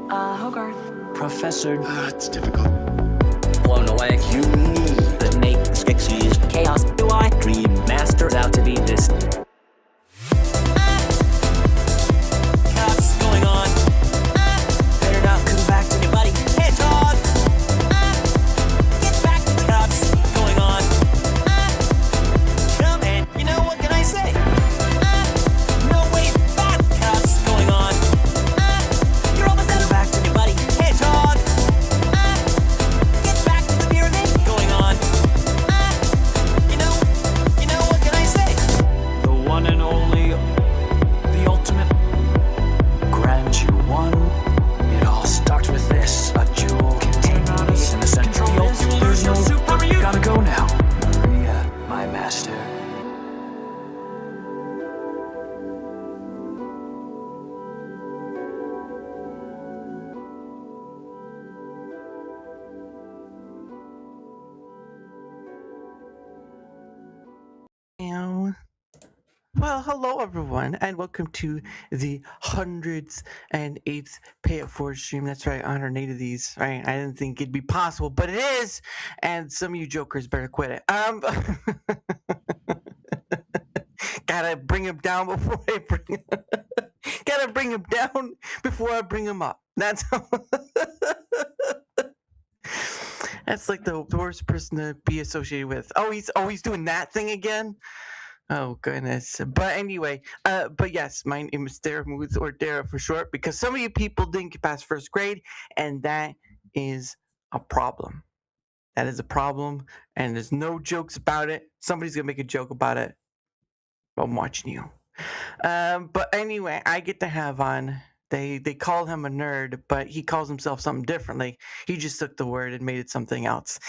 Hogarth. Professor. It's difficult. Blown away. You need That makes Pixies chaos. Do I dream masters out to be this? What's going on? Better not come back to anybody. Hey, dog! Get back to the cops. What's going on? Come in. You know, what can I say? No way back, cops. What's going on? You're almost out of back to anybody. Hey, dog! Get back to the beer then. Going on? You know, what can I say? The one and only, the ultimate. Grant you one. It all starts with this. A jewel containing the innocent. There's no super. Gotta go now. Maria, my master. Well, hello everyone, and welcome to the 108th Pay It Forward stream. That's right, 108 of these. Right? I didn't think it'd be possible, but it is, and some of you jokers better quit it. Gotta bring him down before I bring. Gotta bring him down before I bring him up. That's how. That's like the worst person to be associated with. Oh, he's doing that thing again. Oh goodness. But anyway, but yes, my name is Dara Muth, or Dara for short, because some of you people didn't get past first grade, and that is a problem. That is a problem, and there's no jokes about it. Somebody's gonna make a joke about it. I'm watching you. But anyway, I get to have on. They call him a nerd, but he calls himself something differently. He just took the word and made it something else.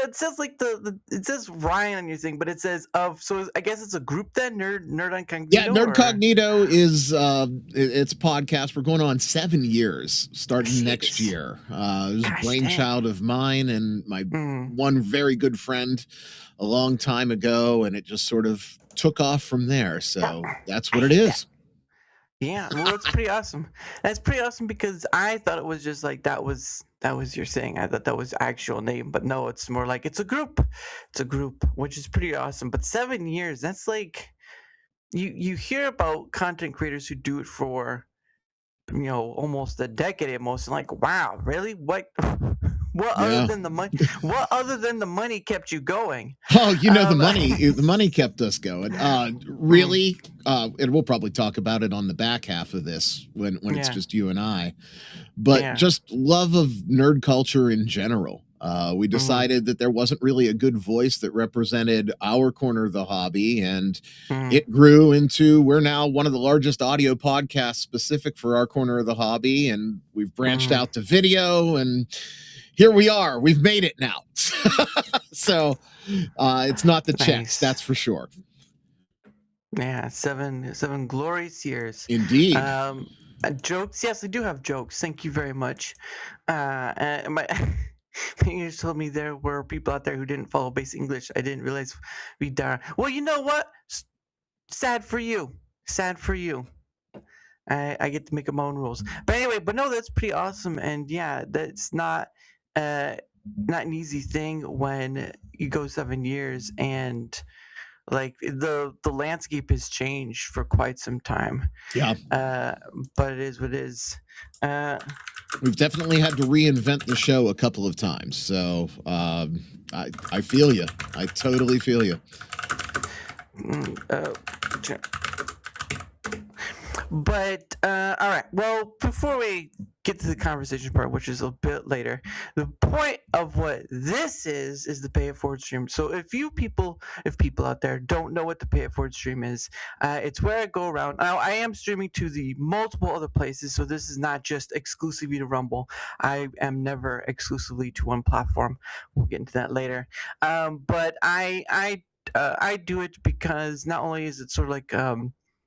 It says like it says Ryan on your thing, but it says so I guess it's a group then, NerdCognito. Yeah, NerdCognito is it's a podcast. We're going on 7 years starting next year. It was a brainchild of mine and my one very good friend a long time ago, and it just sort of took off from there. So that's what it is. Yeah, well, that's pretty awesome. That's pretty awesome because I thought it was just like that was your thing. I thought that was actual name, but no, it's more like it's a group. It's a group, which is pretty awesome. But 7 years, that's like you hear about content creators who do it for almost a decade at most, and like, wow, really? What other than the money? What other than the money kept you going? Oh, the money kept us going. Really, and we'll probably talk about it on the back half of this when it's just you and I. But just love of nerd culture in general. We decided that there wasn't really a good voice that represented our corner of the hobby, and it grew into we're now one of the largest audio podcasts specific for our corner of the hobby, and we've branched out to video, and here we are. We've made it now. So it's not the checks, that's for sure. Yeah, seven glorious years. Indeed. Jokes, yes, I do have jokes. Thank you very much. You just told me there were people out there who didn't follow basic English. I didn't realize we are. Well, you know what? Sad for you. Sad for you. I get to make up my own rules. But anyway, no, that's pretty awesome. And yeah, that's not an easy thing when you go 7 years and like the landscape has changed for quite some time. Yeah. But it is what it is. We've definitely had to reinvent the show a couple of times. So I feel you. I totally feel you. But all right. Well, before we get to the conversation part, which is a bit later, the point of what this is the Pay It Forward stream. So if people out there don't know what the Pay It Forward stream is, it's where I go around. Now I am streaming to the multiple other places, so this is not just exclusively to Rumble. I am never exclusively to one platform. We'll get into that later. But I do it because not only is it sort of like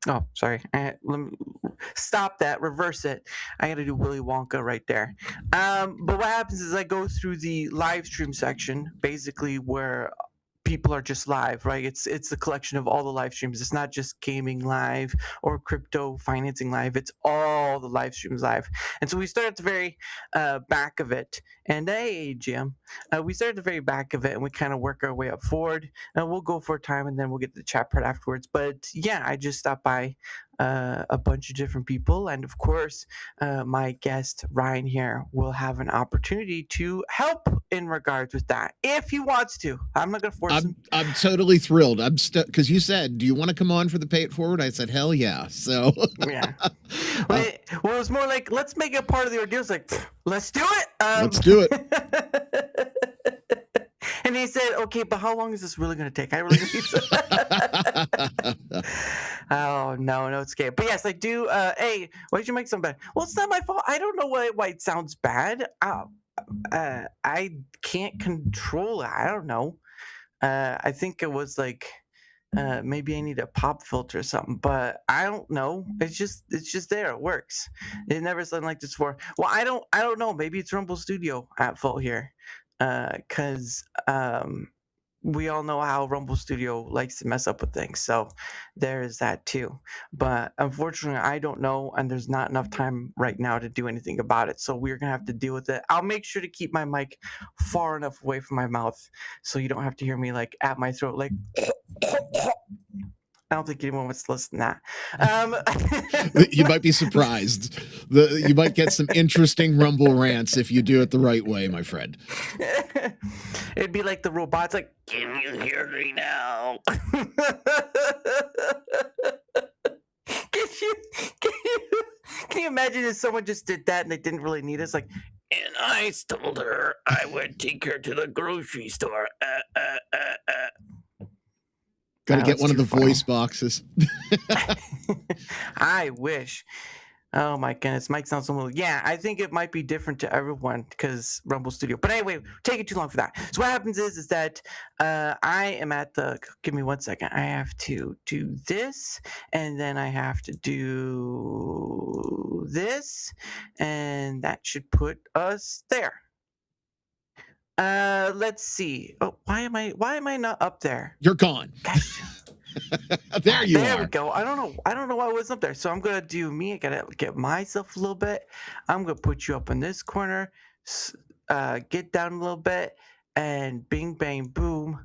oh, sorry. Let me stop that. Reverse it. I got to do Willy Wonka right there. But what happens is I go through the live stream section, basically where people are just live, right? It's a collection of all the live streams. It's not just gaming live or crypto financing live. It's all the live streams live. And so we start at the very back of it. And hey, Jim, we start at the very back of it, and we kind of work our way up forward. And we'll go for a time, and then we'll get to the chat part afterwards. But yeah, I just stopped by a bunch of different people, and of course, my guest Ryan here will have an opportunity to help in regards with that if he wants to. I'm not gonna force him. I'm totally thrilled. I'm because you said, "Do you want to come on for the Pay It Forward?" I said, "Hell yeah!" So yeah. Well, it was more like, let's make it part of the ordeal. It's like, let's do it. Let's do it. And he said, "Okay, but how long is this really going to take? I really need Oh no, it's okay. But yes, I do. Hey, why did you make something bad? Well, it's not my fault. I don't know why it sounds bad. I can't control it. I don't know. I think it was like maybe I need a pop filter or something, but I don't know. It's just there. It works. It never sounded like this before. Well, I don't know. Maybe it's Rumble Studio at fault here, because we all know how Rumble Studio likes to mess up with things. So there is that too. But unfortunately, I don't know, and there's not enough time right now to do anything about it. So we're going to have to deal with it. I'll make sure to keep my mic far enough away from my mouth so you don't have to hear me like at my throat, like. I don't think anyone wants to listen to that. You might be surprised. You might get some interesting Rumble rants if you do it the right way, my friend. It'd be like the robots, like, can you hear me now? Can you imagine if someone just did that and they didn't really need us? Like, and I told her I would take her to the grocery store. Got to get one of the voice boxes. I wish. Oh my goodness, Mike sounds so. Yeah, I think it might be different to everyone because Rumble Studio. But anyway, taking too long for that. So what happens is that I am at the. Give me 1 second. I have to do this, and then I have to do this, and that should put us there. Let's see. Oh, why am I not up there? You're gone. Gosh. There you are. There we go. I don't know why I wasn't up there. So I'm gonna do me. I gotta get myself a little bit. I'm gonna put you up in this corner. Get down a little bit, and bing bang boom.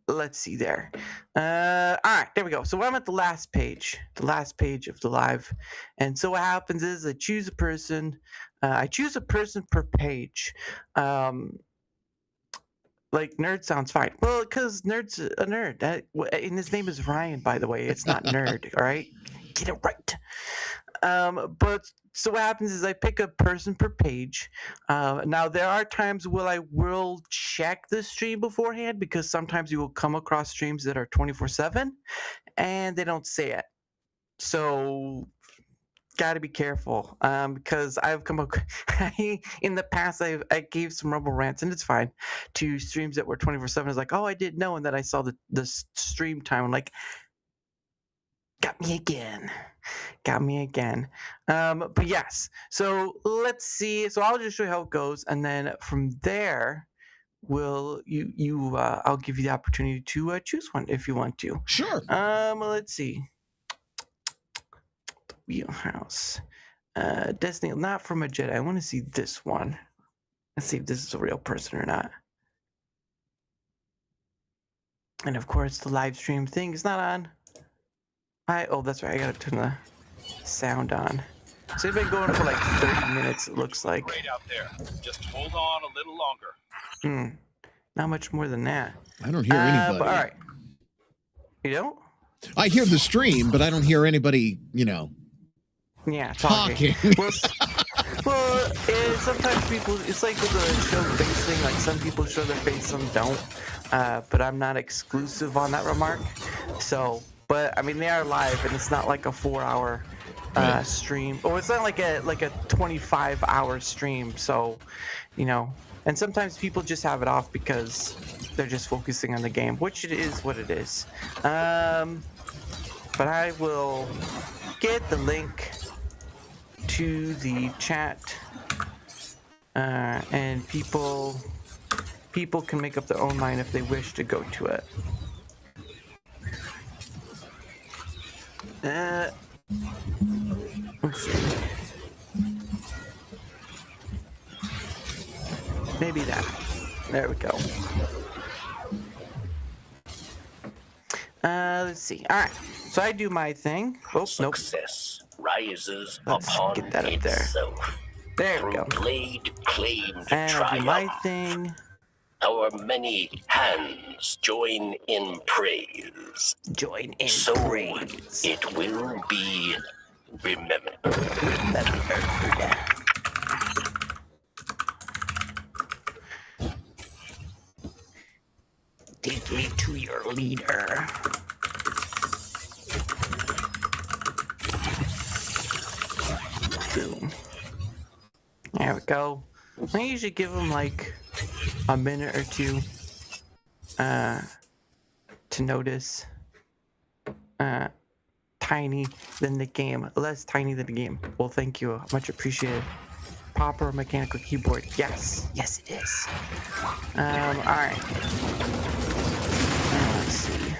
Let's see there. All right, there we go. So I'm at the last page of the live. And so what happens is I choose a person. I choose a person per page. Like nerd sounds fine. Well, because nerd's a nerd. And his name is Ryan, by the way. It's not nerd. All right, get it right. But so what happens is I pick a person per page. Now there are times where I will check the stream beforehand because sometimes you will come across streams that are 24/7 and they don't say it. So got to be careful because I've come up in the past. I gave some Rumble rants, and it's fine, to streams that were 24/7. It's like, oh, I didn't know, and then I saw the stream time. I'm like, got me again. But yes. So let's see. So I'll just show you how it goes, and then from there, I'll give you the opportunity to choose one if you want to. Sure. Let's see. Wheelhouse. Destiny, not from a Jedi. I want to see this one. Let's see if this is a real person or not. And of course, the live stream thing is not on. Oh, that's right. I gotta turn the sound on. So they've been going for like 30 minutes, it looks like. Great out there. Just hold on a little longer. Not much more than that. I don't hear anybody. But all right. You don't? I hear the stream, but I don't hear anybody, Yeah, talking. Well, sometimes people, it's like with the show face thing, like some people show their face, some don't. But I'm not exclusive on that remark. So, but I mean, they are live, and it's not like a 4-hour stream. Or it's not like a 25-hour stream. So, and sometimes people just have it off because they're just focusing on the game, which it is what it is. But I will get the link to the chat, and people people can make up their own mind if they wish to go to it. Let's see. Maybe that. There we go. Let's see. All right. So I do my thing. Oh, nope. Success rises Let's upon get that up there. itself. There we Through go. blade claimed And I do my triumph. thing. Our many hands join in praise. Join in So praise. it will be remembered. Take me to your leader. Boom. There we go. I usually give them like a minute or two to notice. Tiny than the game. Less tiny than the game. Well, thank you. Much appreciated. Proper mechanical keyboard. Yes. Yes, it is. Alright. Let's see.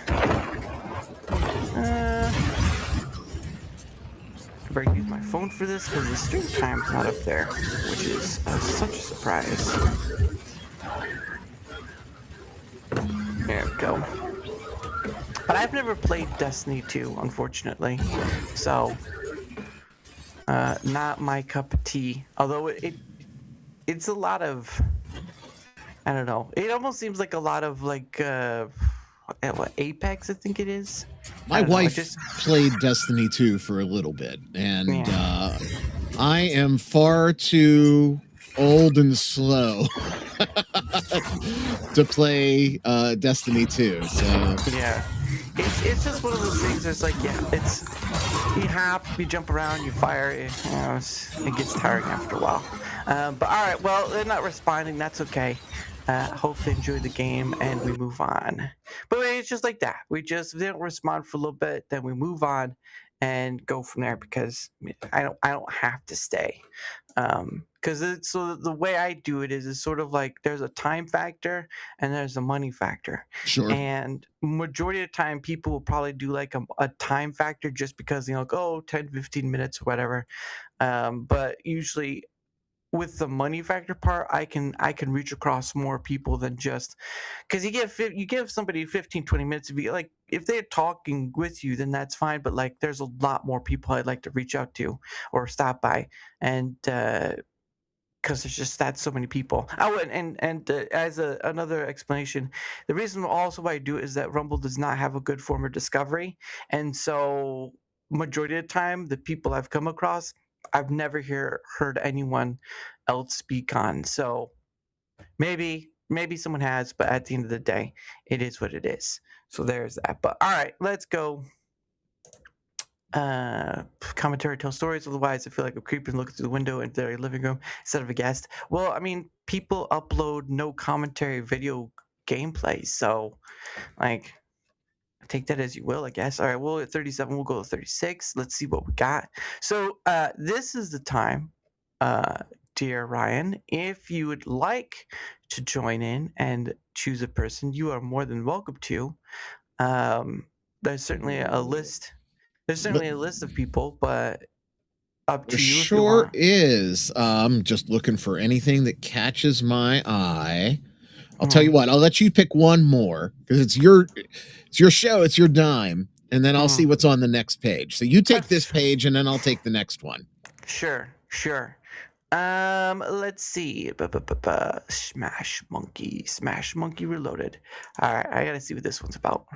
I better use my phone for this because the stream time's not up there, which is such a surprise. There we go. But I've never played Destiny 2, unfortunately. So, not my cup of tea. Although it's a lot of, I don't know. It almost seems like a lot of like what, Apex, I think it is. My wife played Destiny 2 for a little bit, and I am far too old and slow to play Destiny 2. So yeah. It's just one of those things. It's like, it's you hop, you jump around, you fire. It gets tiring after a while. But all right, well, they're not responding. That's okay. Hope they enjoy the game, and we move on. But it's just like that. They don't respond for a little bit, then we move on and go from there because I don't have to stay. Because so the way I do it is sort of like there's a time factor and there's a money factor. Sure. And majority of the time, people will probably do like a time factor just because, 10, 15 minutes or whatever. But usually with the money factor part, I can reach across more people than just because you give somebody 15, 20 minutes. If they're talking with you, then that's fine. But like, there's a lot more people I'd like to reach out to or stop by, and because there's just so many people. As another explanation, the reason also why I do it is that Rumble does not have a good form of discovery, and so majority of the time, the people I've come across, I've never heard anyone else speak on. So maybe someone has, but at the end of the day, it is what it is. So there's that. But all right, let's go. Commentary tells stories. Otherwise, I feel like I'm creeping looking through the window into their living room instead of a guest. Well, I mean, people upload no commentary video gameplay. So, like, take that as you will, I guess. All right, well, at 37, we'll go to 36. Let's see what we got. So this is the time, dear Ryan. If you would like to join in and choose a person, you are more than welcome to. There's certainly a list. There's certainly a list of people, but up to you. Sure is. I'm just looking for anything that catches my eye. I'll tell you what, I'll let you pick one more because it's your show, it's your dime, and then I'll see what's on the next page. So you take this page and then I'll take the next one. Sure. Let's see. Smash Monkey Reloaded. All right, I gotta see what this one's about.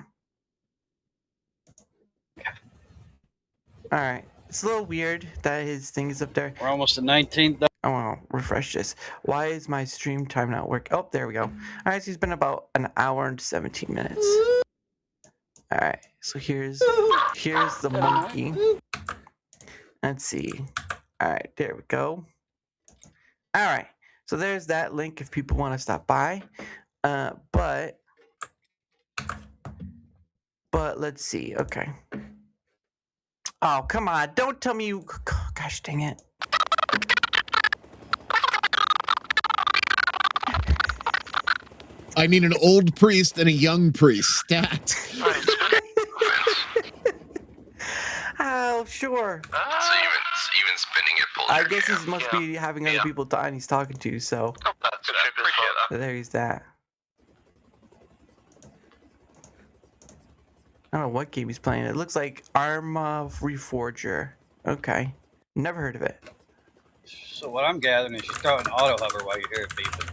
All right, it's a little weird that his thing is up there. We're almost at 19th. I want to refresh this. Why is my stream time not working? Oh, there we go. All right, so he's been about an hour and 17 minutes. All right, so here's the monkey. Let's see. All right, there we go. All right, so there's that link if people want to stop by. But let's see. Okay. Oh, come on. Don't tell me you... Gosh, dang it. I need an old priest and a young priest. Stat. Oh, sure. So even spinning it pulls I your guess cam. he must be having other people dying he's talking to, so That's a trip as fuck. there's that. I don't know what game he's playing. It looks like Arma Reforger. Okay. Never heard of it. So what I'm gathering is you throw an auto hover while you hear it beeping.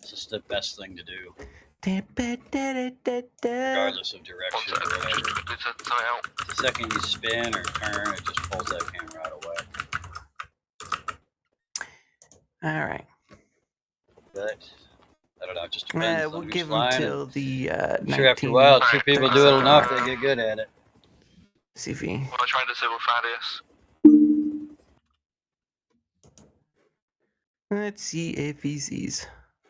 This is the best thing to do, regardless of direction or whatever. The second you spin or turn, it just pulls that camera out of whack. Alright. But I don't know, it just depends We'll on who's give him flying. till the I'm sure after a while, two people do it enough, they get good at it. See if he... Want to try to simplify this? Let's see if he sees.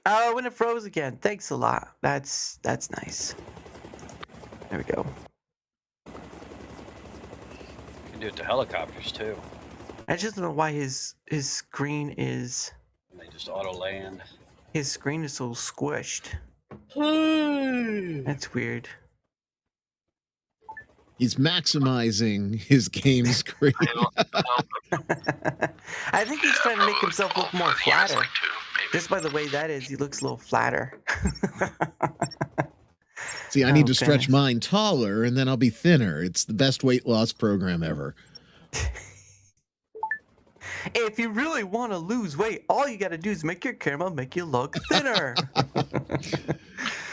Oh, and it froze again. Thanks a lot. That's nice. There we go. You can do it to helicopters too. I just don't know why his screen is... And they just auto land. His screen is so squished. That's weird. He's maximizing his game screen. I think he's trying to make himself look more flatter. Just by the way that is, he looks a little flatter. See, I need to stretch mine taller, and then I'll be thinner. It's the best weight loss program ever. If you really want to lose weight, all you got to do is make your camera make you look thinner.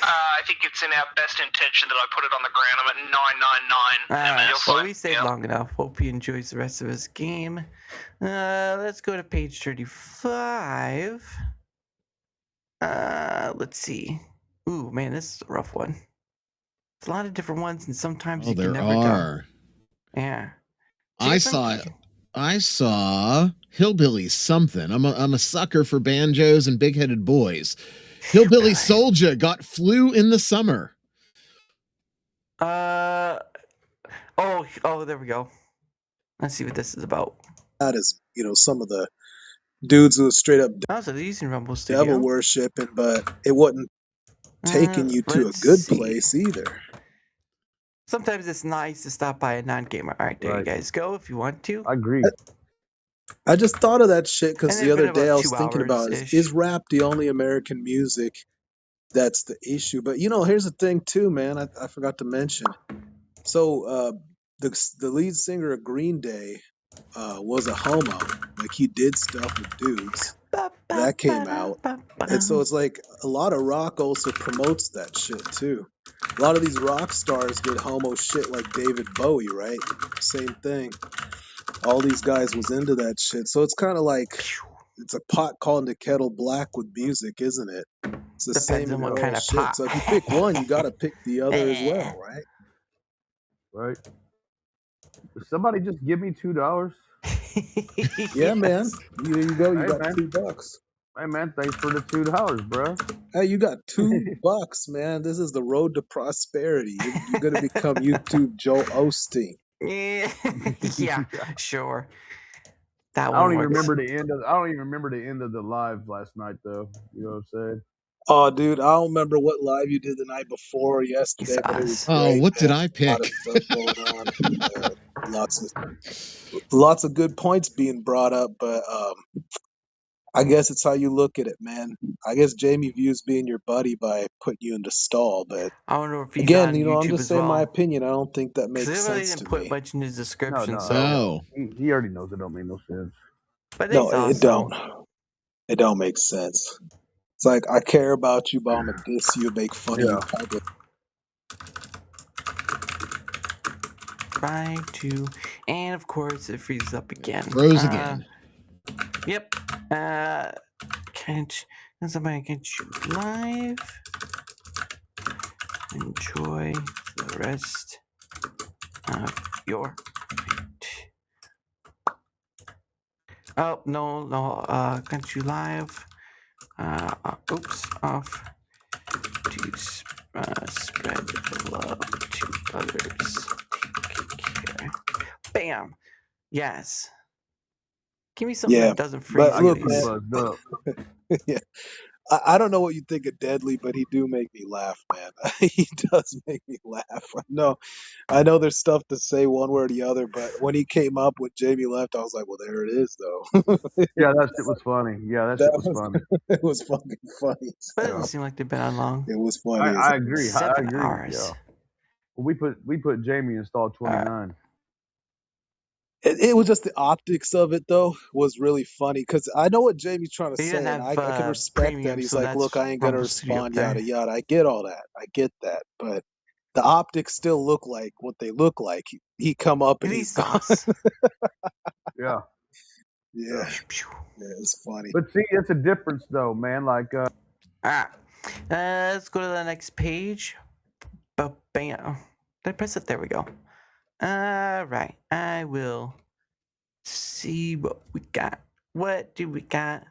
I think it's in our best intention that I put it on the ground. I'm at 999. Well, we stayed long enough. Hope he enjoys the rest of his game. Let's go to page 35. Let's see. Ooh, man, this is a rough one. It's a lot of different ones, and sometimes you can never tell. Yeah. I saw Hillbilly something. I'm a sucker for banjos and big-headed boys. Hillbilly Soldier got flu in the summer. Oh, there we go. Let's see what this is about. That is, some of the dudes who was straight up Oh, so they're using Rumble Studio. devil worshiping, but it wasn't taking you to a good place either. Sometimes it's nice to stop by a non-gamer. All right, there you guys go if you want to. I agree. I just thought of that shit because And the it's other been day I about was 2 thinking about hours-ish. is rap the only American music that's the issue? But here's the thing too, man. I forgot to mention. So the lead singer of Green Day was a homo. Like he did stuff with dudes. That came out. And so it's like a lot of rock also promotes that shit too. A lot of these rock stars did homo shit like David Bowie, right? Same thing. All these guys was into that shit. So it's kind of like it's a pot calling the kettle black with music, isn't it? It's the Depends same on what in kind all of shit. pot. So if you pick one, you got to pick the other as well, right? Right. Somebody just give me $2. Yeah, man. Here you go. You Hey, got man. $2. Hey man, thanks for the $2, bro. Hey, you got $2, man. This is the road to prosperity. You're gonna become YouTube Joe Osteen. Yeah, sure. That I one don't even works. remember the end of. I don't even remember the end of the live last night, though. You know what I'm saying? Oh, dude, I don't remember what live you did the night before or yesterday, but it was Oh, great, what did man. I A pick? lot of stuff going on. Lots of good points being brought up, but I guess it's how you look at it, man. I guess Jamie views being your buddy by putting you into stall, but I don't know if he's again, on I'm YouTube just as saying my well. opinion. I don't think that makes Because they really sense didn't to put me. much in his description, No. so. Oh, He already knows it don't make no sense. But No, he's it awesome. don't. It don't make sense. It's like I care about you, but I'm gonna diss you, make fun of you. Public. Try to, and of course it freezes up again. froze again. Yep. Can't somebody get you live? Enjoy the rest of your night. Oh no! Can't you live? Oops, off to spread the love to others. Take care. Bam. Yes. Give me something Yeah, that doesn't freeze. but look, please. man. Yeah, I don't know what you think of Deadly, but he do make me laugh, man. He does make me laugh. I know there's stuff to say one way or the other, but when he came up with Jamie left, I was like, well, there it is, though. Yeah, that shit was funny. Yeah, that shit was funny. It was fucking funny. But it doesn't seem like they've been on long. It was funny. I agree. 7 I agree. hours. Yeah. Well, we put Jamie in stall 29. It was just the optics of it, though, was really funny because I know what Jamie's trying to He say, didn't and have, I can respect premium, that. He's so like, that's look, I ain't gonna Rumble Studio up respond, there. yada yada. I get all that. I get that, but the optics still look like what they look like. He come up and he's gone. Yeah. Yeah, it's funny. But see, it's a difference, though, man. Like, let's go to the next page. Bam. Did I press it? There we go. All right. I will see what we got. What do we got?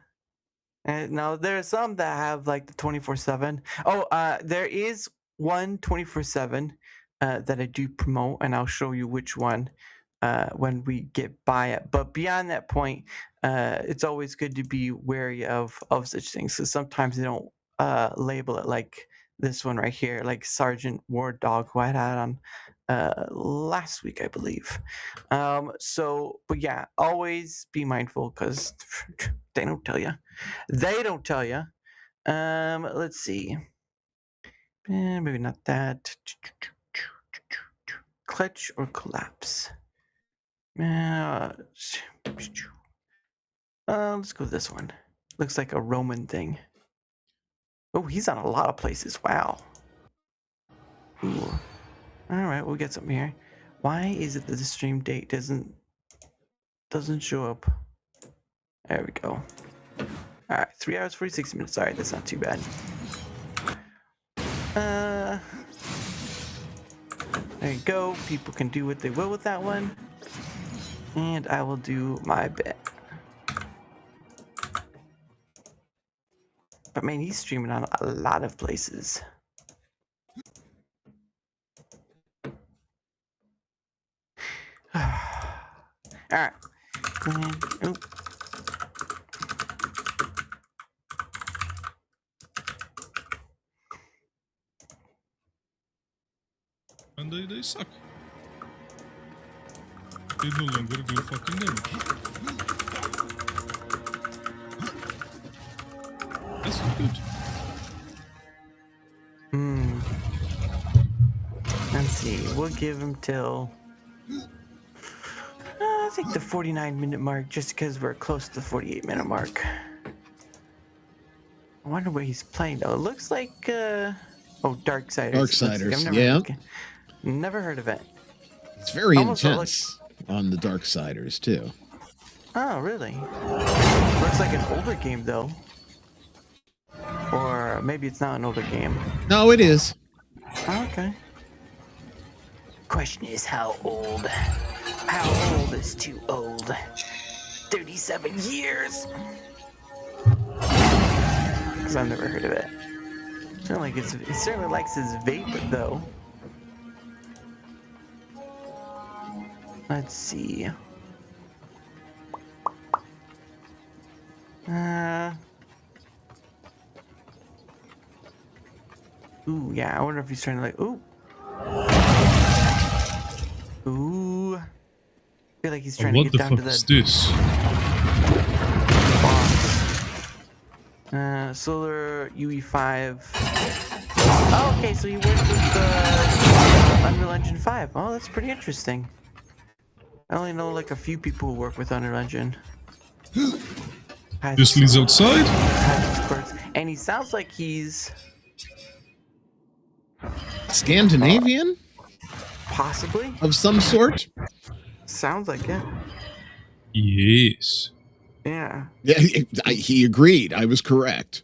Now, there are some that have like the 24/7. Oh, there is one 24/7 that I do promote, and I'll show you which one when we get by it. But beyond that point, it's always good to be wary of such things. So sometimes they don't label it like this one right here, like Sergeant War Dog, who I had on last week, I believe. But yeah, always be mindful because they don't tell you. Let's see. Maybe not that. Clutch or collapse. Let's go with this one. Looks like a Roman thing. Oh, he's on a lot of places. Wow. Ooh. All right, we'll get something here. Why is it that the stream date doesn't show up? There we go. All right, 3 hours 46 minutes. All right, that's not too bad. There you go. People can do what they will with that one, and I will do my bit. But man, he's streaming on a lot of places. Alright. And they suck. They no longer do fucking damage. That's not good. Let's see. We'll give him till I think the 49-minute mark, just because we're close to the 48-minute mark. I wonder where he's playing though. It looks like Darksiders. Darksiders, Never heard of it. It's very intense on the Darksiders too. Oh, really? Looks like an older game though. Or maybe it's not an older game. No, it is. Oh, okay. Question is how old? How old is too old? 37 years! Because I've never heard of it. He certainly likes his vape, though. Let's see. Ooh, yeah, I wonder if he's trying to like, ooh. Ooh. I feel like he's trying to get down to the... What the fuck is this? Solar UE5. Oh, okay, so he works with Unreal Engine 5. Oh, that's pretty interesting. I only know like a few people who work with Unreal Engine. This leads outside? And he sounds like he's... Scandinavian? Possibly. Of some sort? Sounds like it. Yes. Yeah. Yeah, he agreed. I was correct.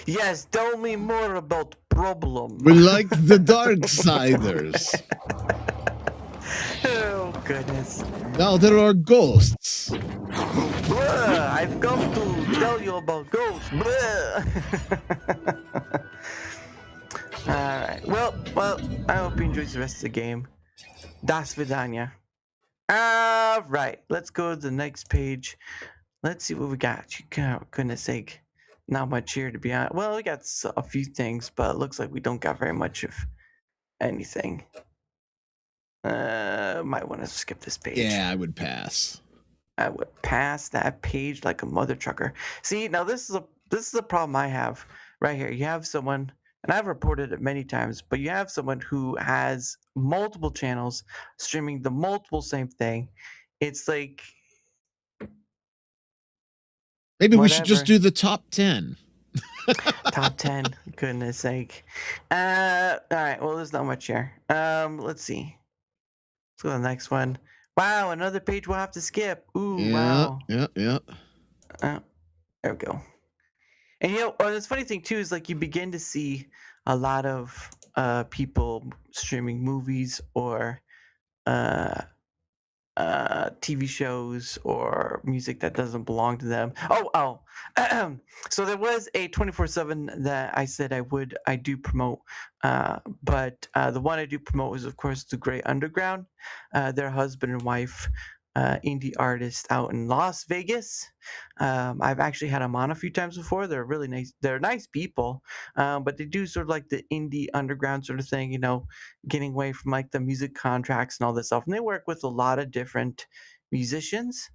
Yes, tell me more about problem. We like the Darksiders. Oh, goodness. Now there are ghosts. I've come to tell you about ghosts. Alright, well, I hope you enjoy the rest of the game. Das vidanya. All right, let's go to the next page. Let's see what we got. Goodness sake, not much here to be honest. Well, we got a few things, but it looks like we don't got very much of anything. Might want to skip this page. Yeah, I would pass. I would pass that page like a mother trucker. See, now this is a problem I have right here. You have someone, and I've reported it many times, but you have someone who has multiple channels streaming the multiple same thing. It's like maybe we should just do the top 10. Top 10. Goodness sake. All right. Well, there's not much here. Let's see. Let's go to the next one. Wow, another page we'll have to skip. Ooh, yeah, wow. Yeah. There we go. And the funny thing too is like you begin to see a lot of people streaming movies or TV shows or music that doesn't belong to them. So there was a 24/7 that I said I do promote, but the one I do promote is of course the Great Underground. They're husband and wife, indie artist out in Las Vegas. I've actually had them on a few times before. They're really nice. They're nice people, but they do sort of like the indie underground sort of thing, getting away from like the music contracts and all this stuff. And they work with a lot of different musicians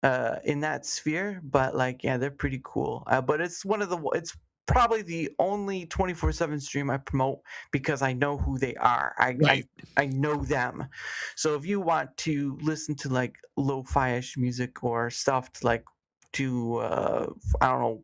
in that sphere. But like, yeah, they're pretty cool. But it's probably the only 24/7 stream I promote because I know who they are. I know them. So if you want to listen to like lo-fi-ish music or stuff to like I don't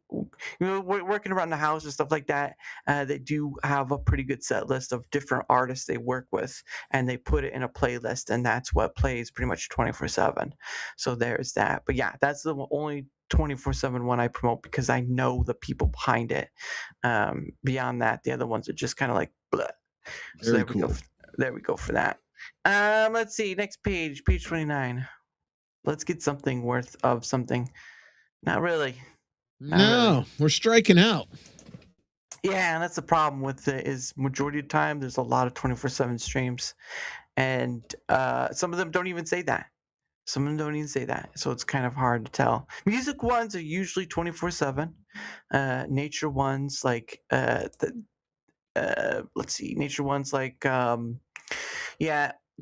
know, working around the house or stuff like that, they do have a pretty good set list of different artists they work with, and they put it in a playlist, and that's what plays pretty much 24/7. So there's that. But yeah, that's the only 24/7 one I promote because I know the people behind it. Beyond that, the other ones are just kind of like bleh. So Very cool. There we go for that. Let's see, next page 29. Let's get something worth of something. Not really. We're striking out. Yeah, and that's the problem with it is majority of the time there's a lot of 24/7 streams, and some of them don't even say that. Some of them don't even say that, so it's kind of hard to tell. Music ones are usually 24/7. Nature ones like let's see, nature ones like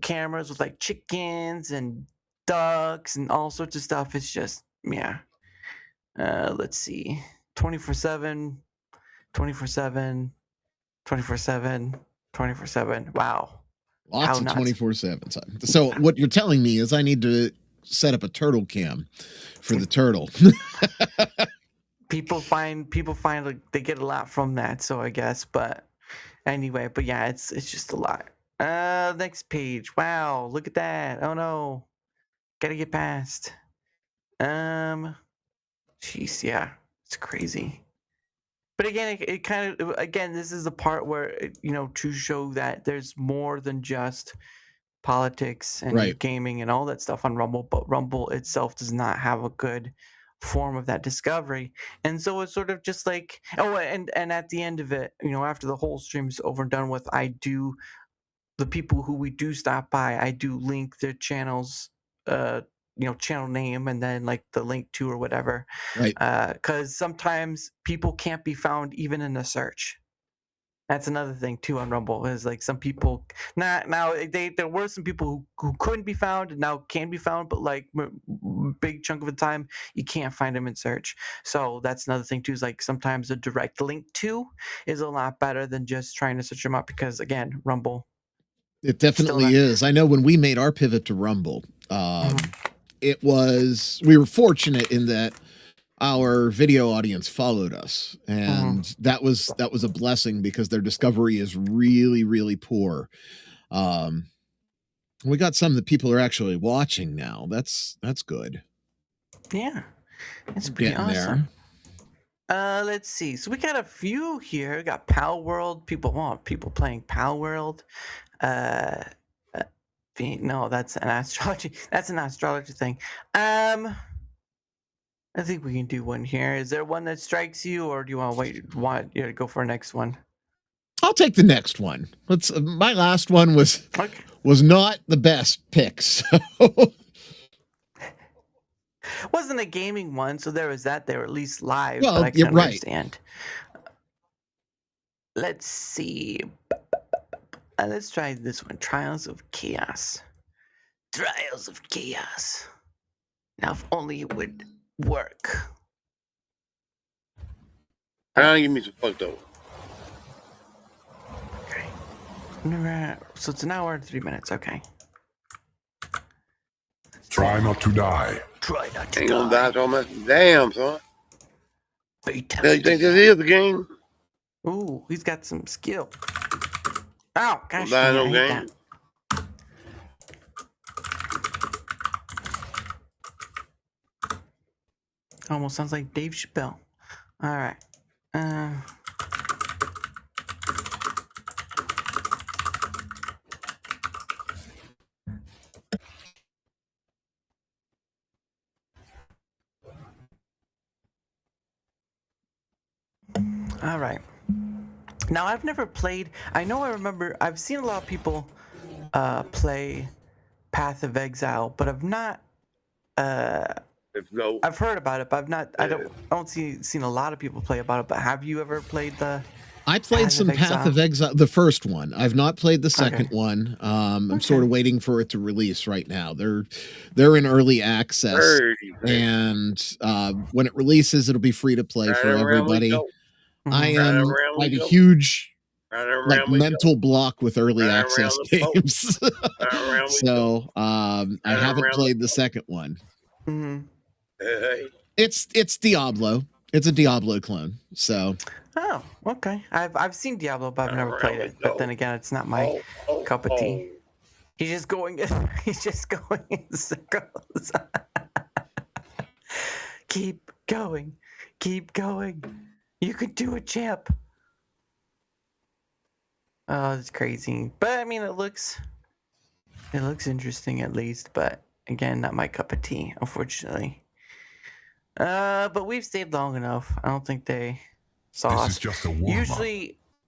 cameras with like chickens and ducks and all sorts of stuff. It's just let's see, 24/7, 24/7, 24/7, 24/7. Wow. Lots of 24/7. So what you're telling me is I need to set up a turtle cam for the turtle. people find like they get a lot from that, so I guess. But anyway, but yeah, it's just a lot. Next page. Wow, look at that. Oh no, gotta get past. Jeez, yeah, it's crazy. But again, it kind of this is the part where to show that there's more than just politics and gaming and all that stuff on Rumble, but Rumble itself does not have a good form of that discovery, and so it's sort of just like and at the end of it, after the whole stream's over and done with, the people who we do stop by, I do link their channels, channel name and then like the link to or whatever, right? Because sometimes people can't be found even in a search. That's another thing too on Rumble is like some people there were some people who couldn't be found and now can be found, but like big chunk of the time you can't find them in search. So that's another thing too, is like sometimes a direct link to is a lot better than just trying to search them up, because again, Rumble, it definitely is. I know when we made our pivot to Rumble, we were fortunate in that our video audience followed us, and that was a blessing because their discovery is really, really poor. We got some that people are actually watching now. That's good. Yeah, that's pretty awesome. Let's see. So we got a few here. We got Pal World. People playing Pal World. No, that's an astrology. That's an astrology thing. I think we can do one here. Is there one that strikes you, or do you want to wait? Want you to go for a next one? I'll take the next one. My last one was not the best pick. So wasn't a gaming one, so there was that. They were at least live, Well, but I you're can right. understand. Let's see. Let's try this one. Trials of Chaos. Trials of Chaos. Now, if only it would work. Give me some fucked up. Okay. So it's an hour and 3 minutes. Okay. Try not to die. Try not to Ain't gonna die so much. Damn, son. Fatality. You think this is the game? Ooh, he's got some skill. Ow, gosh, Die I no hate game. that. Almost sounds like Dave Chappelle. All right. All right. Now, I've never played. I remember. I've seen a lot of people play Path of Exile, but I've not. I've heard about it, but I've not. I don't seen a lot of people play about it. But have you ever played the? I played some Path of Exile, the first one. I've not played the second one. I'm sort of waiting for it to release right now. They're in early access, and when it releases, it'll be free to play for everybody. I am like a huge mental block with early access games, so I haven't played the second one. It's Diablo. It's a Diablo clone. So. Oh, okay. I've seen Diablo, but I've never played it. But then again, it's not my cup of tea. He's just going. He's just going in circles. Keep going. Keep going. You could do it, champ. Oh, it's crazy. But I mean, it looks interesting at least. But again, not my cup of tea, unfortunately. But we've stayed long enough. I don't think they saw us. This is just a warm-up.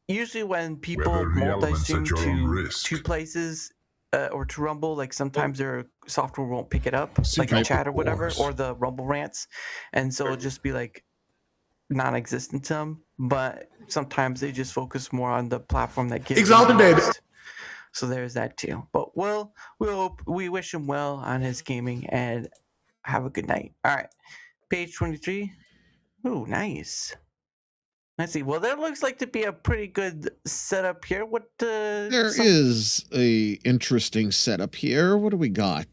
Usually when people multi-stream to two places or to Rumble, like sometimes their software won't pick it up, like a chat or whatever, or the Rumble rants, and so it'll just be like non-existent to them. But sometimes they just focus more on the platform that gives Exalted baby. So there's that too. But we wish him well on his gaming and have a good night. All right, page 23. Ooh, nice. Let's see. Well, there looks like to be a pretty good setup here. There is a interesting setup here. What do we got?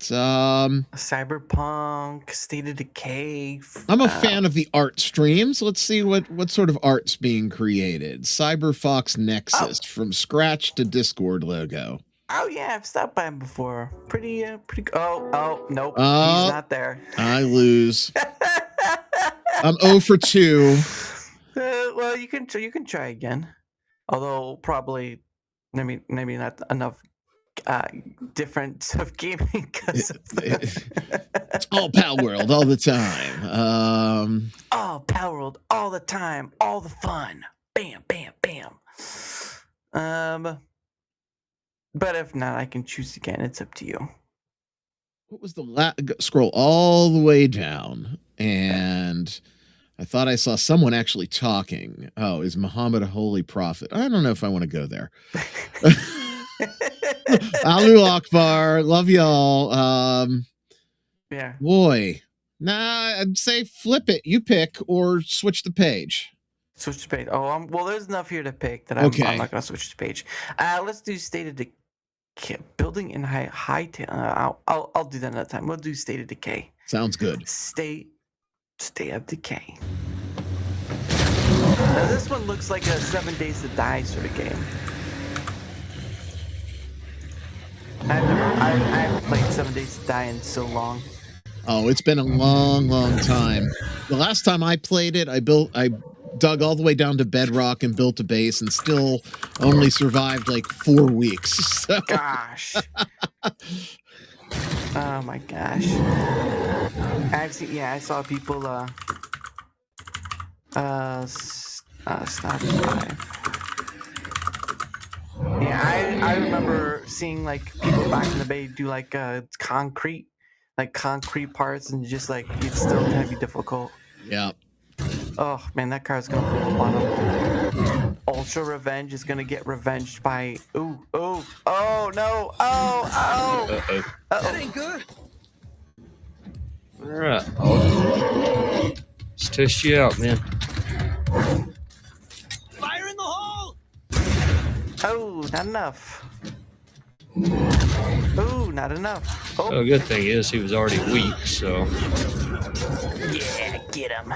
Cyberpunk, State of Decay. I'm a fan of the art streams. Let's see what sort of art's being created. CyberFox Nexus, from scratch to Discord logo. Oh yeah, I've stopped by him before. Pretty. Oh nope, he's not there. I lose. I'm 0 for 2. Well, you can try again, although probably maybe not enough difference of gaming because it's all Pal World all the time. All Pal World all the time, all the fun. Bam, bam, bam. But if not, I can choose again. It's up to you. What was the scroll all the way down and. I thought I saw someone actually talking. Oh, is Muhammad a holy prophet? I don't know if I want to go there. Allahu Akbar. Love y'all. Yeah. Boy. Nah, I'd say flip it. You pick or switch the page. Switch the page. Oh, well, there's enough here to pick that I'm not going to switch the page. Let's do State of Decay. Building in high. I'll do that another time. We'll do State of Decay. Sounds good. State of Decay. Now this one looks like a 7 Days to Die sort of game. I haven't played 7 Days to Die in so long. Oh, it's been a long time. The last time I played it, I dug all the way down to bedrock and built a base and still only survived like 4 weeks. So. Gosh. Oh my gosh. I saw people stop alive. Yeah, I remember seeing like people back in the day do like concrete like concrete parts, and just like it's still gonna be difficult. Yeah. Oh man, that card's gonna pull up on him. Ultra Revenge is gonna get revenged by. Oh no! That ain't good. All right. Let's test you out, man. Fire in the hole! Oh, not enough. Oh, not enough. Oh. Well, the good thing is he was already weak, so. Yeah, get him.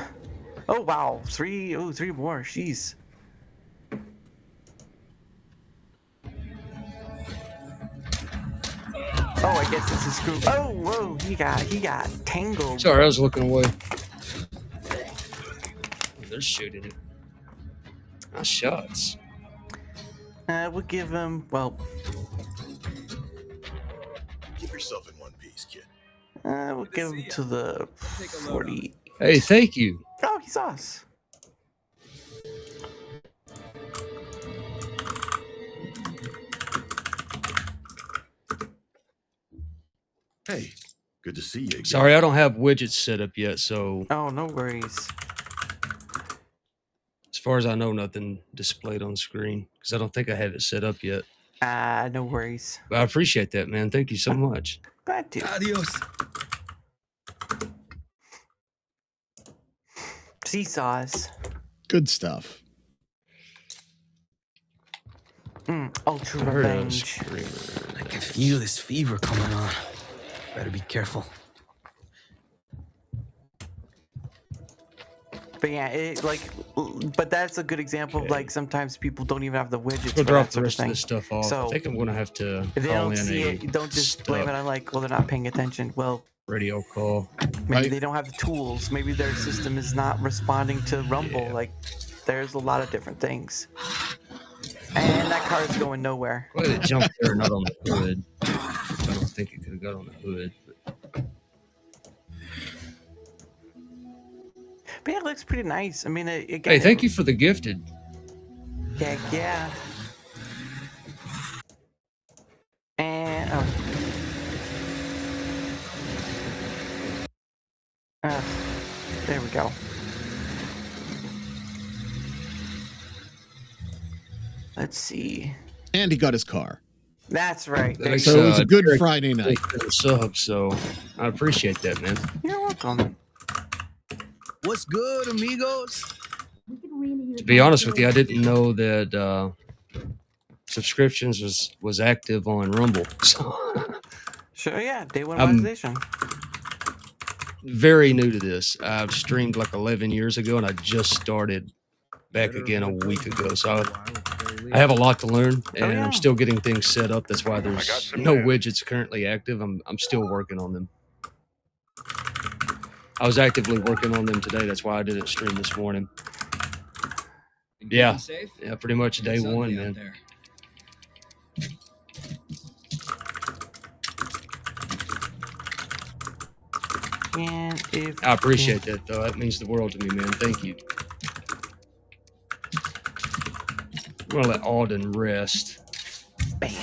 Oh wow, three more. Jeez. Oh, I guess this is screw. Oh, whoa, he got tangled. Sorry, I was looking away. They're shooting it. Nice shots. We'll give him, well. Keep yourself in one piece, kid. We'll give him to the 40. Hey, thank you. Oh, he's us. Hey, good to see you again. Sorry, I don't have widgets set up yet, so. Oh, no worries. As far as I know, nothing displayed on screen because I don't think I have it set up yet. No worries. But I appreciate that, man. Thank you so much. Glad to. Adios. Seesaws. Good stuff. Ultra Revenge. I can feel this fever coming on. Better be careful. But yeah, but that's a good example of like sometimes people don't even have the widgets We'll for drop that the sort of rest of thing. this stuff off. So I think I'm gonna have to if they call don't in see a it, don't just blame it on like, well, they're not paying attention. Well, radio call. maybe they don't have the tools. Maybe their system is not responding to Rumble. Yeah. Like, there's a lot of different things. And that card's going nowhere. Well, it jumped there, not on the hood. I don't think it could have got on the hood. But yeah, it looks pretty nice. I mean, Hey, thank you for the gifted. Heck yeah. And there we go. Let's see. And he got his car. That's right. So it was a good Friday night. Sub, so I appreciate that, man. You're welcome. What's good, amigos? To be honest with you, I didn't know that subscriptions was active on Rumble. So Sure, yeah, day one I'm monetization. very new to this. I've streamed like 11 years ago, and I just started back again a week ago. So I have a lot to learn, and I'm still getting things set up. That's why there's no widgets currently active. I'm still working on them. I was actively working on them today. That's why I didn't stream this morning. Yeah, yeah, pretty much day one, man. And if I appreciate that, though. That means the world to me, man. Thank you. I'm gonna let Alden rest. Bam.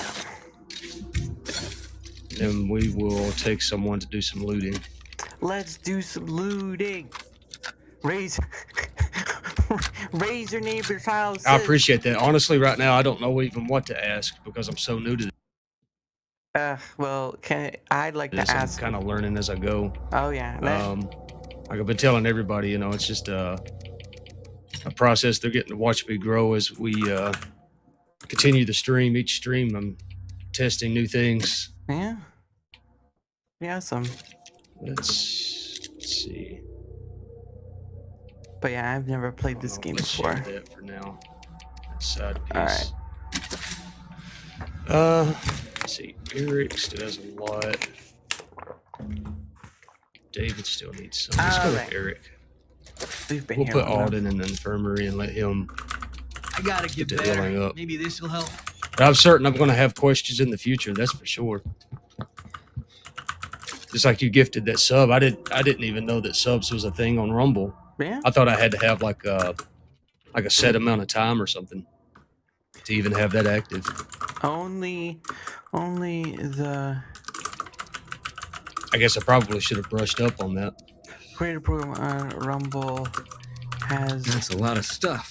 And we will take someone to do some looting. Let's do some looting. Raise your neighbor's house. I appreciate that. Honestly, right now, I don't know even what to ask because I'm so new to this. Well, I'd like to I'm ask. kind of learning as I go. Oh yeah. Like I've been telling everybody, you know, it's just a process. They're getting to watch me grow as we continue the stream. Each stream, I'm testing new things. Yeah. Yeah, awesome. Let's see. But yeah, I've never played this game before. Let's that for now. Side piece. All right. Let's see. Eric still has a lot. David still needs some. Let's go with Eric. We'll put Alden in the infirmary and let him. I gotta get the better. healing up. Maybe this will help. But I'm certain I'm going to have questions in the future. That's for sure. Just like you gifted that sub, I didn't even know that subs was a thing on Rumble. Yeah. I thought I had to have like a set amount of time or something to even have that active. Only the I guess I probably should have brushed up on that. Creator program on Rumble has. That's a lot of stuff.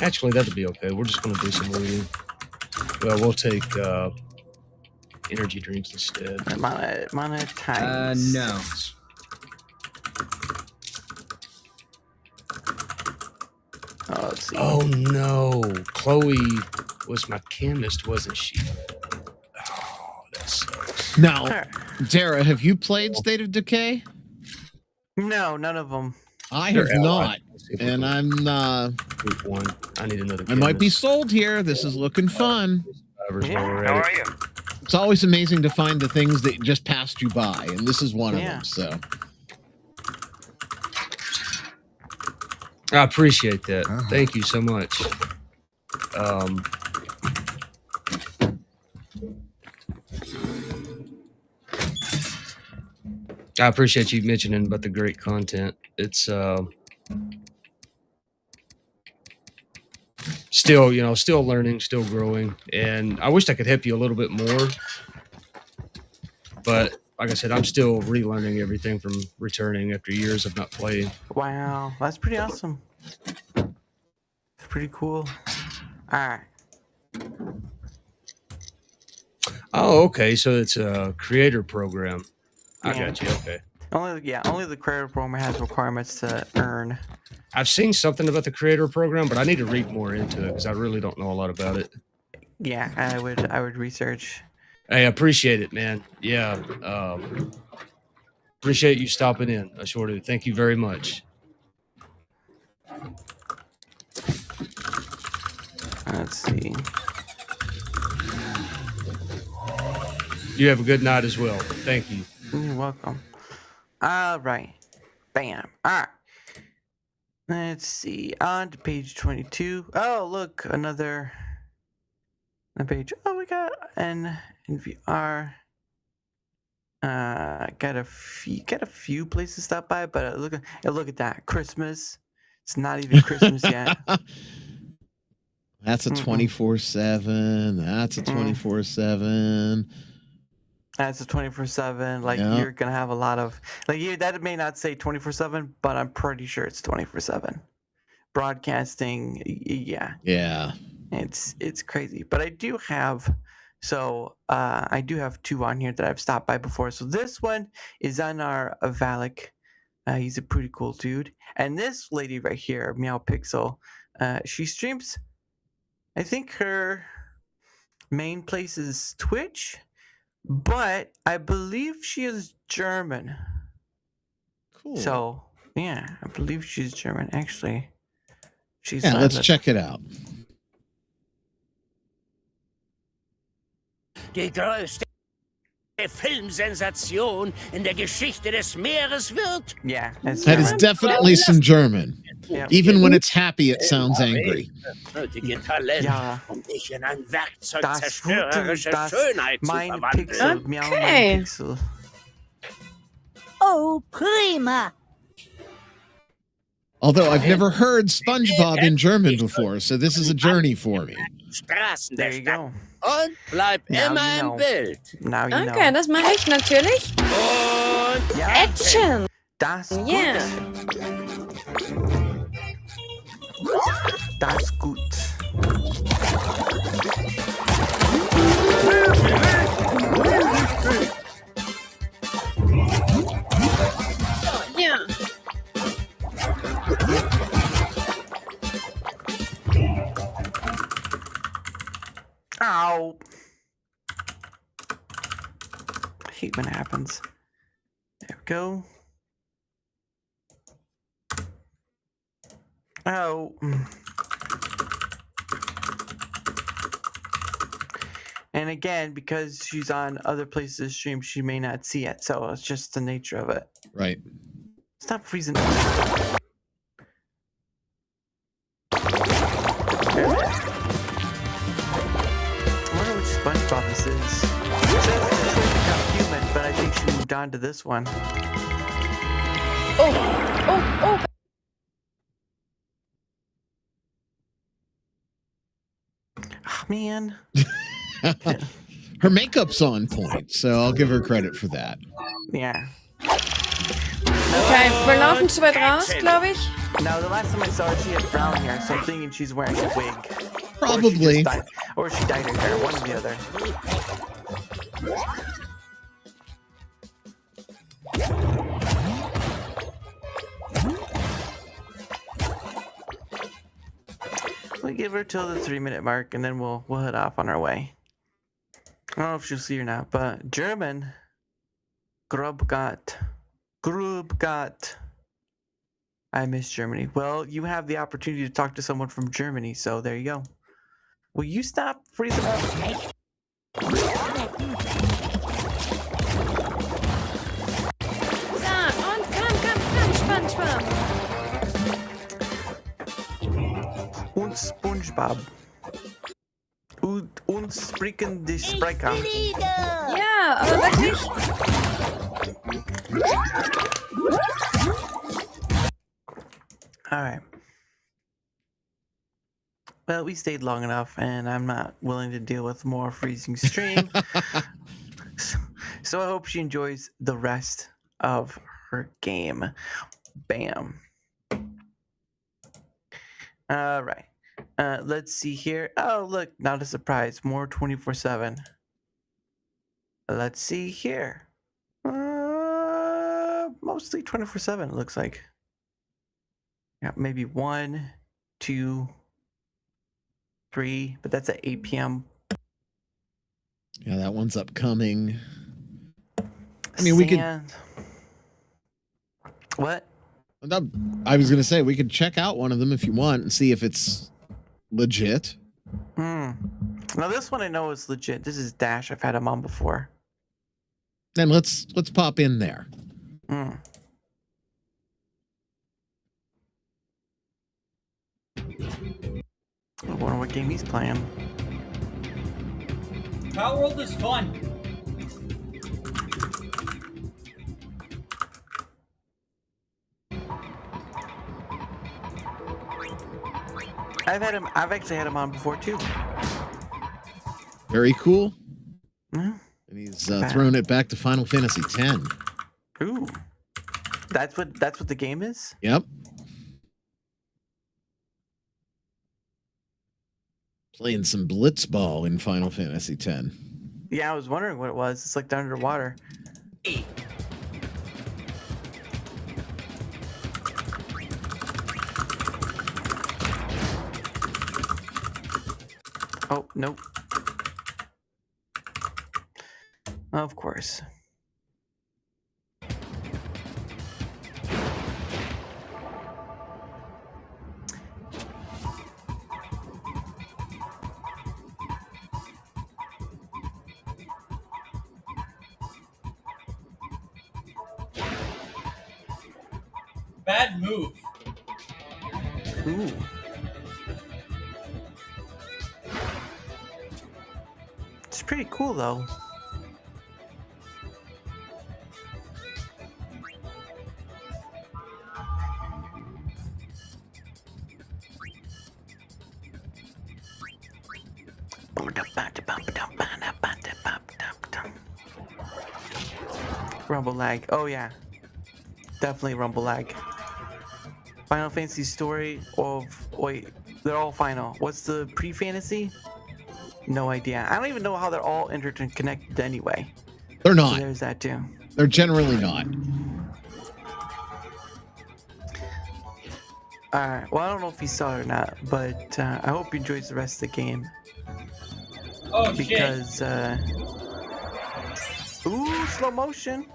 Actually, that'd be okay. We're just going to do some reading. Well, we'll take energy drinks instead. Monetize. No. Oh, let's see. Oh no, Chloe was my chemist, wasn't she? Oh, that sucks. Now, Dara, have you played State of Decay? No, none of them. I have not, and I'm. Group 1. I need another. I might be sold here. This is looking fun. How are you? It's always amazing to find the things that just passed you by, and this is one of them. So. I appreciate that. Thank you so much. I appreciate you mentioning about the great content. It's still, still learning, still growing, and I wish I could help you a little bit more. But like I said, I'm still relearning everything from returning after years of not playing. Wow, that's pretty awesome. It's pretty cool. All right. Oh, okay. So it's a creator program. I got you. Okay. Only the creator program has requirements to earn. I've seen something about the creator program, but I need to read more into it because I really don't know a lot about it. Yeah, I would research. Hey, I appreciate it, man. Yeah. Appreciate you stopping in. I sure do. Thank you very much. Let's see. You have a good night as well. Thank you. You're welcome. All right. Bam. All right. Let's see. On to page 22. Oh, look, another page. Oh, we got an NVR. Got a few places to stop by, but look at that. Christmas. It's not even Christmas yet. That's a 24/7. That's a 24/7. That's a 24/7. Like you're gonna have a lot of that may not say 24/7, but I'm pretty sure it's 24/7. Broadcasting, yeah. Yeah. It's crazy. But I do have I do have two on here that I've stopped by before. So this one is on our Valak. He's a pretty cool dude. And this lady right here, Meow Pixel, she streams. I think her main place is Twitch, but I believe she is German. Cool. So yeah, I believe she's German. Actually, she's. Yeah, let's check it out. Die größte Filmsensation in der Geschichte des Meeres wird. Yeah, that is definitely some German. Yeah. Even when it's happy, it sounds angry. Nötige Talent, dich in ein Werkzeug zerstörerischer das Schönheit zu mein verwandeln. Pixel, Meow, mein Pixel. Oh, prima. Although I've never heard SpongeBob in German before, so this is a journey for me. Straßen There der you Stadt. go. Und bleib Now immer you know. im Bild. Now you know. Okay, das mache ich natürlich. Und Action. Das gut. Yeah. Das gut. Ja. Ow. I hate when it happens. There we go. Oh. And again, because she's on other places stream, she may not see it. So it's just the nature of it. Right. Stop freezing. I wonder which SpongeBob this is. It says it's become human, but I think she moved on to this one. Oh. Oh, man. Her makeup's on point, so I'll give her credit for that. Yeah. Okay, wir laufen zu weit raus, glaube ich. Now, the last time I saw her, she had brown hair, so I'm thinking she's wearing a wig. Probably. Or she dyed her hair, one or the other. We give her till the 3-minute mark, and then we'll head off on our way. I don't know if she'll see or not, but German. Grubgott. I miss Germany. Well, you have the opportunity to talk to someone from Germany, so there you go. Will you stop freezing up? Und SpongeBob. Und sprechen die Sprecher. Ja, aber wirklich. All right. Well, we stayed long enough, and I'm not willing to deal with more freezing stream. So I hope she enjoys the rest of her game. Bam. All right. Let's see here. Oh, look, not a surprise. More 24/7. Let's see here. Mostly 24/7, it looks like. Yeah, maybe 1, 2, 3, but that's at 8 p.m. Yeah, that one's upcoming. I mean, we could. What? I was going to say, we could check out one of them if you want and see if it's legit. Now, this one I know is legit. This is Dash. I've had him on before. Then let's pop in there. I wonder what game he's playing. Power World is fun. I've actually had him on before too. Very cool. Yeah. And he's throwing it back to Final Fantasy X. Ooh. That's what the game is? Yep. Playing some blitzball in Final Fantasy X. Yeah, I was wondering what it was. It's like underwater. Oh, nope. Of course. Bad move. Ooh. It's pretty cool though. Rumble lag. Oh yeah. Definitely rumble lag. Final Fantasy story of wait, they're all final. What's the pre-fantasy? No idea. I don't even know how they're all interconnected anyway. They're not. So there's that too. They're generally not. Alright, well I don't know if you saw it or not, but I hope you enjoys the rest of the game. Oh because, shit. Ooh, slow motion.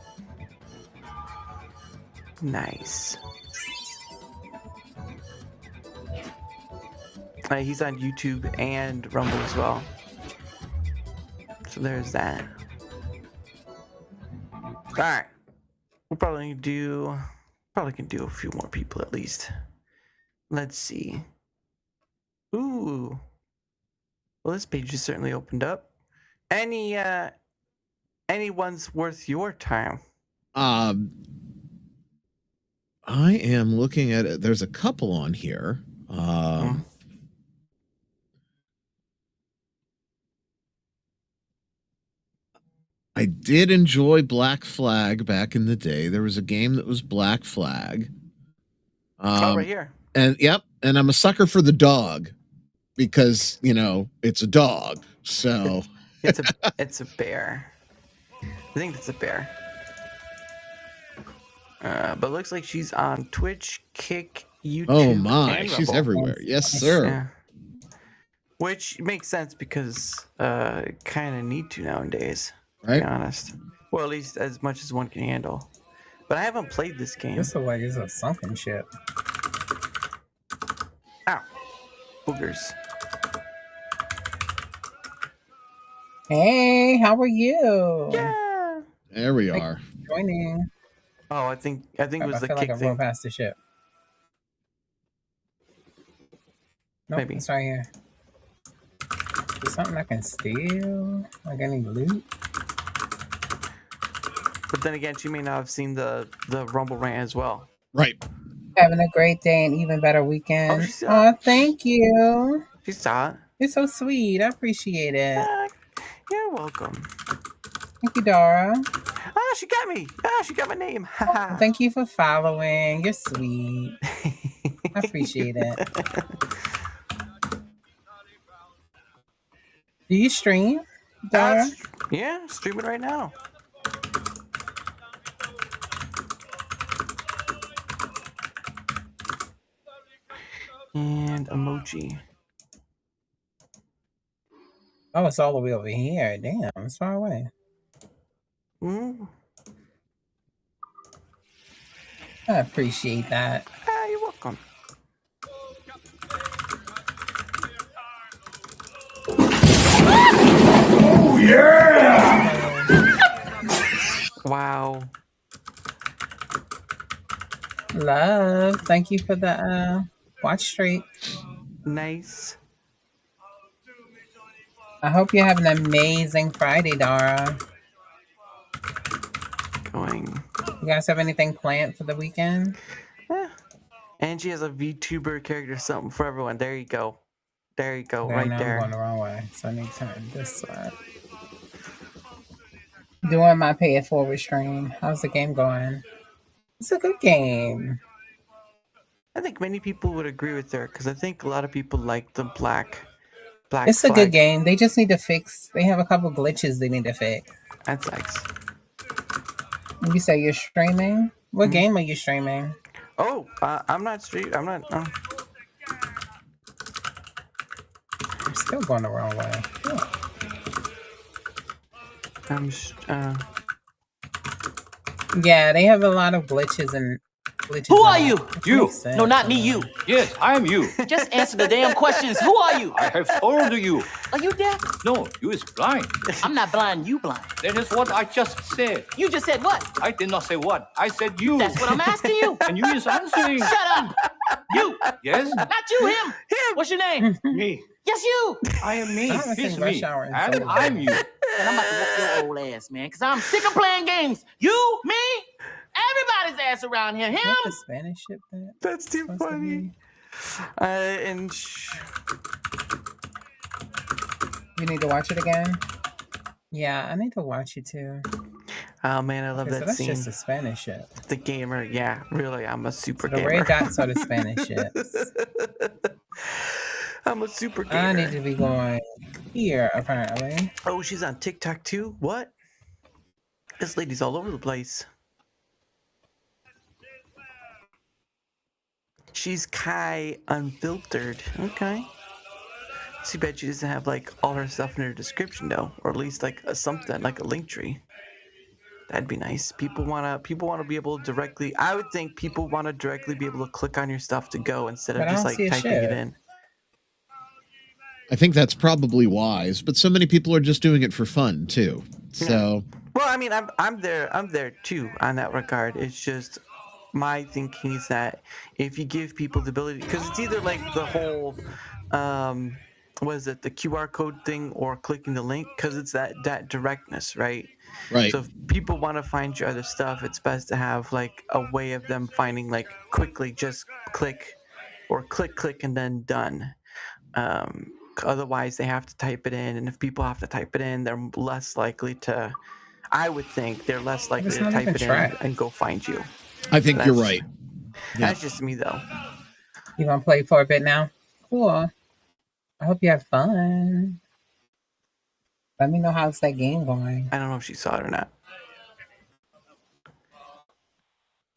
Nice. He's on YouTube and Rumble as well. So there's that. Alright. We'll probably can do a few more people at least. Let's see. Ooh. Well, this page is certainly opened up. Anyone's worth your time? I am looking at it. There's a couple on here. I did enjoy Black Flag back in the day. There was a game that was Black Flag. Right here. And and I'm a sucker for the dog because, it's a dog. So it's a bear. I think it's a bear. But it looks like she's on Twitch, Kick, YouTube. Oh my, and she's Rumble. everywhere. Yes, sir. Yeah. Which makes sense because kind of need to nowadays. Right. To be honest. Well, at least as much as one can handle. But I haven't played this game. This looks like it's a sunken ship. Ow. Boogers. Hey, how are you? Yeah. There we are. Joining. Oh, I think it was I the feel kick like I thing. rode past the ship. Nope, Maybe. it's right here. Is something I can steal? Like any loot? But then again, she may not have seen the Rumble rant as well. Right. Having a great day and even better weekend. Oh, thank you. She saw it. You're so sweet. I appreciate it. You're welcome. Thank you, Dara. Ah, she got me. Ah, she got my name. Thank you for following. You're sweet. I appreciate it. Do you stream, Dara? Yeah, streaming right now. And emoji. Oh, it's all the way over here. Damn, it's far away. I appreciate that. Ah, you're welcome. Oh, yeah! Wow. Love. Thank you for the watch straight. Nice. I hope you have an amazing Friday, Dara. Going. You guys have anything planned for the weekend? And she has a VTuber character, something for everyone. There you go. There you go, Yeah, right now there. I'm going the wrong way, so I need to turn this way. Doing my pay it forward stream. How's the game going? It's a good game. I think many people would agree with her because I think a lot of people like the black. It's a flag. good game. They just need to fix. They have a couple glitches they need to fix. That sucks. You say you're streaming? What game are you streaming? Oh, I'm not streaming. I'm not. I'm still going the wrong way. Yeah, they have a lot of glitches and glitches. Who are you? You. No, not me, you. Yes, I am you. Just answer the damn questions. Who are you? I have told you. Are you deaf? No, you is blind. I'm not blind, you blind. That is what I just said. You just said what? I did not say what. I said you. That's what I'm asking you. And you is answering. Shut up. You. Yes? Not you, him. What's your name? Me. Yes, you. I am me. I haven't He's seen Rush me. Hour in And so long. I'm you. And I'm about to whoop your old ass, man, because I'm sick of playing games. You, me, everybody's ass around here. Him. What the Spanish ship that? That's too funny. You need to watch it again? Yeah, I need to watch it too. Oh man, I love Okay, so that that's scene. just a Spanish ship. The gamer, yeah, really, I'm a super The gamer. red dots are the Spanish ships. I'm a super gamer. I need to be going here, apparently. Oh, she's on TikTok too? What? This lady's all over the place. She's Kai Unfiltered. Okay. Too bad she doesn't have like all her stuff in her description though, or at least like something like a link tree. That'd be nice. People wanna be able to directly. I would think people want to directly be able to click on your stuff to go instead of But I just don't like see a typing it ship. in. I think that's probably wise, but so many people are just doing it for fun too. So Well, I mean, I'm there too on that regard. It's just my thinking is that if you give people the ability, because it's either like the whole, what is it, the QR code thing or clicking the link, because it's that directness, right? Right. So if people want to find your other stuff, it's best to have like a way of them finding like quickly, just click, or click and then done. Otherwise, they have to type it in, and if people have to type it in, they're less likely to I would think they're less likely It's to not type even it in track. and go find you. I think you're right. Yeah. That's just me, though. You gonna play for a bit now? Cool. I hope you have fun. Let me know how's that game going. I don't know if she saw it or not.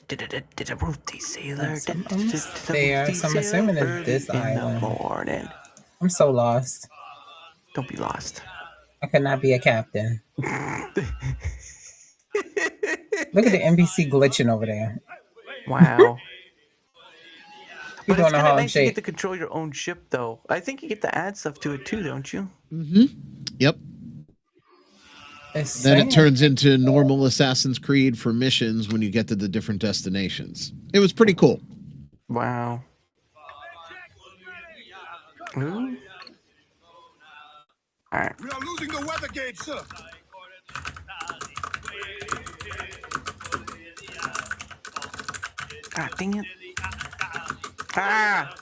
Did a Ruthie sailor? I'm there, so I'm assuming it's this island. Morning. I'm so lost. Don't be lost. I could not be a captain. Look at the NPC glitching over there. Wow. But it's doing a kind of hard nice you shape. get to control your own ship, though. I think you get to add stuff to it, too, don't you? Mm-hmm. Yep. Then it turns into normal Assassin's Creed for missions when you get to the different destinations. It was pretty cool. Wow. Ooh. All right. We are losing the weather gauge, sir. God dang it. Ah!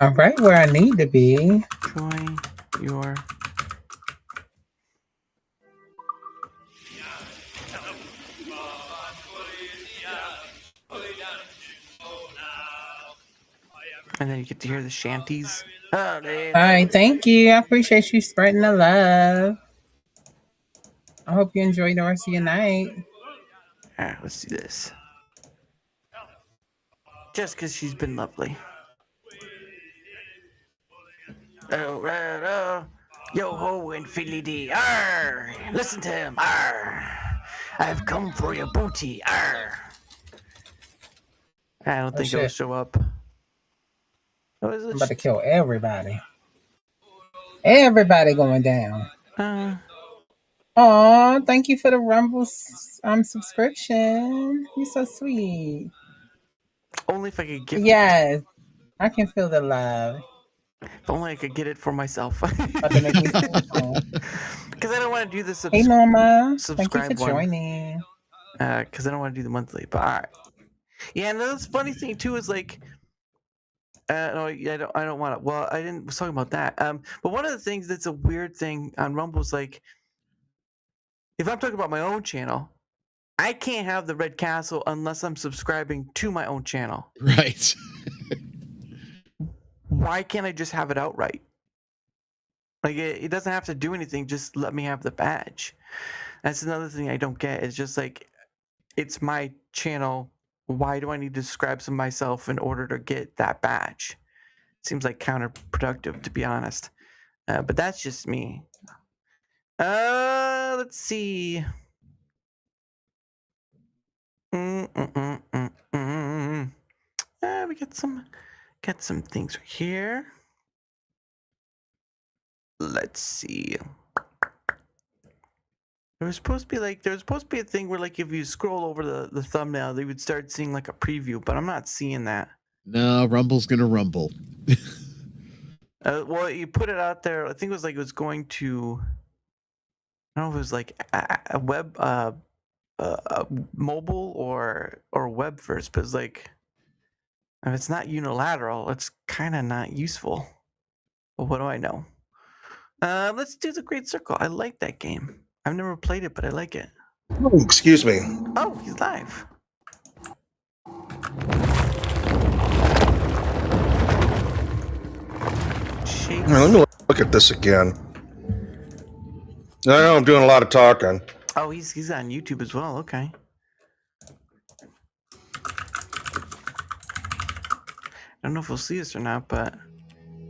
I'm right where I need to be. Join your... And then you get to hear the shanties. All right, thank you. I appreciate you spreading the love. I hope you enjoy the rest of your night. All right, let's do this. Just because she's been lovely. Oh, right, oh. Yo ho, infinity. Arr! Listen to him. Arr! I've come for your booty. Arr! I don't think he'll show up. I'm about to kill everybody. Everybody going down. Oh, thank you for the Rumble subscription. You're so sweet. Only if I could get Yes, I can feel the love. If only I could get it for myself. About to make me so cool. Because I don't want to do the Hey, Norma. Thank you subscribe for one. joining. Because I don't want to do the monthly. But all right. Yeah, and the funny thing too is like, no, I don't want to. Well, I was talking about that. But one of the things that's a weird thing on Rumble is like, if I'm talking about my own channel, I can't have the Red Castle unless I'm subscribing to my own channel. Right. Why can't I just have it outright? Like, it doesn't have to do anything. Just let me have the badge. That's another thing I don't get. It's just like, it's my channel. Why do I need to subscribe to myself in order to get that badge? Seems like counterproductive, to be honest. But that's just me. Let's see. We got some things right here. Let's see. There was supposed to be a thing where, like, if you scroll over the thumbnail, they would start seeing like a preview, but I'm not seeing that. No, Rumble's gonna rumble. Well, you put it out there. I think it was going to. I don't know if it was like a web, mobile or web first, but it's like, if it's not unilateral, it's kind of not useful. But what do I know? Let's do the Great Circle. I like that game. I've never played it, but I like it. Oh, excuse me. Oh, he's live. Let me look at this again. I know I'm doing a lot of talking. Oh, he's on YouTube as well. Okay. I don't know if we'll see this or not, but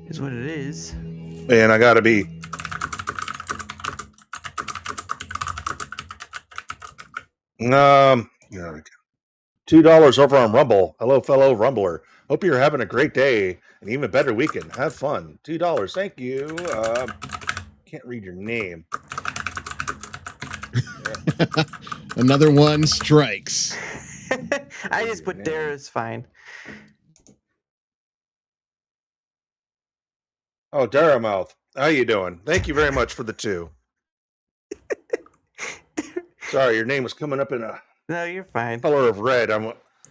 it's what it is. Man, I gotta be. Yeah, $2 over on Rumble. Hello, fellow Rumbler. Hope you're having a great day, an even better weekend. Have fun. $2. Thank you. Can't read your name. Another one strikes. I just put Dara is fine. Oh, Daramouth. How you doing? Thank you very much for the 2. Sorry, your name was coming up in a No, you're fine. color of red.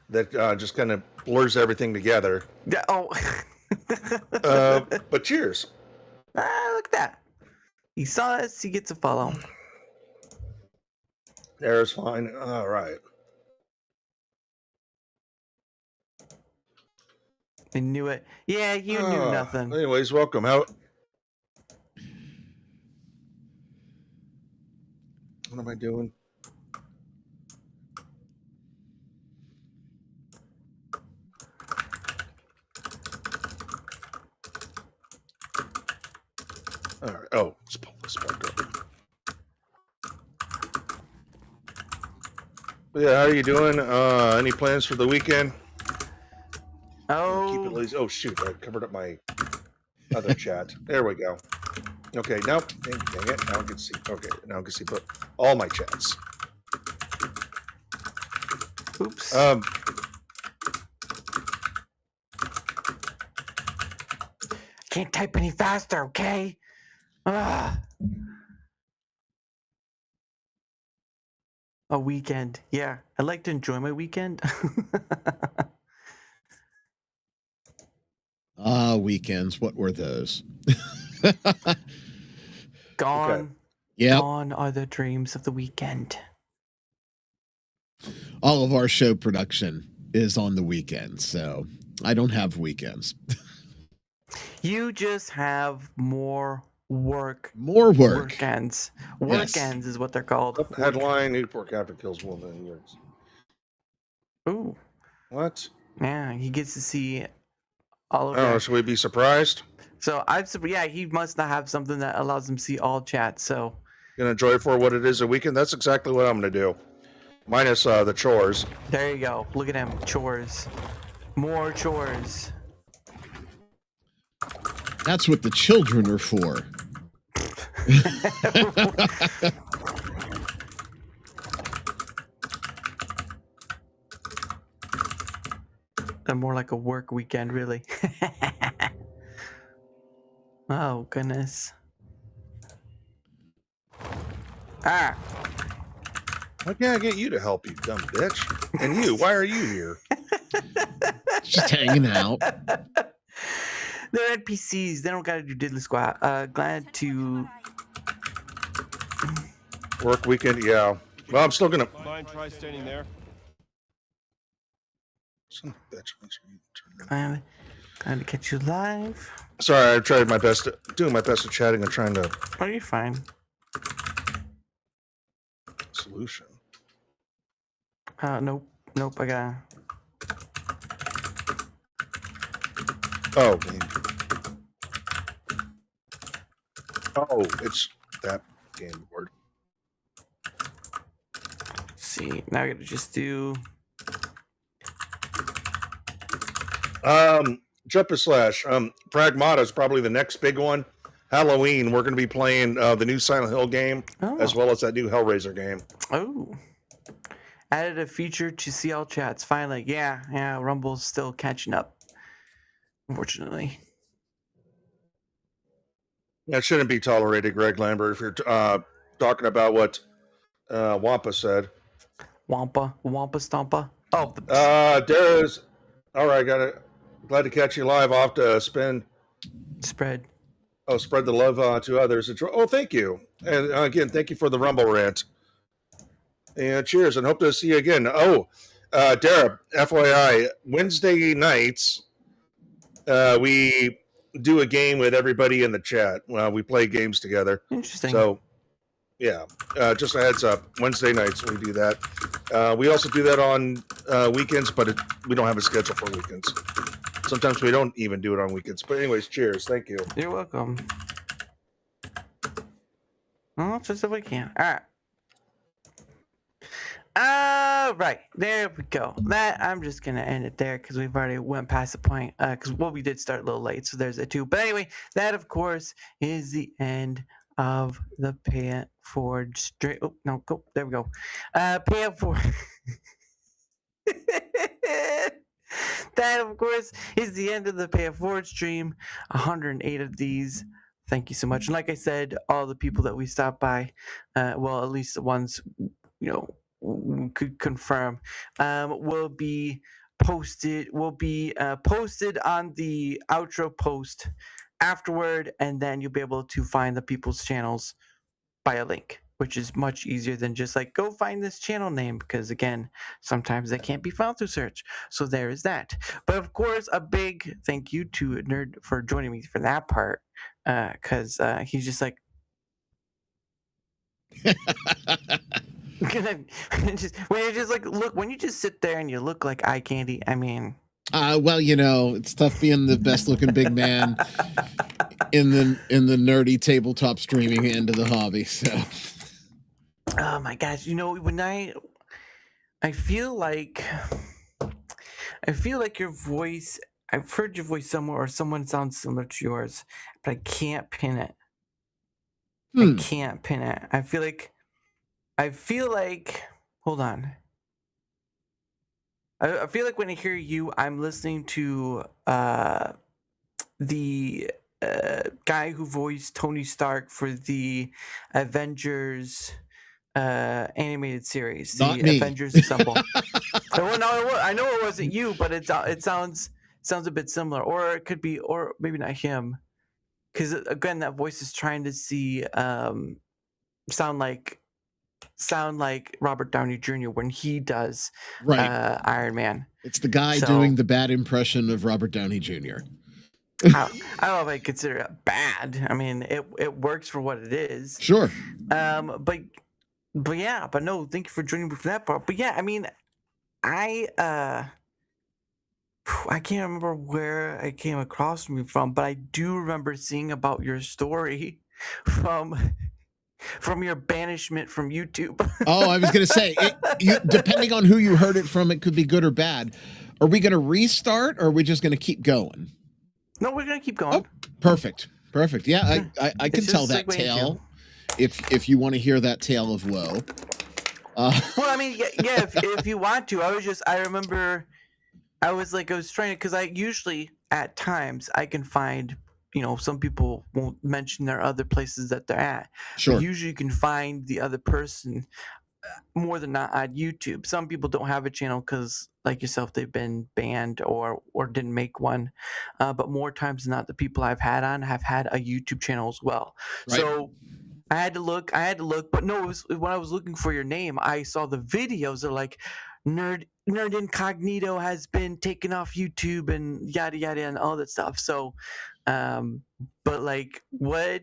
that just kind of blurs everything together. Yeah, oh. But cheers. Look at that. He saw us, he gets a follow. There's fine. All right. I knew it. Yeah, you knew nothing. Anyways, welcome. What am I doing? All right. Oh, let's pull this back up. Yeah, how are you doing? Any plans for the weekend? Keep it lazy. Oh shoot! I covered up my other chat. There we go. Okay, now dang it. Now I can see. Okay, now I can see. But all my chats. Oops. Can't type any faster, okay? A weekend. Yeah, I like to enjoy my weekend. Weekends. What were those? Gone. Okay. Yep. Gone are the dreams of the weekend. All of our show production is on the weekends, so I don't have weekends. You just have more work. More work. Weekends. Yes. Weekends is what they're called. Headline: Newport captain kills woman in years. Ooh. What? Yeah, he gets to see all of Oh, that. should we be surprised? So yeah, he must not have something that allows him to see all chat. So Gonna enjoy it for what it is a weekend. That's exactly what I'm gonna do. Minus the chores. there you go. Look at him. Chores. More chores. That's what the children are for. More like a work weekend, really. Oh, goodness. Ah. Why can't I get you to help, you dumb bitch? And you, why are you here? Just hanging out. They're NPCs. They don't gotta do diddly squat. Glad to Work weekend, yeah. Well, I'm still gonna. Mind try standing there. Son of a bitch. glad to catch you live. Sorry, I tried my best, doing my best at chatting and trying to. Oh, you're fine. Solution. Nope. I got. Oh, game. Oh, it's that game board. See, now I gotta just do. Jumper Slash. Pragmata is probably the next big one. Halloween, we're going to be playing the new Silent Hill game, as well as that new Hellraiser game. Oh. Added a feature to see all chats. Finally, yeah. Rumble's still catching up. Unfortunately. That shouldn't be tolerated, Greg Lambert, if you're talking about what Wampa said. Wampa Stompa. Oh. Dara's. All right, got it. Glad to catch you live. Off to spread the love to others. Oh, thank you. And again, thank you for the Rumble rant. And cheers, and hope to see you again. Oh, Dara, FYI, Wednesday nights, we do a game with everybody in the chat. We play games together. Interesting. So, yeah, just a heads up. Wednesday nights we do that. We also do that on weekends, but we don't have a schedule for weekends. Sometimes we don't even do it on weekends. But anyways, cheers. Thank you. You're welcome. Oh, just if we can. All right, there we go. That I'm just gonna end it there because we've already went past the point. Because we did start a little late, so there's a two. But anyway, that of course is the end of the Pay It Forward stream. Oh no, go there we go. Pay It Forward. That of course is the end of the Pay It Forward stream. 108 of these. Thank you so much. And like I said, all the people that we stopped by, well, at least the ones could confirm, will be posted on the outro post afterward, and then you'll be able to find the people's channels by a link, which is much easier than just like go find this channel name, because again, sometimes they can't be found through search. So there is that. But of course, a big thank you to Nerd for joining me for that part, because he's just like when you just sit there and you look like eye candy. I mean, well, it's tough being the best looking big man in the nerdy tabletop streaming end of the hobby. So, oh my gosh, when I feel like your voice. I've heard your voice somewhere, or someone sounds similar to yours, but I can't pin it. I can't pin it. I feel like. Hold on. I feel like when I hear you, I'm listening to the guy who voiced Tony Stark for the Avengers animated series, Not the me. Avengers Assemble. Well, no, I know it wasn't you, but it sounds a bit similar, or it could be, or maybe not him, because again, that voice is trying to sound like Robert Downey Jr. when he does Iron Man. It's the guy doing the bad impression of Robert Downey Jr. I don't know if I consider it bad. I mean, it works for what it is. Sure. But no, thank you for joining me for that part. But yeah, I mean, I can't remember where I came across you from, but I do remember seeing about your story from your banishment from YouTube. Oh, I was going to say, depending on who you heard it from, it could be good or bad. Are we going to restart, or are we just going to keep going? No, we're going to keep going. Oh, perfect. Yeah, I can tell that tale if you want to hear that tale of woe. Well, I mean, yeah, if you want to. I remember I was trying to, because I usually at times I can find, some people won't mention their other places that they're at. Sure. But usually you can find the other person more than not on YouTube. Some people don't have a channel because, like yourself, they've been banned or didn't make one. But more times than not, the people I've had on have had a YouTube channel as well. Right. So I had to look, but no, when I was looking for your name, I saw the videos. They're like, NerdCognito has been taken off YouTube and yada yada and all that stuff. So, but like, what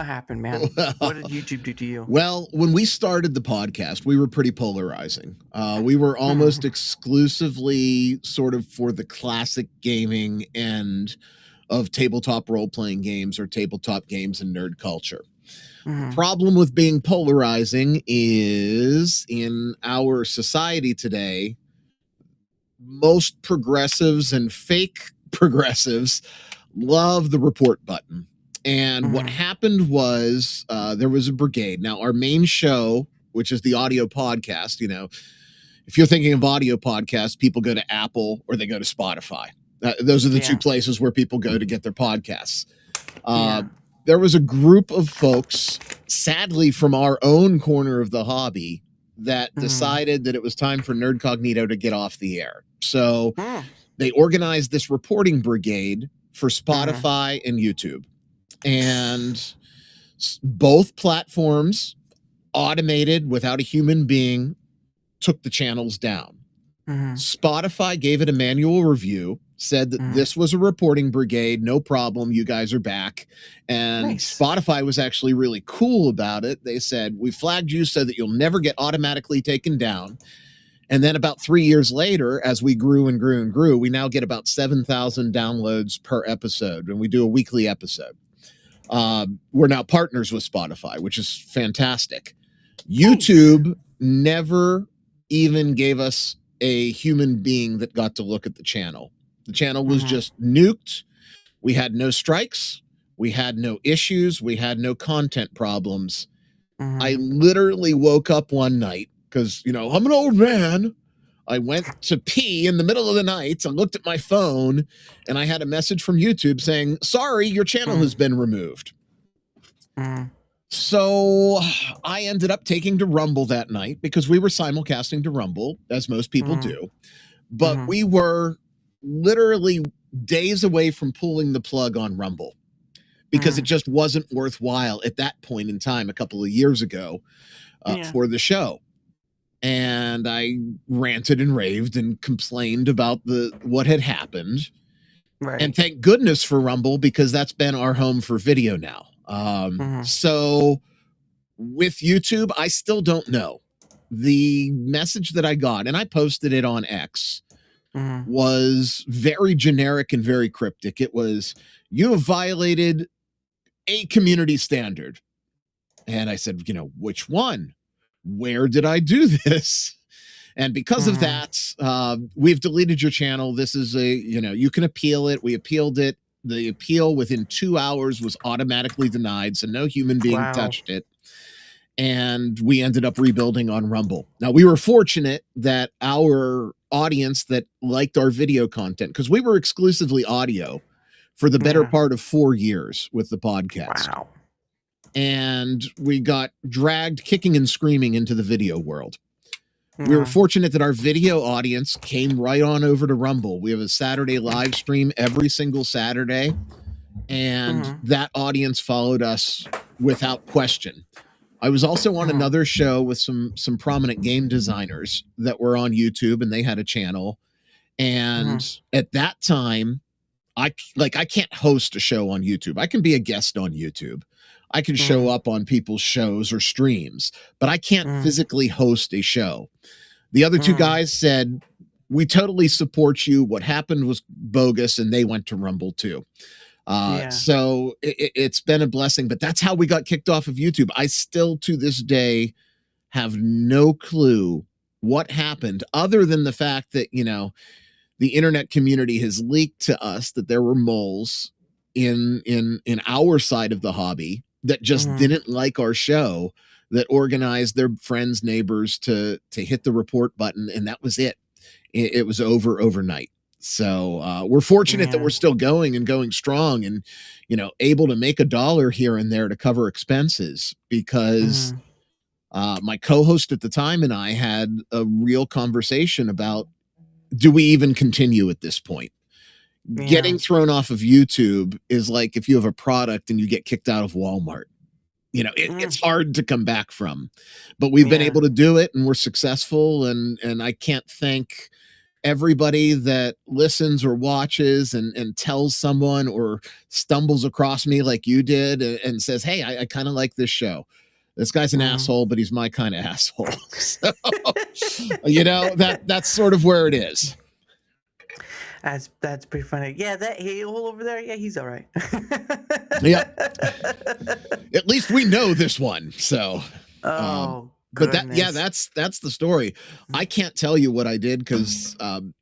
happened, man? What did YouTube do to you? Well, when we started the podcast, we were pretty polarizing. We were almost exclusively sort of for the classic gaming end of tabletop role-playing games or tabletop games and nerd culture. Problem with being polarizing is, in our society today, most progressives and fake progressives love the report button. And what happened was there was a brigade. Now, our main show, which is the audio podcast, if you're thinking of audio podcasts, people go to Apple or they go to Spotify. Those are the two places where people go to get their podcasts. There was a group of folks, sadly from our own corner of the hobby, that decided that it was time for NerdCognito to get off the air. So they organized this reporting brigade for Spotify and YouTube. And both platforms, automated without a human being, took the channels down. Spotify gave it a manual review, said that this was a reporting brigade, no problem, you guys are back. And Spotify was actually really cool about it. They said, we flagged you so that you'll never get automatically taken down. And then about 3 years later, as we grew and grew and grew, we now get about 7,000 downloads per episode, and we do a weekly episode. We're now partners with Spotify, which is fantastic. YouTube never even gave us a human being that got to look at the channel. The channel was just nuked. We had no strikes. We had no issues. We had no content problems. I literally woke up one night because, I'm an old man. I went to pee in the middle of the night. I looked at my phone and I had a message from YouTube saying, sorry, your channel has been removed. So I ended up taking to Rumble that night because we were simulcasting to Rumble, as most people do. But we were literally days away from pulling the plug on Rumble because it just wasn't worthwhile at that point in time a couple of years ago for the show. And I ranted and raved and complained about what had happened. Right. And thank goodness for Rumble, because that's been our home for video now. So with YouTube, I still don't know. The message that I got, and I posted it on X, was very generic and very cryptic. It was, you have violated a community standard. And I said, which one? Where did I do this? And because of that, we've deleted your channel. This is you can appeal it. We appealed it. The appeal within 2 hours was automatically denied. So no human being touched it. And we ended up rebuilding on Rumble. Now, we were fortunate that our audience that liked our video content, because we were exclusively audio for the better part of 4 years with the podcast. Wow. And we got dragged kicking and screaming into the video world. We were fortunate that our video audience came right on over to Rumble. We have a Saturday live stream every single Saturday, and that audience followed us without question. I was also on another show with some prominent game designers that were on YouTube, and they had a channel. And at that time, I can't host a show on YouTube. I can be a guest on YouTube. I can show up on people's shows or streams, but I can't physically host a show. The other two guys said, we totally support you. What happened was bogus, and they went to Rumble too. So it's been a blessing, but that's how we got kicked off of YouTube. I still, to this day, have no clue what happened, other than the fact that, the internet community has leaked to us that there were moles in our side of the hobby that just didn't like our show, that organized their friends, neighbors to hit the report button, and that was it. It was over overnight. So we're fortunate that we're still going and going strong, and able to make $1 here and there to cover expenses, because my co-host at the time and I had a real conversation about, do we even continue at this point? Getting thrown off of YouTube is like if you have a product and you get kicked out of Walmart. It's hard to come back from, but we've been able to do it, and we're successful. And I can't thank everybody that listens or watches and tells someone or stumbles across me like you did and says, hey, I kind of like this show. This guy's an asshole, but he's my kind of asshole. So, that's sort of where it is. That's pretty funny. Yeah, that hole over there. Yeah, he's all right. Yeah. At least we know this one. So. But that's the story. I can't tell you what I did because, when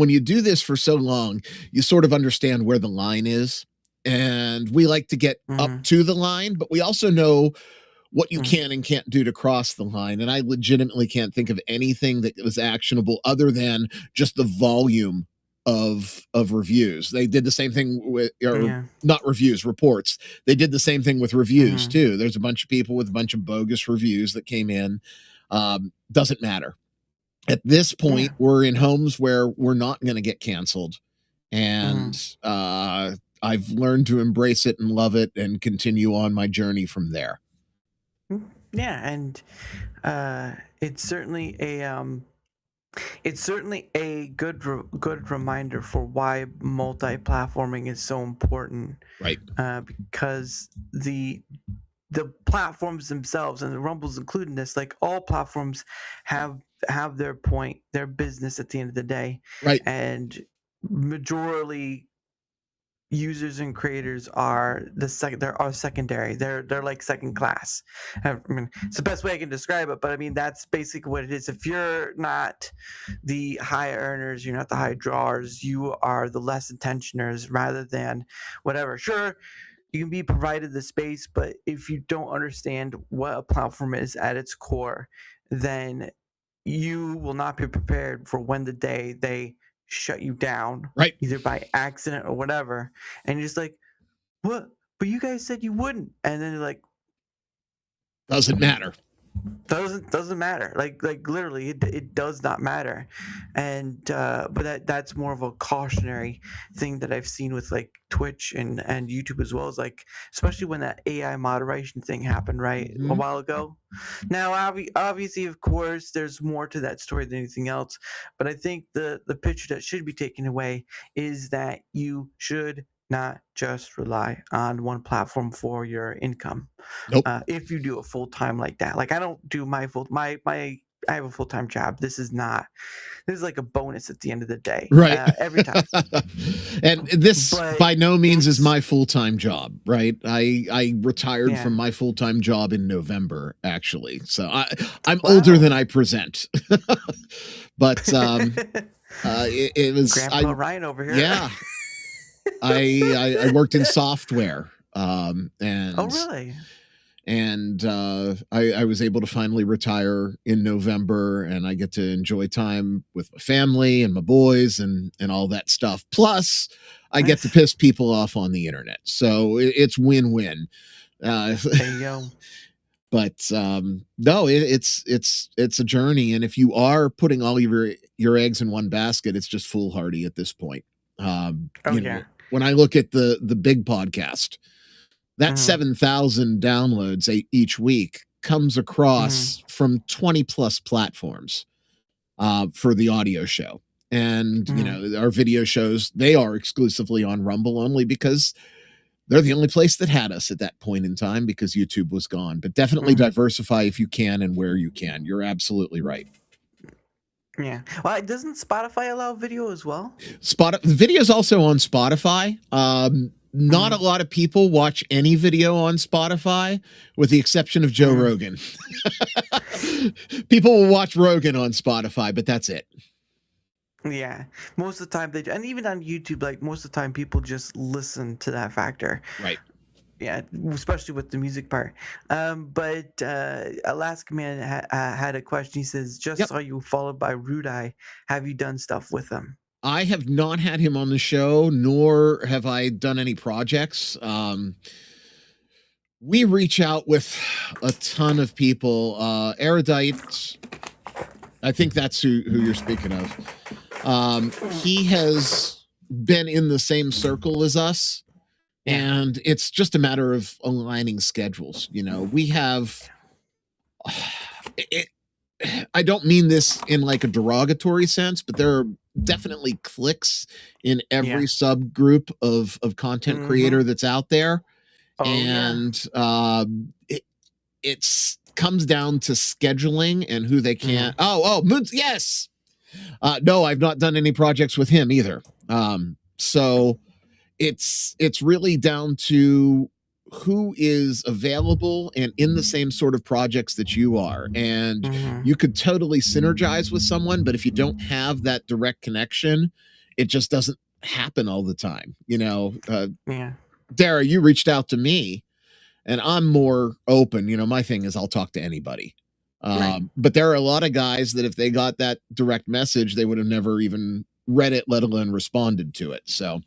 you do this for so long, you sort of understand where the line is, and we like to get up to the line, but we also know what you can and can't do to cross the line. And I legitimately can't think of anything that was actionable other than just the volume of reviews. They did the same thing with, not reviews, reports. They did the same thing with reviews too. There's a bunch of people with a bunch of bogus reviews that came in. Doesn't matter. At this point, we're in homes where we're not going to get canceled. And I've learned to embrace it and love it and continue on my journey from there. Yeah, and it's certainly a good reminder for why multi-platforming is so important. Right. Because the platforms themselves, and the Rumbles including this, like all platforms have their point, their business at the end of the day. Right. And majorly users and creators are secondary. They're like second class. I mean, it's the best way I can describe it, but I mean that's basically what it is. If you're not the high earners, you're not the high drawers, you are the less attentioners rather than whatever. Sure, you can be provided the space, but if you don't understand what a platform is at its core, then you will not be prepared for when the day they shut you down, right? Either by accident or whatever, and you're just like, what but you guys said you wouldn't, and then they're like, doesn't matter. Doesn't matter. Like literally, it does not matter. And but that's more of a cautionary thing that I've seen with like Twitch and YouTube as well, as like, especially when that AI moderation thing happened a while ago. Now obviously, of course, there's more to that story than anything else, but I think the picture that should be taken away is that you should not just rely on one platform for your income. Nope. If you do it full time like that, like I don't do my I have a full time job. This is like a bonus at the end of the day, right? Every time. And this by no means is my full time job, right? I retired from my full time job in November, actually. So I'm older than I present, but it was Grandpa Ryan over here. Yeah. I worked in software, and oh really? And I was able to finally retire in November, and I get to enjoy time with my family and my boys and all that stuff. Plus, I get to piss people off on the internet, so it's win-win. There you go. But no, it's a journey, and if you are putting all your eggs in one basket, it's just foolhardy at this point. You know, when I look at the big podcast, that 7,000 downloads each week comes across from 20 plus platforms for the audio show. And, you know, our video shows, they are exclusively on Rumble only because they're the only place that had us at that point in time, because YouTube was gone. But definitely diversify if you can and where you can. You're absolutely right. Yeah. Well, doesn't Spotify allow video as well? Video is also on Spotify. Not a lot of people watch any video on Spotify, with the exception of Joe Rogan. People will watch Rogan on Spotify, but that's it. Yeah. Most of the time they do. And even on YouTube, like most of the time people just listen to that factor. Right. Yeah, especially with the music part. But Alaska Man had a question. He says, just saw you followed by Rude Eye. Have you done stuff with them? I have not had him on the show, nor have I done any projects. We reach out with a ton of people. Erudite, I think that's who you're speaking of. He has been in the same circle as us. And it's just a matter of aligning schedules. You know, we have I don't mean this in like a derogatory sense, but there are definitely cliques in every subgroup of content creator that's out there. And it's comes down to scheduling and who they can. Moons. Yes. No, I've not done any projects with him either. So it's really down to who is available and in the same sort of projects that you are. And you could totally synergize with someone, but if you don't have that direct connection, it just doesn't happen all the time. You know, Dara, you reached out to me and I'm more open. You know, my thing is I'll talk to anybody. But there are a lot of guys that if they got that direct message, they would have never even read it, let alone responded to it. So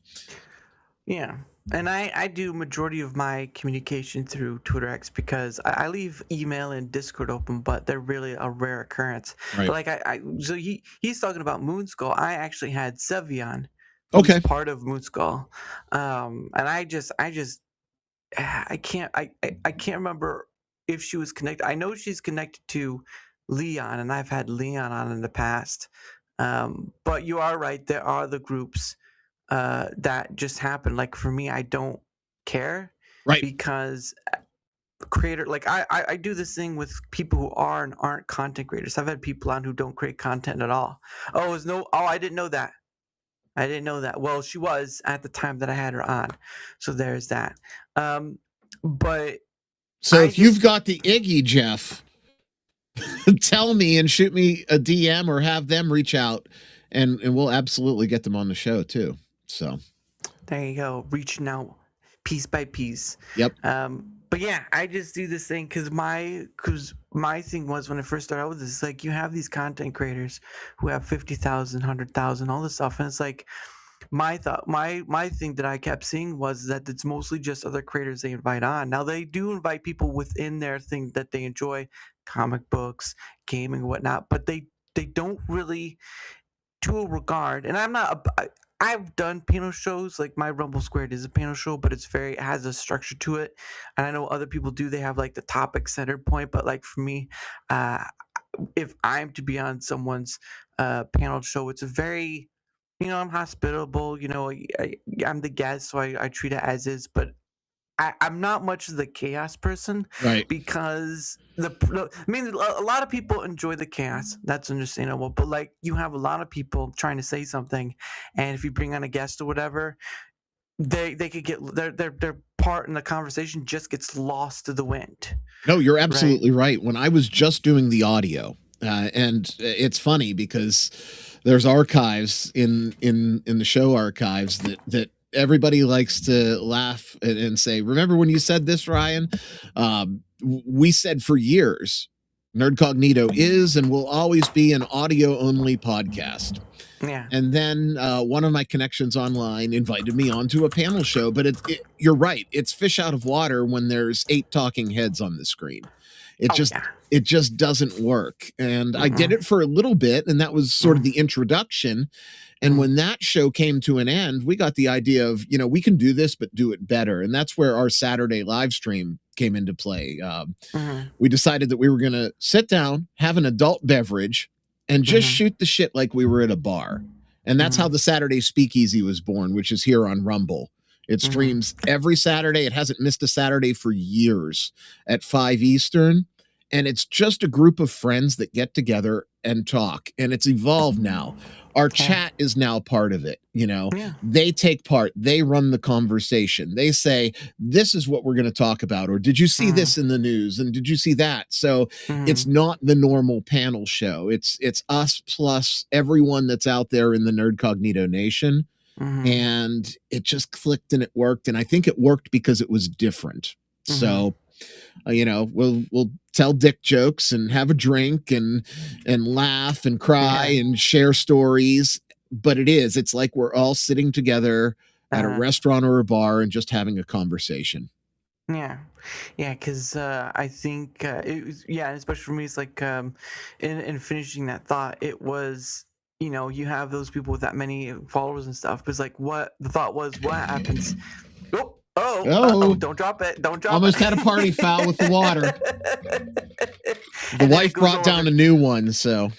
yeah. And I do majority of my communication through Twitter X because I leave email and Discord open, but they're really a rare occurrence. But like so he's talking about Moonskull. I actually had Sevion, who's part of Moonskull, and I can't remember if she was connected. I know she's connected to Leon, and I've had Leon on in the past. But you are right. There are the groups that just happen. Like for me, I don't care, because creator, like I do this thing with people who are and aren't content creators. I've had people on who don't create content at all. I didn't know that. Well, she was at the time that I had her on, so there's that. But so if you've got the Iggy, Jeff, tell me and shoot me a DM or have them reach out, and we'll absolutely get them on the show too. So there you go, reaching out piece by piece. Yep. But yeah, I just do this thing because my thing was when I first started out with this, it's like you have these content creators who have 50,000, 100,000, all this stuff, and it's like, my thing that I kept seeing was that it's mostly just other creators they invite on. Now they do invite people within their thing that they enjoy, comic books, gaming, whatnot, but they don't really, to a regard. And I've done panel shows, like my Rumble Squared is a panel show, but it has a structure to it. And I know other people do. They have like the topic centered point, but like for me, if I'm to be on someone's panel show, it's a very, I'm hospitable. I'm the guest, so I treat it as is. But I'm not much of the chaos person, right? Because a lot of people enjoy the chaos. That's understandable. But like, you have a lot of people trying to say something, and if you bring on a guest or whatever, they could get their part in the conversation just gets lost to the wind. No, you're absolutely right. When I was just doing the audio, and it's funny because there's archives in the show archives that everybody likes to laugh and say, remember when you said this, Ryan? We said for years, NerdCognito is and will always be an audio-only podcast. Yeah. And then one of my connections online invited me onto a panel show, but you're right. It's fish out of water when there's 8 talking heads on the screen. It just doesn't work. And I did it for a little bit, and that was sort of the introduction. And when that show came to an end, we got the idea of, we can do this, but do it better. And that's where our Saturday live stream came into play. We decided that we were going to sit down, have an adult beverage, and just shoot the shit like we were at a bar. And that's how the Saturday Speakeasy was born, which is here on Rumble. It streams every Saturday. It hasn't missed a Saturday for years at 5 Eastern. And it's just a group of friends that get together and talk. And it's evolved now. Our chat is now part of it. They take part. They run the conversation. They say, this is what we're going to talk about. Or did you see this in the news? And did you see that? So it's not the normal panel show. It's us plus everyone that's out there in the NerdCognito Nation. And it just clicked and it worked. And I think it worked because it was different. So, we'll tell dick jokes and have a drink and laugh and cry and share stories. But it's like we're all sitting together at a restaurant or a bar and just having a conversation. Yeah, because I think it was, especially for me, it's like in finishing that thought, it was, you have those people with that many followers and stuff. But it's like, what the thought was, what happens? Oh, don't drop it. Don't drop Almost it. had a party foul with the water. The wife brought down a new one, so.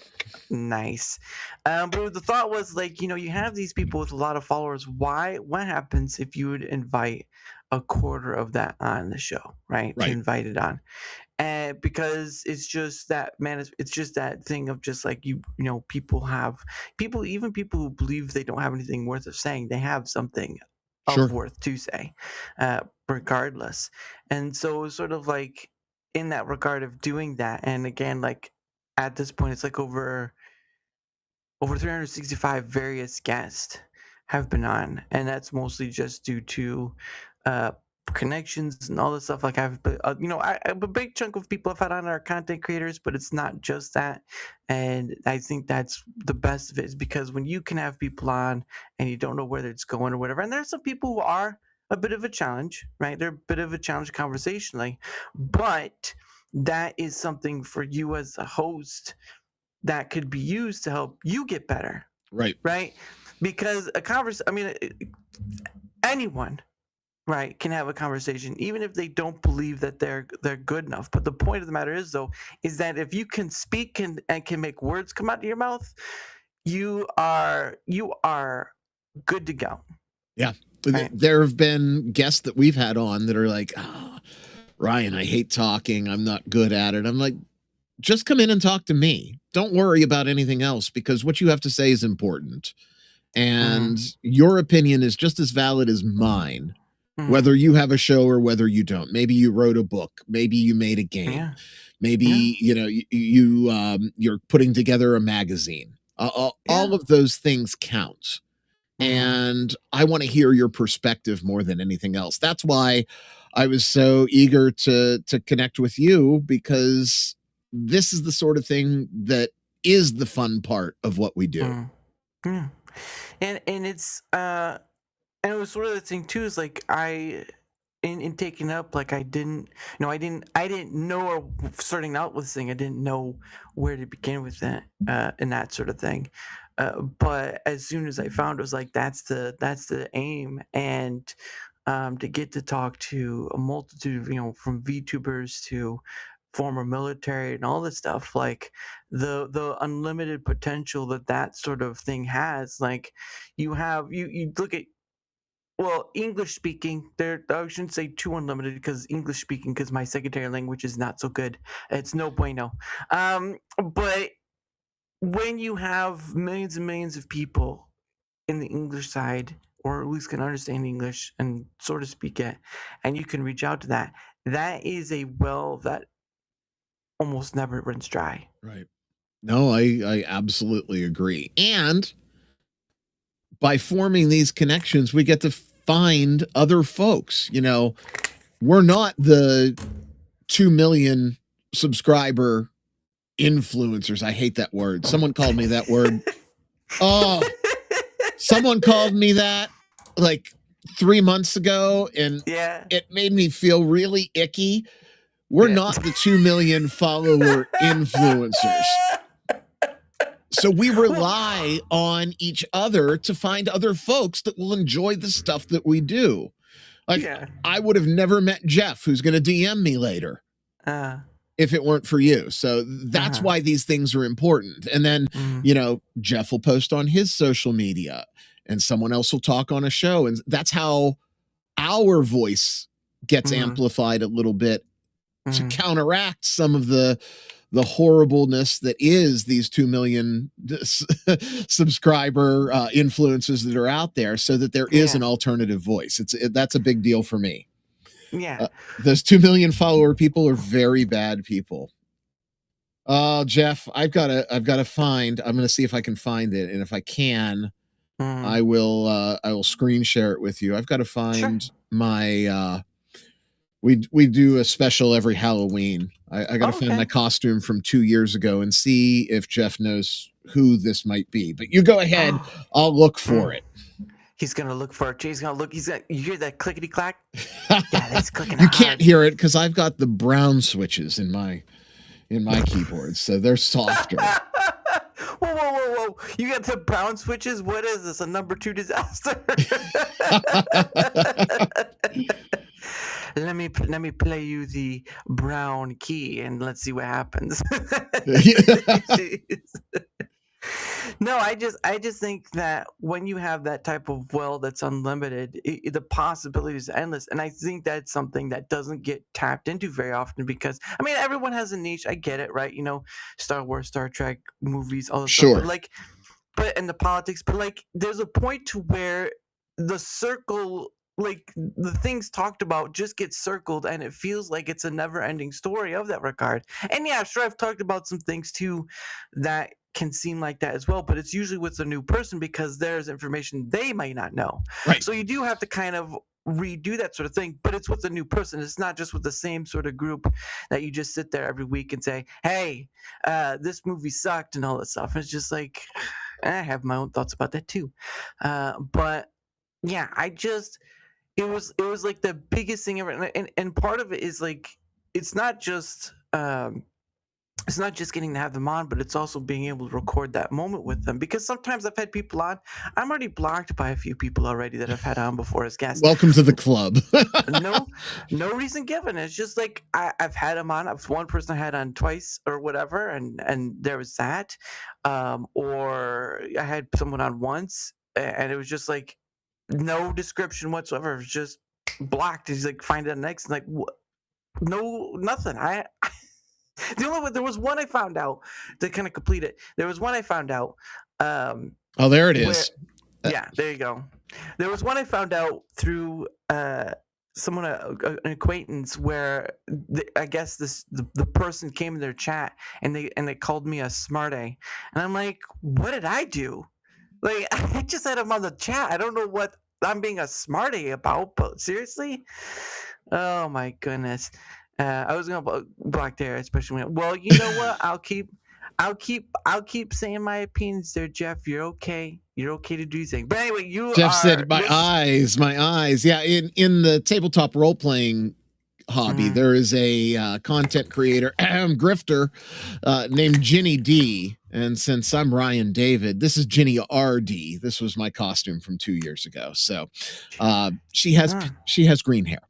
Nice. But the thought was like, you have these people with a lot of followers. What happens if you would invite a quarter of that on the show, right? To invite it on. And because it's just that, man, it's just that thing of just like, even people who believe they don't have anything worth of saying, they have something of worth to say, regardless. And so it was sort of like in that regard of doing that. And again, like at this point, it's like over 365 various guests have been on, and that's mostly just due to connections and all this stuff. Like a big chunk of people I've had on are content creators, but it's not just that. And I think that's the best of it, is because when you can have people on and you don't know where it's going or whatever, and there's some people who are a bit of a challenge, right? They're a bit of a challenge conversationally, but that is something for you as a host that could be used to help you get better. Right? Because anyone, right, can have a conversation, even if they don't believe that they're good enough. But the point of the matter is, though, is that if you can speak and can make words come out of your mouth, you are good to go. Yeah. Right. There have been guests that we've had on that are like, Ryan, I hate talking. I'm not good at it. I'm like, just come in and talk to me. Don't worry about anything else, because what you have to say is important. And your opinion is just as valid as mine, whether you have a show or whether you don't. Maybe you wrote a book. Maybe you made a game. Maybe, you're putting together a magazine. All of those things count. And I want to hear your perspective more than anything else. That's why I was so eager to connect with you, because this is the sort of thing that is the fun part of what we do. And it's and it was sort of the thing too, is like in taking up, like I didn't know, or starting out with this thing, I didn't know where to begin with that and that sort of thing. But as soon as I found, it was like that's the aim, and to get to talk to a multitude of, from VTubers to former military and all this stuff, like the unlimited potential that sort of thing has. Like you look at, well, English speaking, I shouldn't say too unlimited, because English speaking, because my secondary language is not so good. It's no bueno. But when you have millions and millions of people in the English side, or at least can understand English and sort of speak it, and you can reach out to that is a well that almost never runs dry. Right. No, I absolutely agree. And by forming these connections, we get to find other folks. We're not the 2 million subscriber influencers. I hate that word. Someone called me that word. Oh, someone called me that like 3 months ago, and it made me feel really icky. We're not the 2 million follower influencers. So we rely on each other to find other folks that will enjoy the stuff that we do. Like, I would have never met Jeff, who's going to DM me later, if it weren't for you. So that's why these things are important. And then, Jeff will post on his social media, and someone else will talk on a show. And that's how our voice gets amplified a little bit to counteract some of the horribleness that is these 2 million subscriber influencers that are out there, so that there is an alternative voice. That's a big deal for me. Yeah. Those 2 million follower people are very bad people. Jeff, I've got to find, I'm going to see if I can find it. And if I can, I will screen share it with you. I've got to find my, we do a special every Halloween. I got to find my costume from 2 years ago and see if Jeff knows who this might be. But you go ahead. I'll look for it. He's gonna look for it. He's gonna look. You hear that clickety clack? Yeah, that's clicking. You can't hear it because I've got the brown switches in my keyboard, so they're softer. Whoa! You got the brown switches? What is this? A number 2 disaster? Let me play you the brown key and let's see what happens. No, I just think that when you have that type of well that's unlimited, the possibilities are endless, and I think that's something that doesn't get tapped into very often, because I mean everyone has a niche. I get it, right? Star Wars, Star Trek, movies, all this stuff. But in the politics, but like there's a point to where the circle, like the things talked about, just get circled, and it feels like it's a never-ending story of that regard. And yeah, sure, I've talked about some things too that can seem like that as well, but it's usually with a new person because there's information they might not know. Right. So you do have to kind of redo that sort of thing, but it's with a new person. It's not just with the same sort of group that you just sit there every week and say, hey, this movie sucked and all that stuff. It's just like, I have my own thoughts about that too. But yeah, it was like the biggest thing ever. And part of it is like, it's not just getting to have them on, but it's also being able to record that moment with them. Because sometimes I've had people on, I'm already blocked by a few people already that I've had on before as guests. Welcome to the club. No reason given. It's just like I've had them on. One person I had on twice or whatever, and there was that. Or I had someone on once, and it was just like no description whatsoever. It was just blocked. He's like, find it next. And like, no, nothing. There was one I found out to kind of complete it. There was one I found out. Oh, there it is. Yeah, there you go. There was one I found out through someone, an acquaintance, where I guess the person came in their chat and they called me a smarty, and I'm like, what did I do? Like, I just had him on the chat. I don't know what I'm being a smarty about, but seriously, oh my goodness. I was gonna block there, especially when. Well, you know what? I'll keep saying my opinions there, Jeff. You're okay. You're okay to do your thing. But anyway, Jeff said, my eyes. Yeah, in the tabletop role playing hobby, there is a content creator, grifter, named Ginny D. And since I'm Ryan David, this is Ginny RD. This was my costume from 2 years ago. So she has green hair.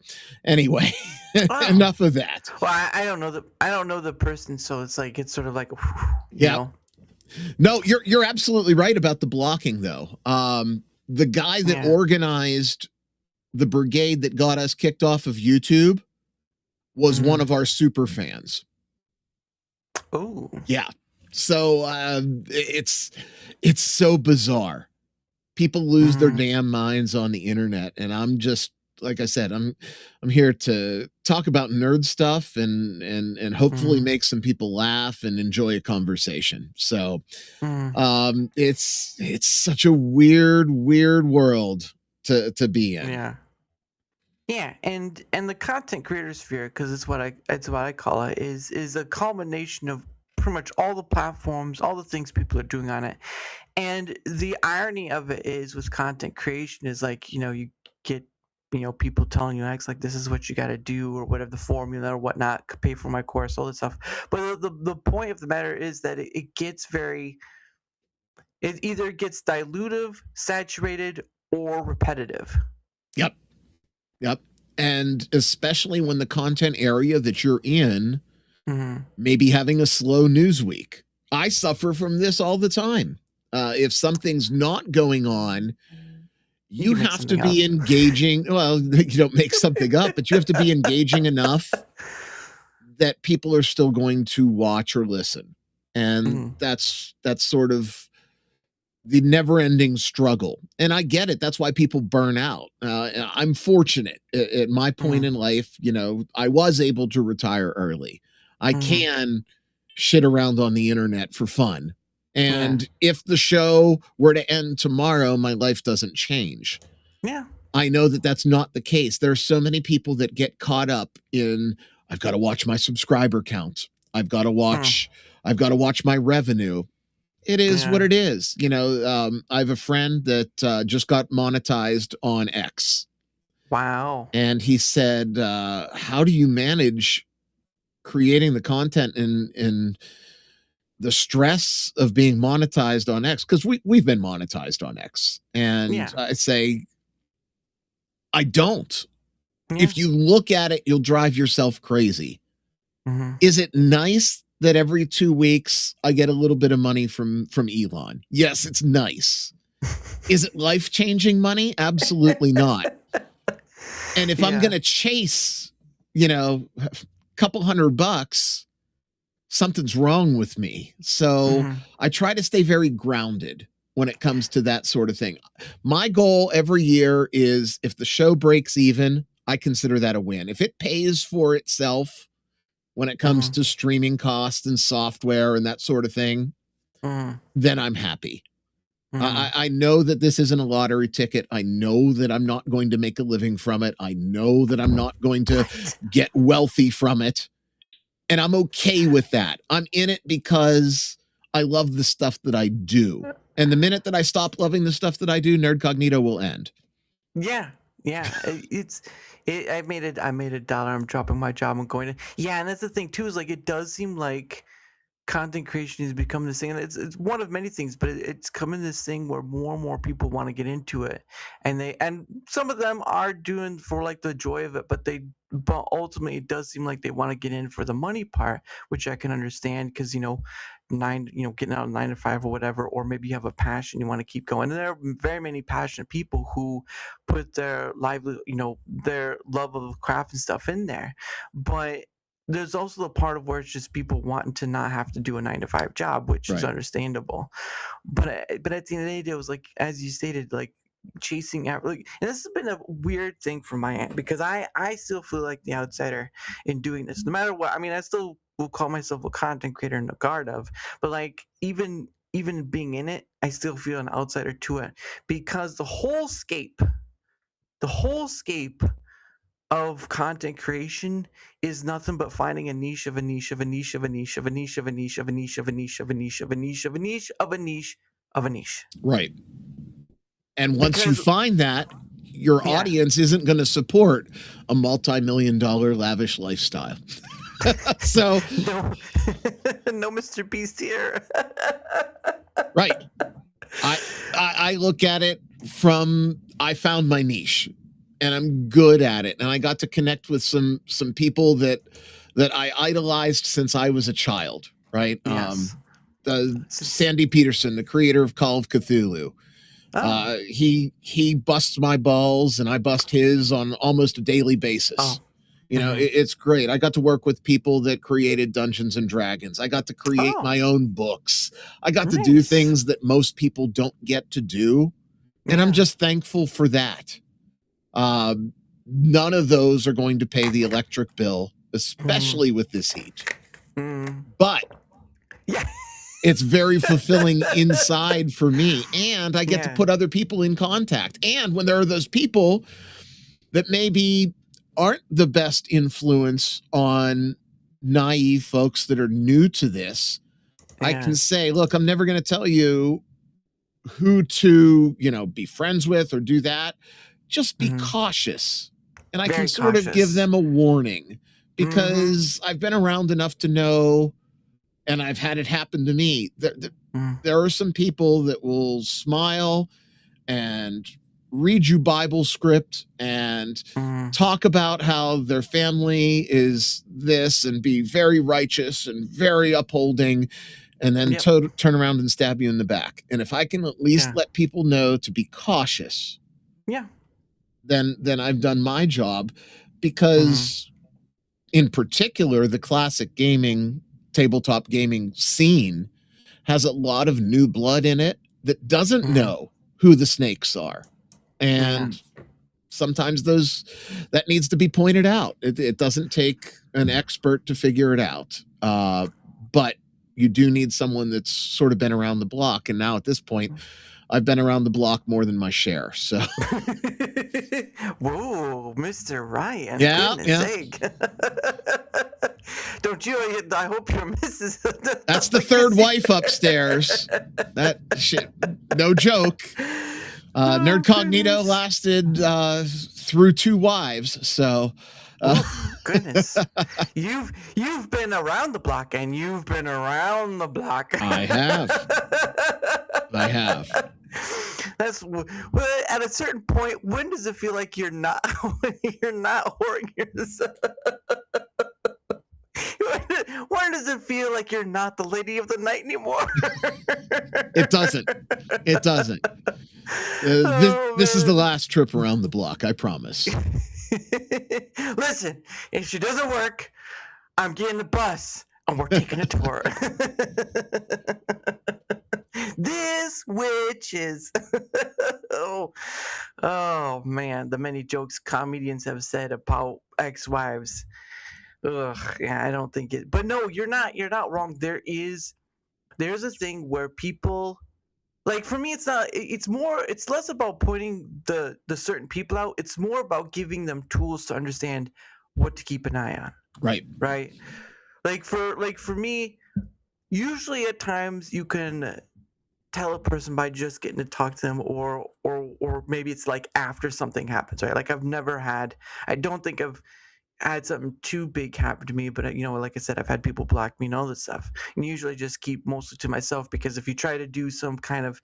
Anyway, enough of that. Well, I don't know the person, so it's sort of like, yeah. know? No, you're absolutely right about the blocking, though. The guy that organized the brigade that got us kicked off of YouTube was one of our super fans. Oh, yeah. So it's so bizarre. People lose their damn minds on the internet, and I'm just, like I said, I'm here to talk about nerd stuff and hopefully make some people laugh and enjoy a conversation. So it's such a weird world to be in. Yeah. Yeah, and the content creator sphere, because it's what I call it, is a culmination of pretty much all the platforms, all the things people are doing on it. And the irony of it is, with content creation, is you get people telling you like this is what you got to do, or whatever the formula or whatnot, pay for my course, all this stuff. But the point of the matter is that it either gets dilutive, saturated, or repetitive. Yep. And especially when the content area that you're in may be having a slow news week. I suffer from this all the time. If something's not going on, you have to be engaging. Well, you don't make something up, but you have to be engaging enough that people are still going to watch or listen. And that's sort of the never-ending struggle. And I get it. That's why people burn out. I'm fortunate at my point in life. I was able to retire early. I can shit around on the internet for fun. And if the show were to end tomorrow, my life doesn't change. Yeah. I know that that's not the case. There are so many people that get caught up in, I've got to watch my subscriber count. I've got to watch my revenue. It is what it is. I have a friend that just got monetized on X. Wow. And he said, how do you manage creating the content in the stress of being monetized on X? Because we've been monetized on X. And I say, I don't. If you look at it, you'll drive yourself crazy. Is it nice that every 2 weeks I get a little bit of money from Elon? Yes, it's nice. Is it life-changing money? Absolutely not. And if I'm going to chase, a couple $100, something's wrong with me. So I try to stay very grounded when it comes to that sort of thing. My goal every year is, if the show breaks even, I consider that a win. If it pays for itself when it comes to streaming costs and software and that sort of thing, then I'm happy. I know that this isn't a lottery ticket. I know that I'm not going to make a living from it. I know that I'm not going to get wealthy from it. And I'm okay with that. I'm in it because I love the stuff that I do. And the minute that I stop loving the stuff that I do, NerdCognito will end. Yeah. I made $1. I'm dropping my job and going to. Yeah, and that's the thing too, is it does seem like content creation has become this thing, and it's one of many things, but it's coming this thing where more and more people want to get into it, and some of them are doing for the joy of it, but ultimately it does seem like they want to get in for the money part, which I can understand, because getting out of 9 to 5 or whatever, or maybe you have a passion you want to keep going, and there are very many passionate people who put their their love of craft and stuff in there, but there's also the part of where it's just people wanting to not have to do a 9 to 5 job, which is understandable. But at the end of the day, it was as you stated, chasing out, and this has been a weird thing from my end, because I still feel like the outsider in doing this, no matter what. I mean, I still will call myself a content creator in the guard of, but even being in it, I still feel an outsider to it, because the whole scape of content creation is nothing but finding a niche of a niche of a niche of a niche of a niche of a niche of a niche of a niche of a niche of a niche of a niche of a niche of a niche. Right. And once you find that, your audience isn't going to support a multi-million-dollar lavish lifestyle. So no Mr. Beast here. Right. I look at it from I found my niche and I'm good at it. And I got to connect with some people that I idolized since I was a child, right? Yes. Sandy Peterson, the creator of Call of Cthulhu. Oh. He busts my balls and I bust his on almost a daily basis. Oh. You know, it's great. I got to work with people that created Dungeons and Dragons. I got to create my own books. I got to do things that most people don't get to do. And I'm just thankful for that. None of those are going to pay the electric bill, especially with this heat. But it's very fulfilling inside for me. And I get to put other people in contact. And when there are those people that maybe aren't the best influence on naive folks that are new to this, I can say, look, I'm never going to tell you who to, be friends with or do that. Just be cautious. And I can sort of give them a warning because I've been around enough to know, and I've had it happen to me. There are some people that will smile and read you Bible script and talk about how their family is this and be very righteous and very upholding, and then turn around and stab you in the back. And if I can at least let people know to be cautious, then I've done my job, because in particular, the classic gaming, tabletop gaming scene has a lot of new blood in it that doesn't know who the snakes are. And sometimes that needs to be pointed out. It doesn't take an expert to figure it out. But you do need someone that's sort of been around the block. And now at this point, I've been around the block more than my share. So, whoa, Mr. Ryan! Yeah. Sake. Don't you? I hope your missus. That's the third wife upstairs. That shit, no joke. NerdCognito lasted through 2 wives. So, goodness, you've been around the block, and you've been around the block. I have. That's at a certain point. When does it feel like you're not whoring yourself? When does it feel like you're not the lady of the night anymore? It doesn't. This is the last trip around the block, I promise. Listen, if she doesn't work, I'm getting the bus and we're taking a tour. This witches. Oh man, the many jokes comedians have said about ex-wives. Ugh, yeah, I don't think it. But no, you're not wrong. There's a thing where people, like, for me, it's less about pointing the certain people out. It's more about giving them tools to understand what to keep an eye on. Right. Like for me, usually at times you can tell a person by just getting to talk to them, or maybe it's like after something happens, right? Like I don't think I've had something too big happen to me, but like I said, I've had people block me and all this stuff, and usually just keep mostly to myself, because if you try to do some kind of,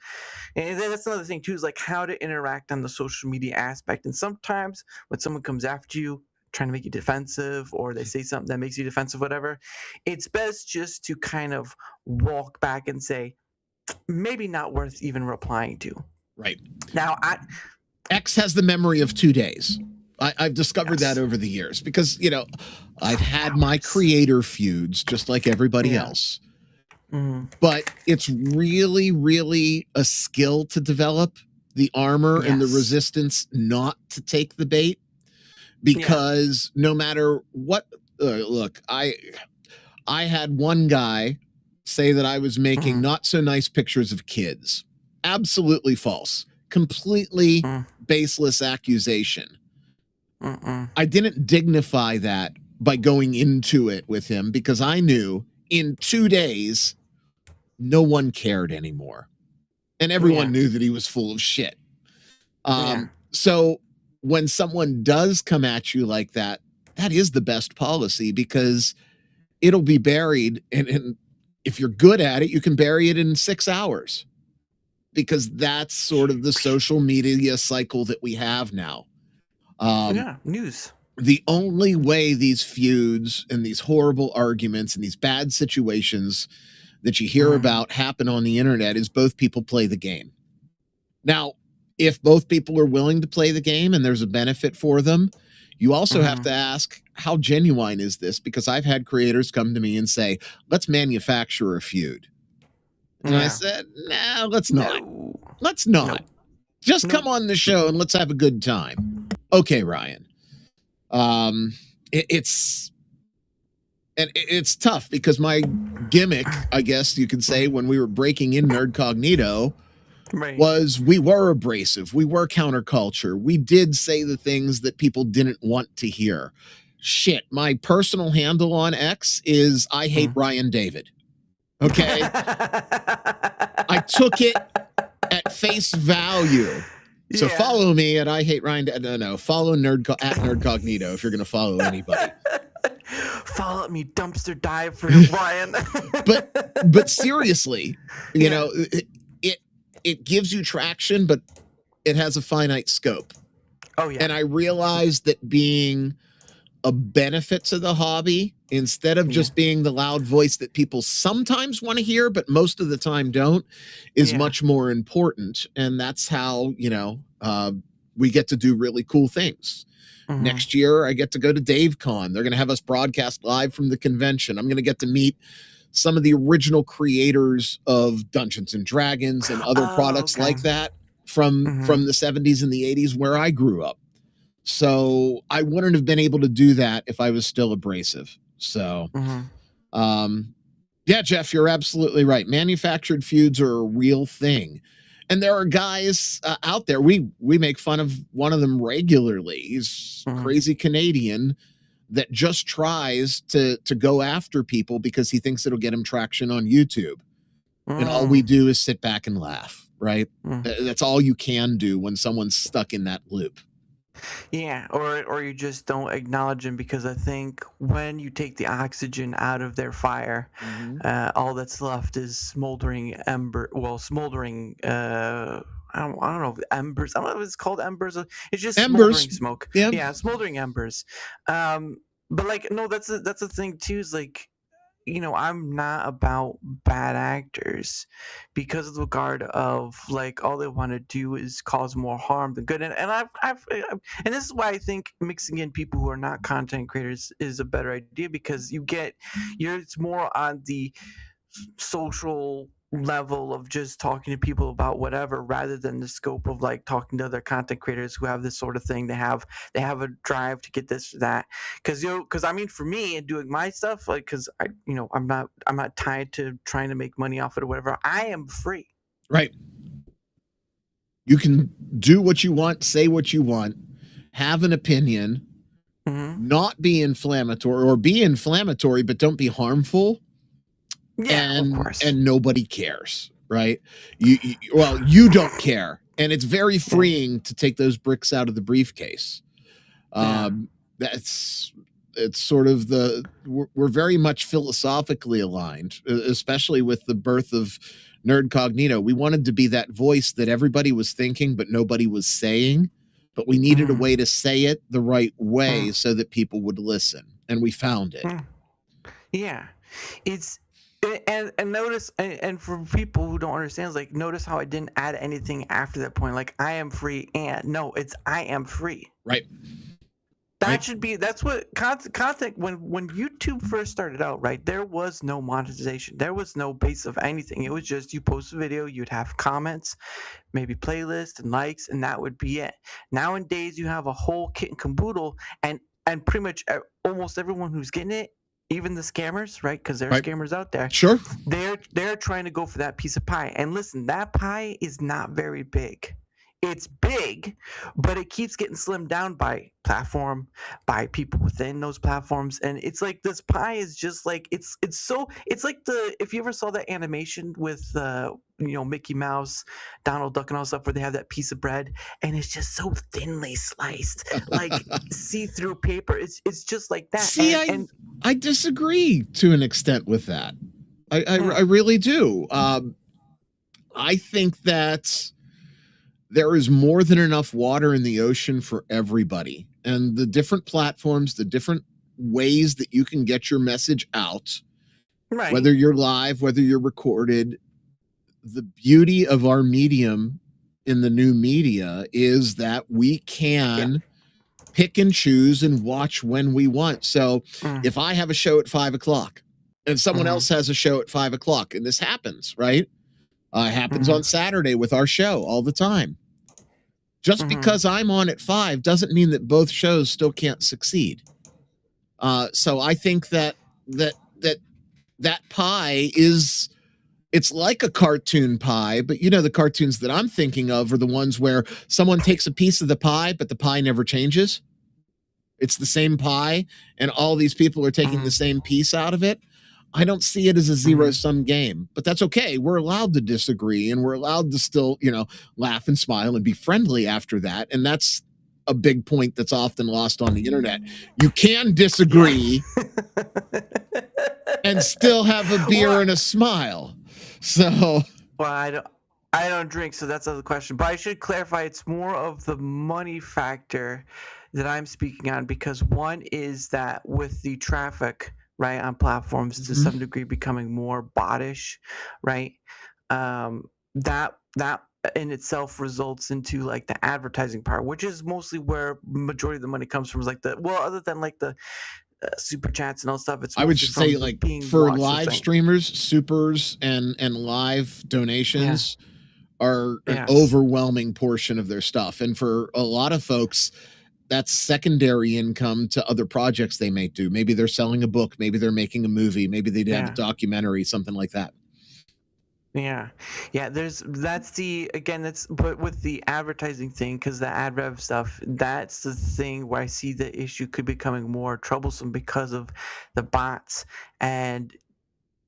and then that's another thing too, is like how to interact on the social media aspect. And sometimes when someone comes after you trying to make you defensive, or they say something that makes you defensive, whatever, it's best just to kind of walk back and say, maybe not worth even replying to. Right. Now, X has the memory of 2 days. I've discovered that over the years, because, I've had my creator feuds just like everybody else. But it's really, really a skill to develop the armor and the resistance not to take the bait, because no matter what, look, I had one guy say that I was making not so nice pictures of kids. Absolutely false. Completely baseless accusation. I didn't dignify that by going into it with him because I knew in 2 days, no one cared anymore. And everyone knew that he was full of shit. So when someone does come at you like that, that is the best policy because it'll be buried. And if you're good at it, you can bury it in 6 hours because that's sort of the social media cycle that we have now. News. The only way these feuds and these horrible arguments and these bad situations that you hear about happen on the internet is both people play the game. Now, if both people are willing to play the game and there's a benefit for them, you also have to ask, how genuine is this? Because I've had creators come to me and say, let's manufacture a feud. And I said, nah, let's not. Let's not. Just come on the show and let's have a good time. Okay, Ryan. It's tough because my gimmick, I guess you could say, when we were breaking in NerdCognito was we were abrasive. We were counterculture. We did say the things that people didn't want to hear. Shit, my personal handle on X is I hate Ryan David. Okay? I took it at face value. So follow me at I hate Ryan. No, follow at NerdCognito if you're going to follow anybody. Follow me, dumpster dive for Ryan. but seriously, you know, it gives you traction, but it has a finite scope. Oh yeah. And I realized that being a benefit to the hobby instead of just being the loud voice that people sometimes want to hear, but most of the time don't, is much more important. And that's how, you know, we get to do really cool things. Next year, I get to go to DaveCon. They're going to have us broadcast live from the convention. I'm going to get to meet some of the original creators of Dungeons and Dragons and other products like that from the 70s and the 80s where I grew up. So I wouldn't have been able to do that if I was still abrasive. So, yeah, Jeff, you're absolutely right. Manufactured feuds are a real thing. And there are guys out there. We make fun of one of them regularly. He's crazy Canadian that just tries to go after people because he thinks it'll get him traction on YouTube. And all we do is sit back and laugh, right? That's all you can do when someone's stuck in that loop. Yeah, or you just don't acknowledge them because I think when you take the oxygen out of their fire, all that's left is smoldering ember. Well, smoldering. I don't know if embers. I don't know if it's called embers. It's just smoldering smoke. Yeah, smoldering embers. But like, no, that's a thing too. Is like, you know, I'm not about bad actors because of the regard of like all they want to do is cause more harm than good. And I've and this is why I think mixing in people who are not content creators is a better idea because it's more on the social level of just talking to people about whatever rather than the scope of like talking to other content creators who have this sort of thing. They have a drive to get this or that because I mean for me and doing my stuff like because I'm not tied to trying to make money off it or whatever. I am free. Right. You can do what you want, say what you want, have an opinion, not be inflammatory or be inflammatory but don't be harmful. Yeah, of course. And nobody cares, right? You don't care. And it's very freeing to take those bricks out of the briefcase. It's sort of we're very much philosophically aligned, especially with the birth of NerdCognito. We wanted to be that voice that everybody was thinking, but nobody was saying. But we needed a way to say it the right way so that people would listen. And we found it. Yeah. And notice, and for people who don't understand, like notice how I didn't add anything after that point. Like I am free, and no, it's I am free. Right. That should be. That's what content. When YouTube first started out, right? There was no monetization. There was no base of anything. It was just you post a video, you'd have comments, maybe playlists and likes, and that would be it. Nowadays, you have a whole kit and caboodle, and pretty much almost everyone who's getting it. Even the scammers, right? Because there are scammers out there. Sure. They're trying to go for that piece of pie. And listen, that pie is not very big. it's big, but it keeps getting slimmed down by platform, by people within those platforms, and it's like this pie is just like it's like the if you ever saw that animation with Mickey Mouse, Donald Duck, and all stuff where they have that piece of bread and it's just so thinly sliced, like see-through paper. It's just like that. See, I disagree to an extent with that. I really do. I think that there is more than enough water in the ocean for everybody. And the different platforms, the different ways that you can get your message out, right. whether you're live, whether you're recorded, the beauty of our medium in the new media is that we can pick and choose and watch when we want. So if I have a show at 5 o'clock and someone else has a show at 5 o'clock, and this happens, right? Happens on Saturday with our show all the time. Just because I'm on at 5 doesn't mean that both shows still can't succeed. So I think that pie is, it's like a cartoon pie, but the cartoons that I'm thinking of are the ones where someone takes a piece of the pie, but the pie never changes. It's the same pie, and all these people are taking the same piece out of it. I don't see it as a zero-sum game, but that's okay. We're allowed to disagree, and we're allowed to still, laugh and smile and be friendly after that. And that's a big point that's often lost on the internet. You can disagree and still have a beer and a smile. So, well, I don't drink, so that's another question. But I should clarify, it's more of the money factor that I'm speaking on, because one is that with the traffic, right, on platforms to some degree becoming more bottish, right? That in itself results into like the advertising part, which is mostly where majority of the money comes from. Is like other than like the super chats and all stuff, it's I would mostly say from like being for watched, live I think. streamers, supers and live donations are an overwhelming portion of their stuff. And for a lot of folks, that's secondary income to other projects they may do. Maybe they're selling a book, maybe they're making a movie, maybe they have a documentary, something like that. Yeah. But with the advertising thing, because the ad rev stuff, that's the thing where I see the issue could be becoming more troublesome because of the bots. And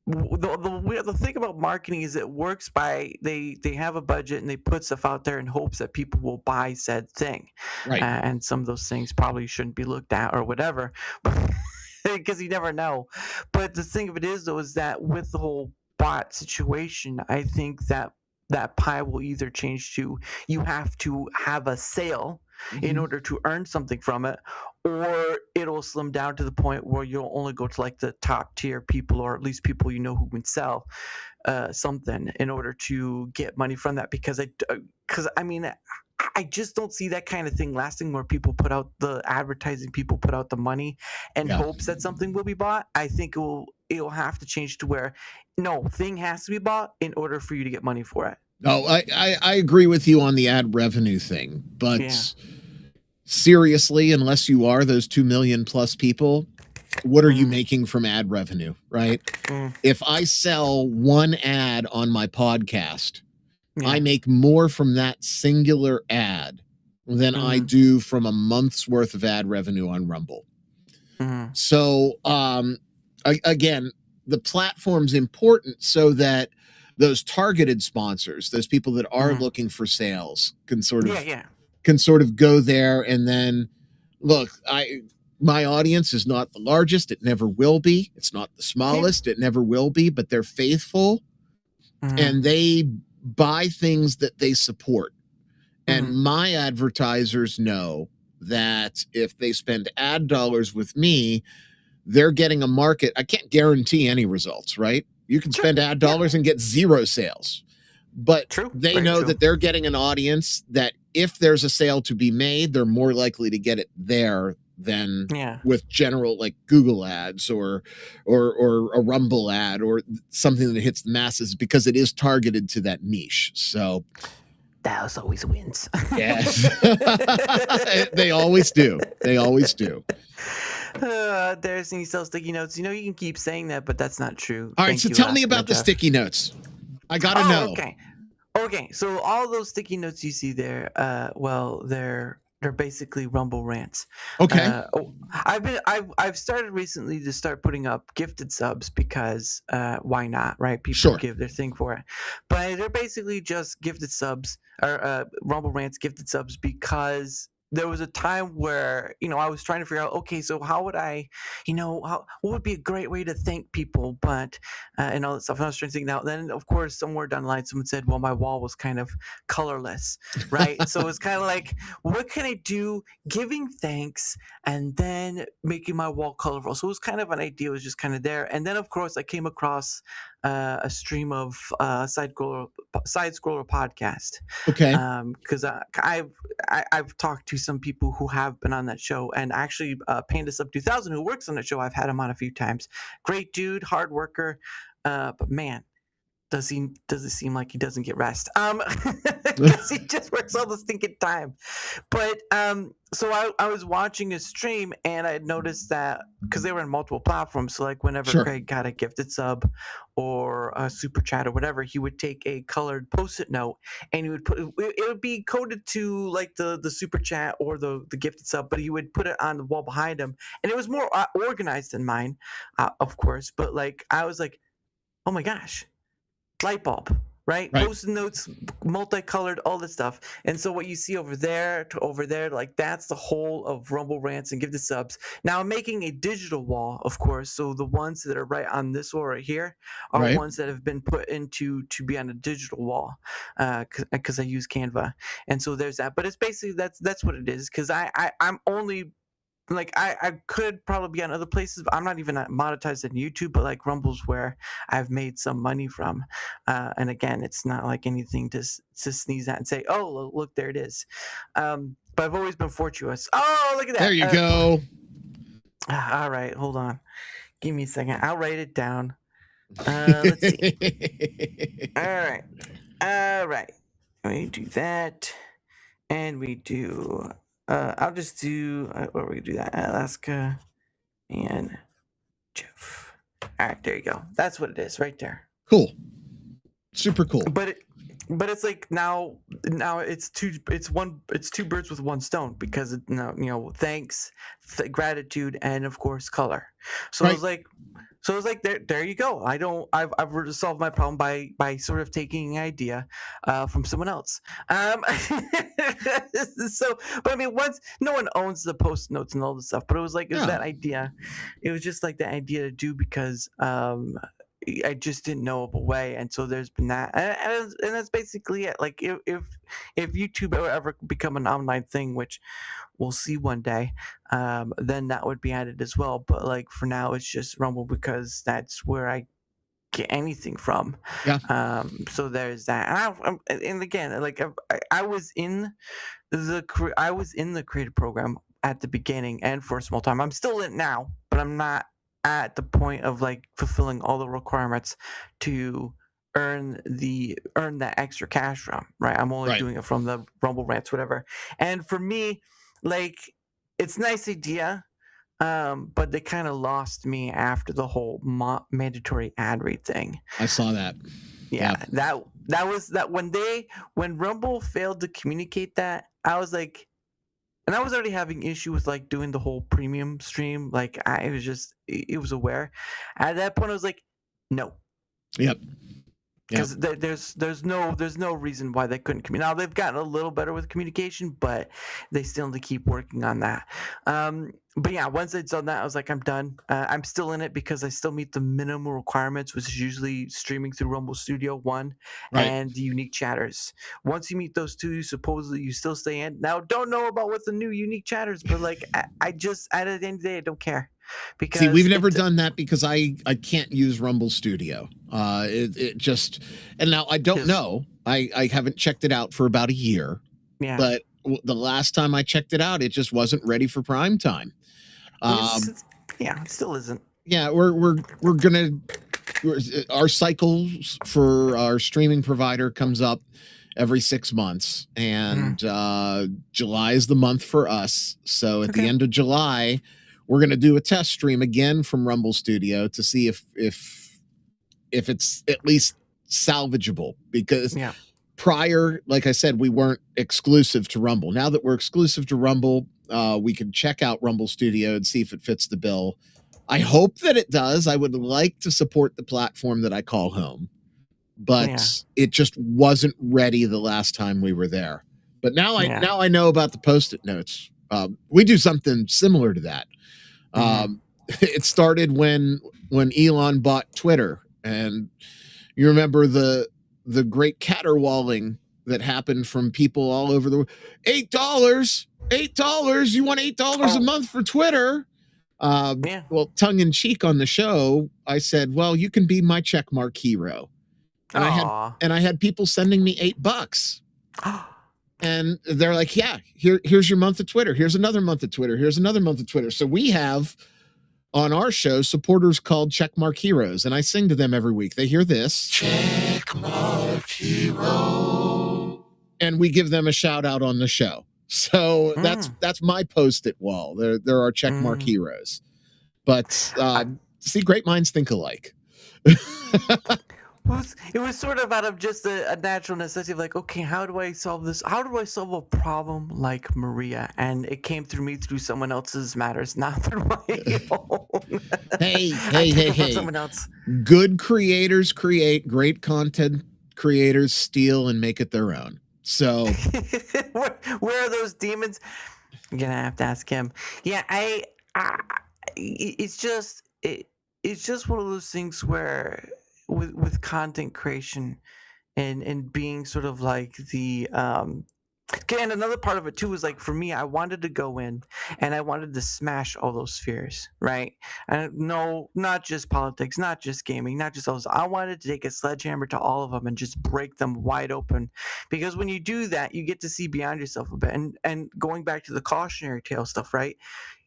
the thing about marketing is it works by they have a budget and they put stuff out there in hopes that people will buy said thing, right? And some of those things probably shouldn't be looked at or whatever, because you never know. But the thing of it is, though, is that with the whole bot situation, I think that pie will either change to you have to have a sale in order to earn something from it, or it'll slim down to the point where you'll only go to like the top tier people, or at least people who can sell something in order to get money from that. Because I just don't see that kind of thing lasting, where people put out the advertising, people put out the money in hopes that something will be bought. I think it'll have to change to where no thing has to be bought in order for you to get money for it. No, I agree with you on the ad revenue thing, but seriously, unless you are those 2 million plus people, what are you making from ad revenue, right? If I sell one ad on my podcast, I make more from that singular ad than I do from a month's worth of ad revenue on Rumble. So, again, the platform's important so that those targeted sponsors, those people that are looking for sales, can sort of go there. And then, look, my audience is not the largest; it never will be. It's not the smallest; it never will be. But they're faithful, and they buy things that they support. And my advertisers know that if they spend ad dollars with me, they're getting a market. I can't guarantee any results, right? You can spend ad dollars and get zero sales, but they know that they're getting an audience that if there's a sale to be made, they're more likely to get it there than with general like Google ads or a Rumble ad or something that hits the masses, because it is targeted to that niche. So Dallas always wins. Yes. They always do. They always do. There's he sells sticky notes. You can keep saying that, but that's not true. All right, so tell me about the sticky notes. I gotta know. Okay. Okay, so all those sticky notes you see there, well, they're basically Rumble rants. Okay. I've started recently to start putting up gifted subs because why not, right? People Sure. give their thing for it, but they're basically just gifted subs or Rumble rants gifted subs because there was a time where I was trying to figure out, okay, so how would I, what would be a great way to thank people, but and all that stuff. And I was trying to think now. Then, of course, somewhere down the line, someone said, "Well, my wall was kind of colorless, right?" So it's kind of like, what can I do? Giving thanks and then making my wall colorful. So it was kind of an idea. It was just kind of there. And then, of course, I came across a stream of side scroller podcast. Okay. Because I've talked to some people who have been on that show, and actually Panda Sub 2000, who works on the show, I've had him on a few times. Great dude, hard worker, but man, does it seem like he doesn't get rest? Because he just works all the stinking time. But so I was watching his stream, and I noticed that because they were in multiple platforms, so like whenever Craig got a gifted sub or a super chat or whatever, he would take a colored post-it note and he would put it would be coded to like the super chat or the gifted sub, but he would put it on the wall behind him, and it was more organized than mine, of course. But like I was like, oh my gosh, light bulb, right? Post-it notes, multicolored, all this stuff. And so what you see over there to over there, like that's the whole of Rumble rants and gifted subs. Now I'm making a digital wall, of course. So the ones that are right on this wall right here are ones that have been put into to be on a digital wall, because I use Canva. And so there's that. But it's basically that's what it is. Because I'm only like I could probably be on other places, but I'm not even monetized on YouTube, but like Rumble's where I've made some money from. And again, it's not like anything to sneeze at and say, oh, look, there it is. But I've always been fortuitous. Oh, look at that. There you go. All right, hold on. Give me a second. I'll write it down. Let's see. All right. We do that. And we do... I'll just do, what we do that, Alaska and Jeff. All right, there you go. That's what it is right there. Cool. Super cool. But it's like now it's two birds with one stone, because thanks, gratitude, and of course color. So I was like, there you go. I've solved my problem by sort of taking an idea from someone else. So, but I mean, once no one owns the post notes and all this stuff, but it was that idea. It was just like the idea to do because I just didn't know of a way, and so there's been that, and that's basically it. Like if YouTube ever become an online thing, which we'll see one day, then that would be added as well. But like for now, it's just Rumble because that's where I get anything from. Yeah. So there's that, and again, like I was in the creative program at the beginning and for a small time. I'm still in it now, but I'm not at the point of like fulfilling all the requirements to earn that extra cash from, right? I'm only doing it from the Rumble rants, whatever. And for me, like, it's a nice idea, but they kind of lost me after the whole mandatory ad read thing. I saw that. Yeah. That was when Rumble failed to communicate that, I was like, and I was already having issue with like doing the whole premium stream. Like it was aware. At that point, I was like, no. Yep. Because there's no reason why they couldn't communicate. Now they've gotten a little better with communication, but they still need to keep working on that. But yeah, once I'd done that, I was like, I'm done. I'm still in it because I still meet the minimum requirements, which is usually streaming through Rumble Studio 1 and the unique chatters. Once you meet those two, supposedly you still stay in. Now, don't know about what the new unique chatters, but like I just at the end of the day, I don't care. Because see, we've never done that because I can't use Rumble Studio. It just, and now I don't know. I haven't checked it out for about a year. Yeah. But the last time I checked it out, it just wasn't ready for prime time. Yeah, it still isn't. Yeah, we're gonna our cycles for our streaming provider comes up every 6 months, and July is the month for us. So at the end of July, we're going to do a test stream again from Rumble Studio to see if it's at least salvageable, because prior, like I said, we weren't exclusive to Rumble. Now that we're exclusive to Rumble, we can check out Rumble Studio and see if it fits the bill. I hope that it does. I would like to support the platform that I call home, but it just wasn't ready the last time we were there. But now I know about the Post-it notes. We do something similar to that. It started when Elon bought Twitter, and you remember the great caterwauling that happened from people all over the world. $8. You want $8 a month for Twitter? Well, tongue in cheek on the show, I said, well, you can be my checkmark hero. And I had people sending me $8. And they're like, yeah, here's your month of Twitter. Here's another month of Twitter. Here's another month of Twitter. So we have on our show supporters called Checkmark Heroes, and I sing to them every week. They hear this. Checkmark Hero. And we give them a shout out on the show. So that's my Post-it wall. There are Checkmark Heroes. But see, great minds think alike. Well, it was sort of out of just a natural necessity of like, okay, how do I solve this? How do I solve a problem like Maria? And it came through me through someone else's matters, not through my own. Hey. Someone else. Good creators create, great content creators steal and make it their own. So where are those demons? I'm gonna have to ask him. Yeah, it's just one of those things where with content creation and being sort of like the and another part of it too is like, for me, I wanted to go in and I wanted to smash all those spheres, right? And no, not just politics, not just gaming, not just all those. I wanted to take a sledgehammer to all of them and just break them wide open, because when you do that, you get to see beyond yourself a bit. And going back to the cautionary tale stuff, right?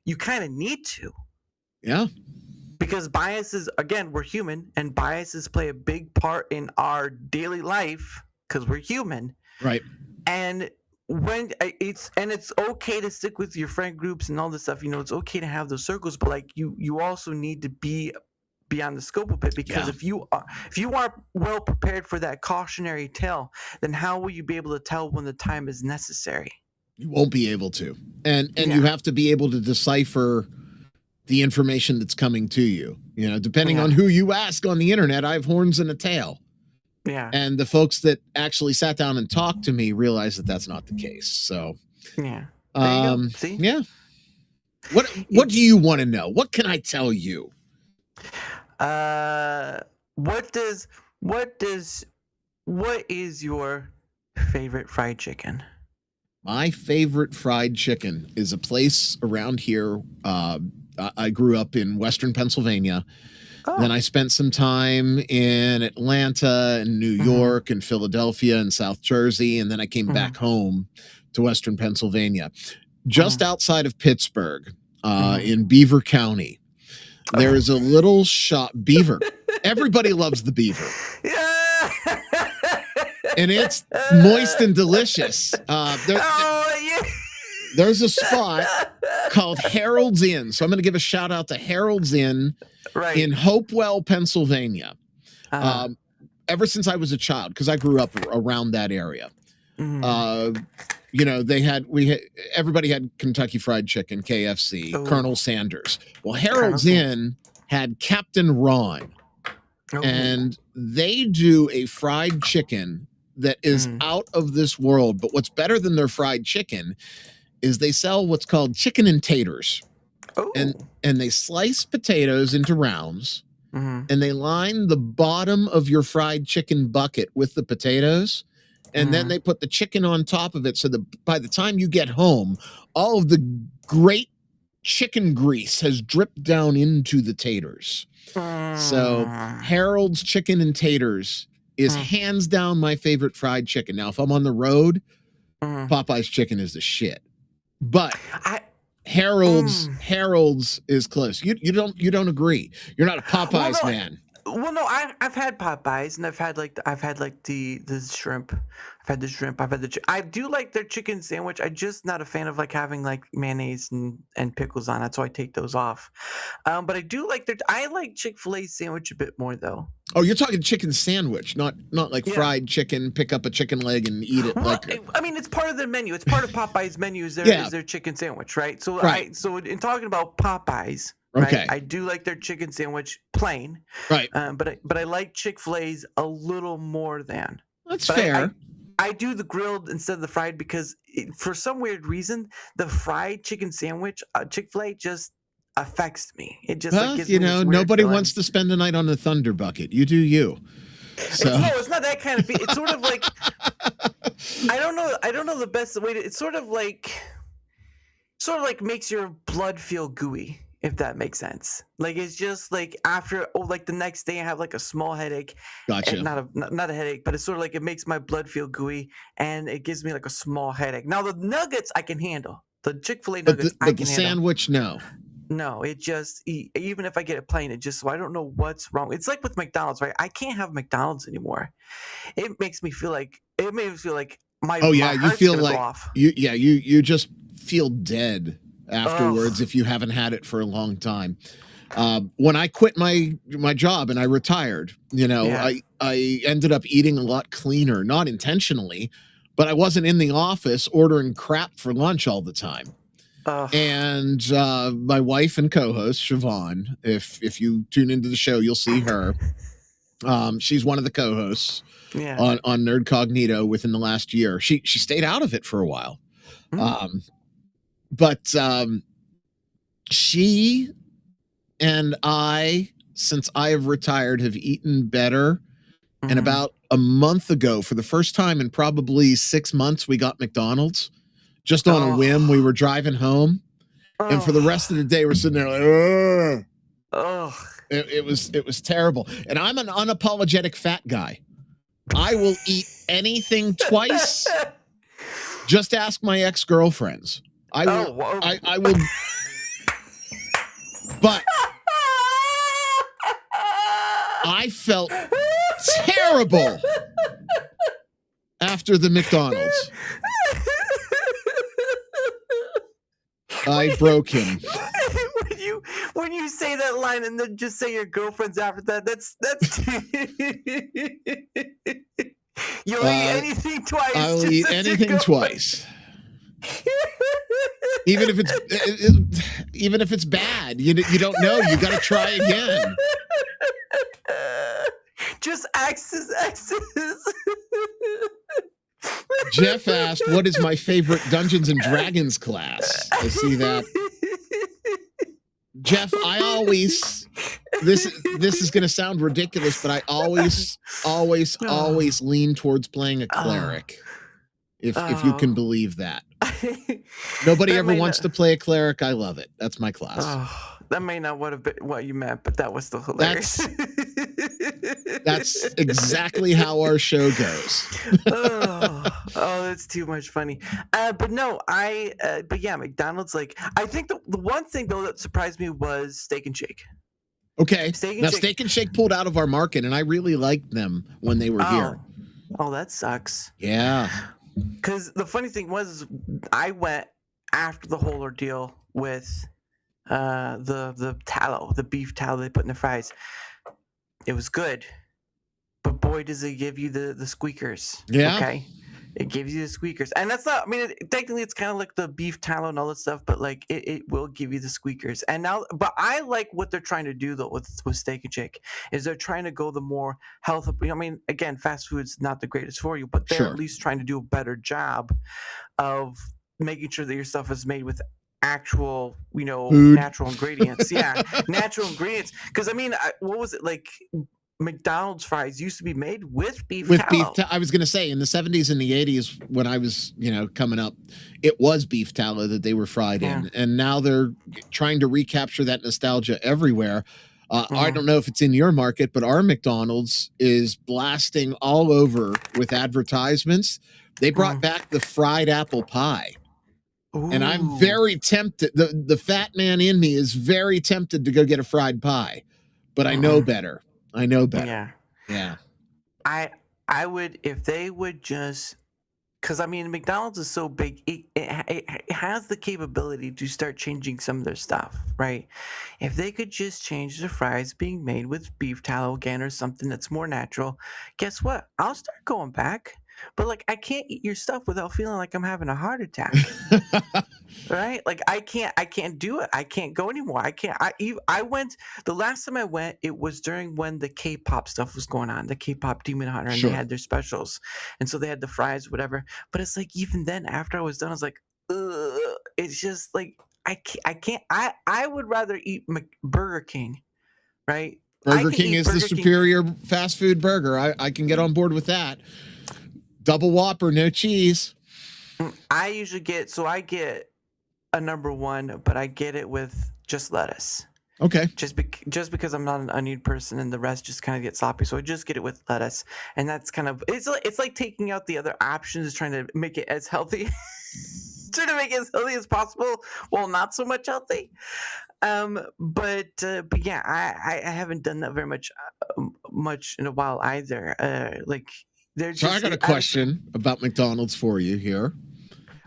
You kind of need to. Yeah. Because biases, again, we're human, and biases play a big part in our daily life because we're human. Right. And when it's okay to stick with your friend groups and all this stuff, it's okay to have those circles, but like you also need to be beyond the scope of it, because if you aren't well prepared for that cautionary tale, then how will you be able to tell when the time is necessary? You won't be able to. And you have to be able to decipher the information that's coming to you. Depending on who you ask on the internet, I have horns and a tail. Yeah. And the folks that actually sat down and talked to me realize that that's not the case. So yeah. There you go. See? Yeah. What do you want to know? What can I tell you? What is your favorite fried chicken? My favorite fried chicken is a place around here. I grew up in Western Pennsylvania. Oh. Then I spent some time in Atlanta and New York and Philadelphia and South Jersey. And then I came back home to Western Pennsylvania. Just outside of Pittsburgh, in Beaver County, there is a little shop. Beaver. Everybody loves the Beaver. Yeah. And it's moist and delicious. There's a spot called Harold's Inn. So I'm going to give a shout out to Harold's Inn in Hopewell, Pennsylvania. Ever since I was a child, because I grew up around that area. Everybody had Kentucky Fried Chicken, KFC, Colonel Sanders. Well, Harold's Inn had Captain Ron. And they do a fried chicken that is out of this world. But what's better than their fried chicken is they sell what's called chicken and taters. And they slice potatoes into rounds, and they line the bottom of your fried chicken bucket with the potatoes, and then they put the chicken on top of it, so that by the time you get home, all of the great chicken grease has dripped down into the taters. So Harold's Chicken and Taters is hands down my favorite fried chicken. Now, if I'm on the road, Popeye's chicken is the shit. But Harold's is close. You don't agree. You're not a Popeyes man. Well, no, I've had Popeyes, and I've had the shrimp. I've had the shrimp. I do like their chicken sandwich. I'm just not a fan of like having like mayonnaise and pickles on it, so I take those off. But I do like I like Chick-fil-A sandwich a bit more though. Oh, you're talking chicken sandwich, not like fried chicken. Pick up a chicken leg and eat it. Well, I mean, it's part of the menu. It's part of Popeye's menu. Is their chicken sandwich, right? So, so in talking about Popeyes, right? I do like their chicken sandwich plain, right? But I like Chick-fil-A's a little more than. That's fair. I do the grilled instead of the fried because for some weird reason, the fried chicken sandwich, Chick-fil-A just affects me. It just gives me this weird nobody feeling. wants to spend the night on the Thunder Bucket. You do you. So. It's not that kind of feeling. It's sort of like I don't know the best way to. It's sort of like makes your blood feel gooey. If that makes sense. Like it's just like after like the next day I have like a small headache. Gotcha. Not a headache, but it's sort of like it makes my blood feel gooey and it gives me like a small headache. Now the nuggets I can handle. The Chick-fil-A nuggets I can handle. The sandwich, no. No, it just even if I get it plain, it just so I don't know what's wrong. It's like with McDonald's, right? I can't have McDonald's anymore. It makes me feel like my you feel like go off. you just feel dead afterwards if you haven't had it for a long time. When I quit my job and I retired, I ended up eating a lot cleaner, not intentionally, but I wasn't in the office ordering crap for lunch all the time. And my wife and co-host Siobhan, if you tune into the show, you'll see her. She's one of the co-hosts on NerdCognito within the last year. She stayed out of it for a while. But she and I, since I have retired, have eaten better. And about a month ago, for the first time in probably 6 months, we got McDonald's. Just on a whim, we were driving home. And for the rest of the day, we're sitting there like, it was terrible. And I'm an unapologetic fat guy. I will eat anything twice. Just ask my ex-girlfriends. I will. But I felt terrible after the McDonald's. I broke him. When you say that line and then just say your girlfriend's after that, that's you'll eat anything twice. I'll eat anything twice. Even if it's bad, you don't know. You got to try again. Just X's. Jeff asked, "What is my favorite Dungeons and Dragons class?" I see that. Jeff, I always this is going to sound ridiculous, but I always lean towards playing a cleric. If you can believe that. Nobody ever wants to play a cleric. I love it. That's my class. That may not have been what you meant, but that was still hilarious. That's exactly how our show goes. That's too much funny. But yeah, McDonald's, like, I think the one thing though that surprised me was Steak and Shake. Okay. Steak and Shake pulled out of our market, and I really liked them when they were here. Oh, that sucks. Yeah. Because the funny thing was, I went after the whole ordeal with the tallow, the beef tallow they put in the fries. It was good, but boy, does it give you the squeakers. Yeah. Okay. It gives you the squeakers, and that's not. I mean, technically, it's kind of like the beef tallow and all that stuff, but like it will give you the squeakers. And now, but I like what they're trying to do though with Steak and Shake is they're trying to go the more health. I mean, again, fast food's not the greatest for you, but they're at least trying to do a better job of making sure that your stuff is made with actual, food. Natural ingredients. Yeah, natural ingredients. Because I mean, what was it like? McDonald's fries used to be made with beef tallow. I was going to say in the 70s and the 80s when I was, coming up, it was beef tallow that they were fried in. And now they're trying to recapture that nostalgia everywhere. I don't know if it's in your market, but our McDonald's is blasting all over with advertisements. They brought back the fried apple pie. Ooh. And I'm very tempted. The fat man in me is very tempted to go get a fried pie, but I know better. Yeah. I would, if they would just because I mean, McDonald's is so big, it has the capability to start changing some of their stuff, right? If they could just change the fries being made with beef tallow again or something that's more natural, guess what? I'll start going back. But like, I can't eat your stuff without feeling like I'm having a heart attack. Right? Like I can't do it. I can't go anymore. I went the last time I went, it was during when the K-pop stuff was going on, the K-pop Demon Hunter, and Sure. they had their specials. And so they had the fries, whatever. But it's like, even then, after I was done, I was like, ugh, it's just like, I can't, I would rather eat Burger King, right? Burger King is the superior fast food burger. I can get on board with that. Double Whopper, no cheese. I usually get a number one, but I get it with just lettuce. Okay. Just because I'm not an onion person and the rest just kind of get sloppy, so I just get it with lettuce, and that's kind of it's like taking out the other options, trying to make it as healthy, trying to make it as healthy as possible, while not so much healthy. But yeah, I haven't done that very much in a while either. Like there's. So I got a question about McDonald's for you here.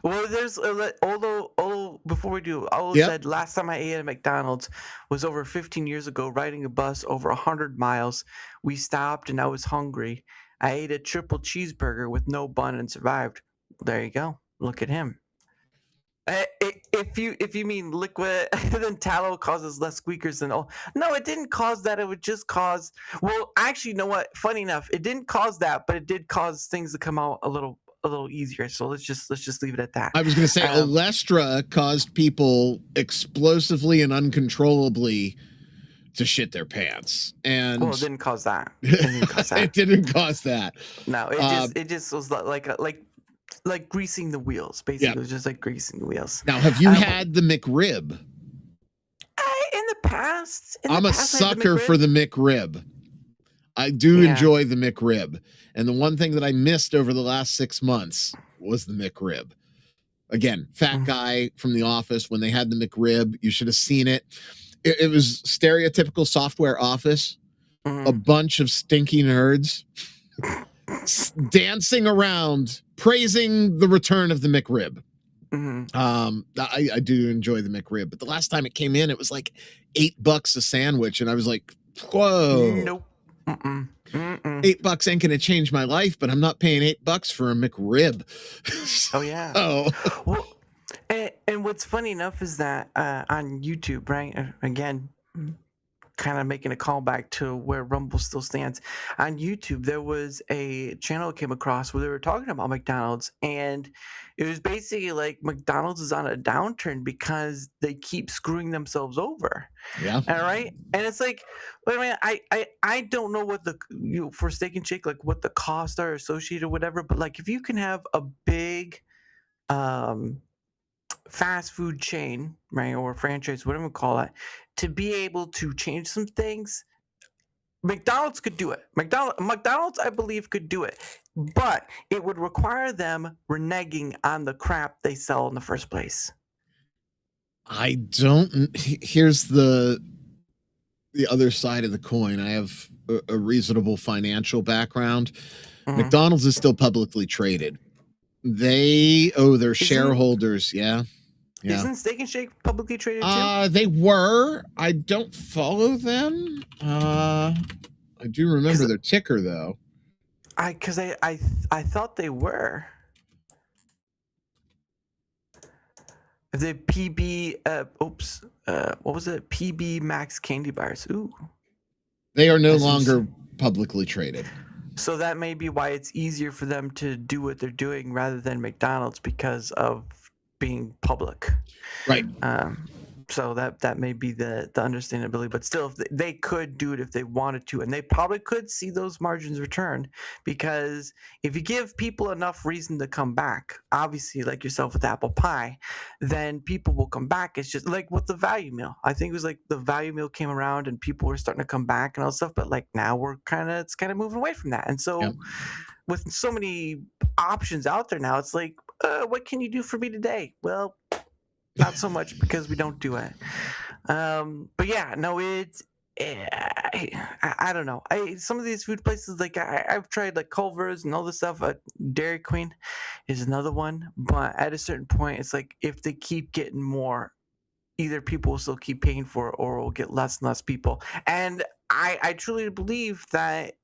Well, there's although before we do, I said last time I ate at McDonald's was over 15 years ago, riding a bus over 100 miles. We stopped and I was hungry. I ate a triple cheeseburger with no bun and survived. There you go. Look at him. If you mean liquid, then tallow causes less squeakers than all. No, it didn't cause that. It would just cause. Well, actually, you know what? Funny enough, it didn't cause that, but it did cause things to come out a little easier. So let's just leave it at that. I was going to say Olestra caused people explosively and uncontrollably to shit their pants, and well, it didn't cause that. It didn't cause that. It didn't cause that. No, it just was like greasing the wheels. Basically, it was just like greasing the wheels. Now, have you had the McRib? In the past, I'm a sucker for the McRib. I do enjoy the McRib. And the one thing that I missed over the last 6 months was the McRib. Again, fat guy from The Office, when they had the McRib, you should have seen it. It was stereotypical software office. A bunch of stinky nerds dancing around, praising the return of the McRib. I do enjoy the McRib, but the last time it came in, it was like $8 a sandwich. And I was like, whoa. Nope. $8 ain't gonna change my life, but I'm not paying $8 for a McRib. Oh yeah. Well, and what's funny enough is that on YouTube, right? Again, kind of making a callback to where Rumble still stands. On YouTube, there was a channel I came across where they were talking about McDonald's, and it was basically like McDonald's is on a downturn because they keep screwing themselves over. Yeah. All right. And it's like, wait a minute, I don't know what for Steak and Shake, like what the costs are associated or whatever, but like if you can have a big fast food chain, right, or franchise, whatever we call it, to be able to change some things, McDonald's could do it. McDonald's, I believe, could do it, but it would require them reneging on the crap they sell in the first place. I don't. Here's the other side of the coin. I have a reasonable financial background. McDonald's is still publicly traded. They owe their shareholders. Yeah. Isn't Steak and Shake publicly traded too? They were. I don't follow them. I do remember their ticker though. I thought they were. The PB. What was it? PB Max candy bars. Ooh. They are no longer publicly traded. So that may be why it's easier for them to do what they're doing rather than McDonald's because of being public. Right. So that may be the understandability, but still, if they could do it if they wanted to, and they probably could see those margins return, because if you give people enough reason to come back, obviously like yourself with apple pie, then people will come back. It's just like with the value meal. I think it was like the value meal came around and people were starting to come back and all stuff, but like now it's kind of moving away from that. And so with so many options out there now, it's like, what can you do for me today? Well, not so much because we don't do it. But yeah, no, I don't know. Some of these food places, like I've tried like Culver's and all this stuff. Dairy Queen is another one, but at a certain point, it's like if they keep getting more, either people will still keep paying for it, or will get less and less people. And I truly believe that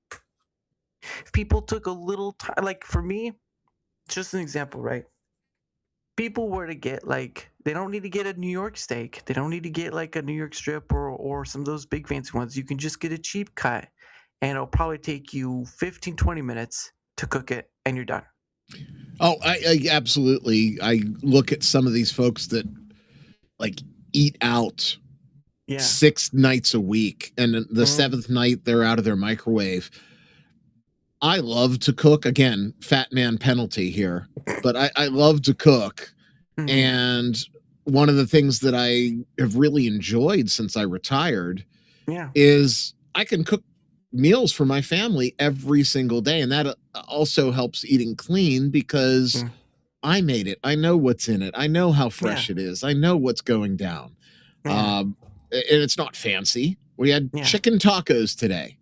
if people took a little time, like for me, just an example, right? People were to get like, they don't need to get a New York steak. They don't need to get like a New York strip or some of those big fancy ones. You can just get a cheap cut, and it'll probably take you 15, 20 minutes to cook it, and you're done. Oh, I absolutely. I look at some of these folks that like eat out 6 nights a week, and the 7th night they're out of their microwave. I love to cook. Again, fat man penalty here, but I love to cook. And one of the things that I have really enjoyed since I retired is I can cook meals for my family every single day. And that also helps eating clean because I made it. I know what's in it. I know how fresh it is. I know what's going down. And it's not fancy. We had chicken tacos today.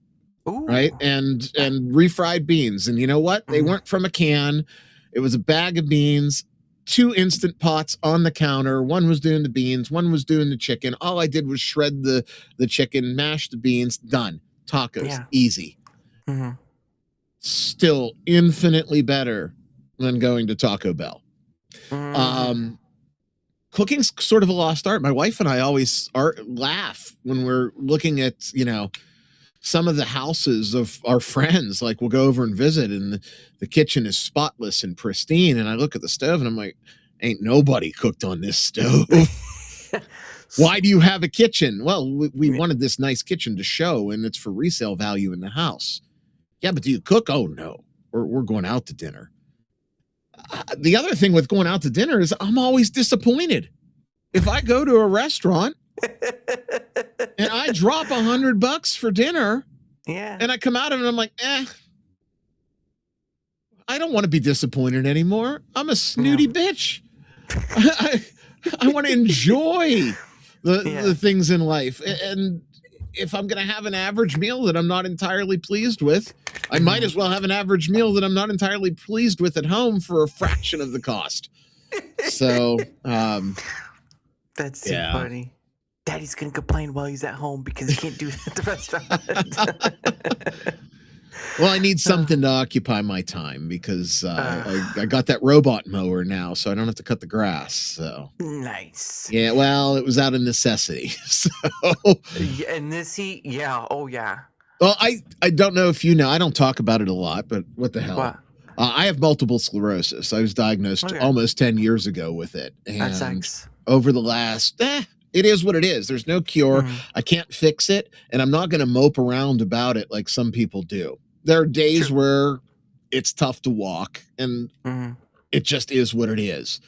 Ooh. Right. And refried beans. And you know what? They weren't from a can. It was a bag of beans, 2 Instant Pots on the counter. One was doing the beans, one was doing the chicken. All I did was shred the chicken, mash the beans, done. Tacos, easy. Still infinitely better than going to Taco Bell. Cooking's sort of a lost art. My wife and I always laugh when we're looking at, some of the houses of our friends. Like we'll go over and visit, and the kitchen is spotless and pristine. And I look at the stove and I'm like, ain't nobody cooked on this stove. Why do you have a kitchen? Well, we wanted this nice kitchen to show, and it's for resale value in the house. Yeah, but do you cook? Oh no, we're going out to dinner. The other thing with going out to dinner is I'm always disappointed. If I go to a restaurant and I drop $100 for dinner, and I come out of it and I'm like, I don't want to be disappointed anymore. I'm a snooty bitch. I want to enjoy the things in life. And if I'm going to have an average meal that I'm not entirely pleased with, I might as well have an average meal that I'm not entirely pleased with at home for a fraction of the cost. So, that's so funny. Daddy's going to complain while he's at home because he can't do it at the restaurant. Well, I need something to occupy my time because I got that robot mower now, so I don't have to cut the grass. So nice. Yeah, well, it was out of necessity. So and this heat, oh yeah. Well, I don't know if you know. I don't talk about it a lot, but what the hell? What? I have multiple sclerosis. I was diagnosed almost 10 years ago with it, and over the last it is what it is. There's no cure. I can't fix it, and I'm not going to mope around about it like some people do. There are days where it's tough to walk, and it just is what it is.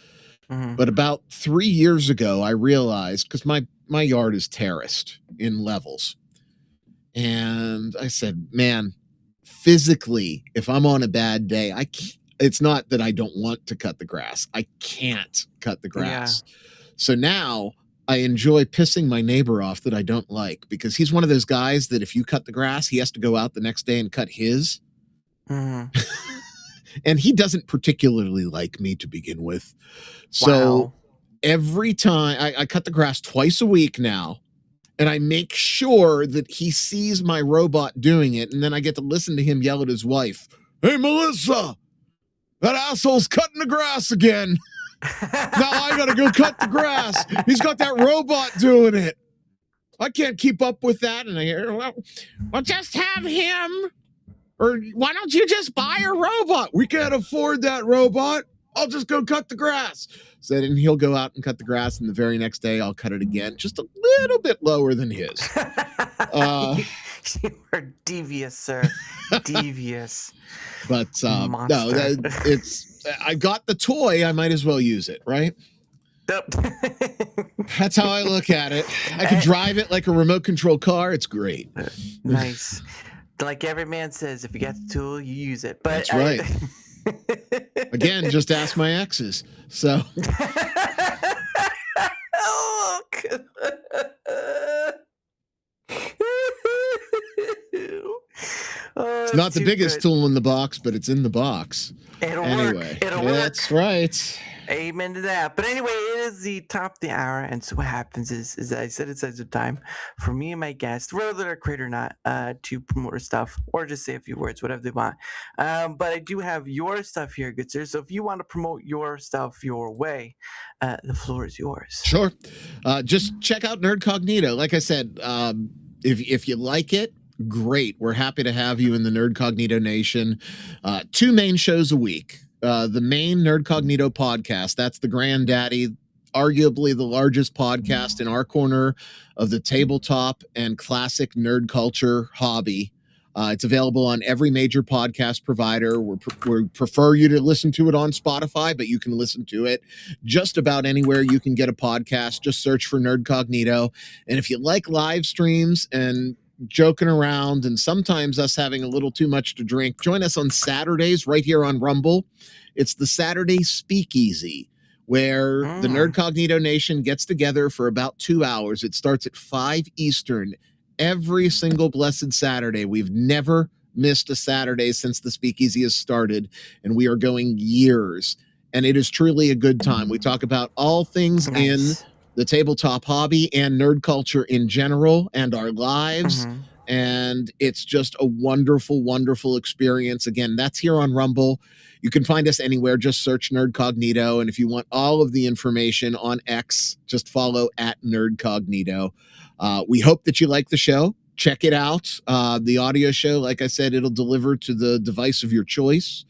But about 3 years ago, I realized, because my yard is terraced in levels, and I said, man, physically, if I'm on a bad day, it's not that I don't want to cut the grass. I can't cut the grass. So now I enjoy pissing my neighbor off that I don't like, because he's one of those guys that if you cut the grass, he has to go out the next day and cut his. And he doesn't particularly like me to begin with. So every time I cut the grass twice a week now, and I make sure that he sees my robot doing it. And then I get to listen to him yell at his wife, "Hey, Melissa, that asshole's cutting the grass again. Now I gotta go cut the grass. He's got that robot doing it. I can't keep up with that." And I hear, well, just have him. Or why don't you just buy a robot? We can't afford that robot. I'll just go cut the grass. So then he'll go out and cut the grass, and the very next day I'll cut it again, just a little bit lower than his. You are devious, sir. Devious. But no, it's I got the toy. I might as well use it, right? That's how I look at it. I can drive it like a remote control car. It's great. Nice. Like every man says, if you got the tool, you use it. But that's right. Again, just ask my exes. So. not the too biggest good. tool in the box, but it's in the box. It'll Anyway, work. It'll work. that's right. Amen to that. But anyway, it is the top of the hour, and so what happens is I said it's the time for me and my guest, whether they're a creator or not, to promote our stuff or just say a few words, whatever they want. But I do have your stuff here, good sir. So if you want to promote your stuff your way, the floor is yours. Sure. Just check out NerdCognito. Like I said, if you like it, great. We're happy to have you in the NerdCognito Nation. 2 main shows a week. The main NerdCognito podcast, that's the granddaddy, arguably the largest podcast in our corner of the tabletop and classic nerd culture hobby. It's available on every major podcast provider. We prefer you to listen to it on Spotify, but you can listen to it just about anywhere you can get a podcast. Just search for NerdCognito. And if you like live streams and joking around and sometimes us having a little too much to drink, join us on Saturdays right here on Rumble. It's the Saturday Speakeasy, where the NerdCognito Nation gets together for about 2 hours. It starts at 5 Eastern every single blessed Saturday. We've never missed a Saturday since the Speakeasy has started, and we are going years. And it is truly a good time. We talk about all things in the tabletop hobby and nerd culture in general and our lives. And it's just a wonderful, wonderful experience. Again, that's here on Rumble. You can find us anywhere. Just search NerdCognito. And if you want all of the information on X, just follow @NerdCognito. We hope that you like the show. Check it out. The audio show, like I said, it'll deliver to the device of your choice,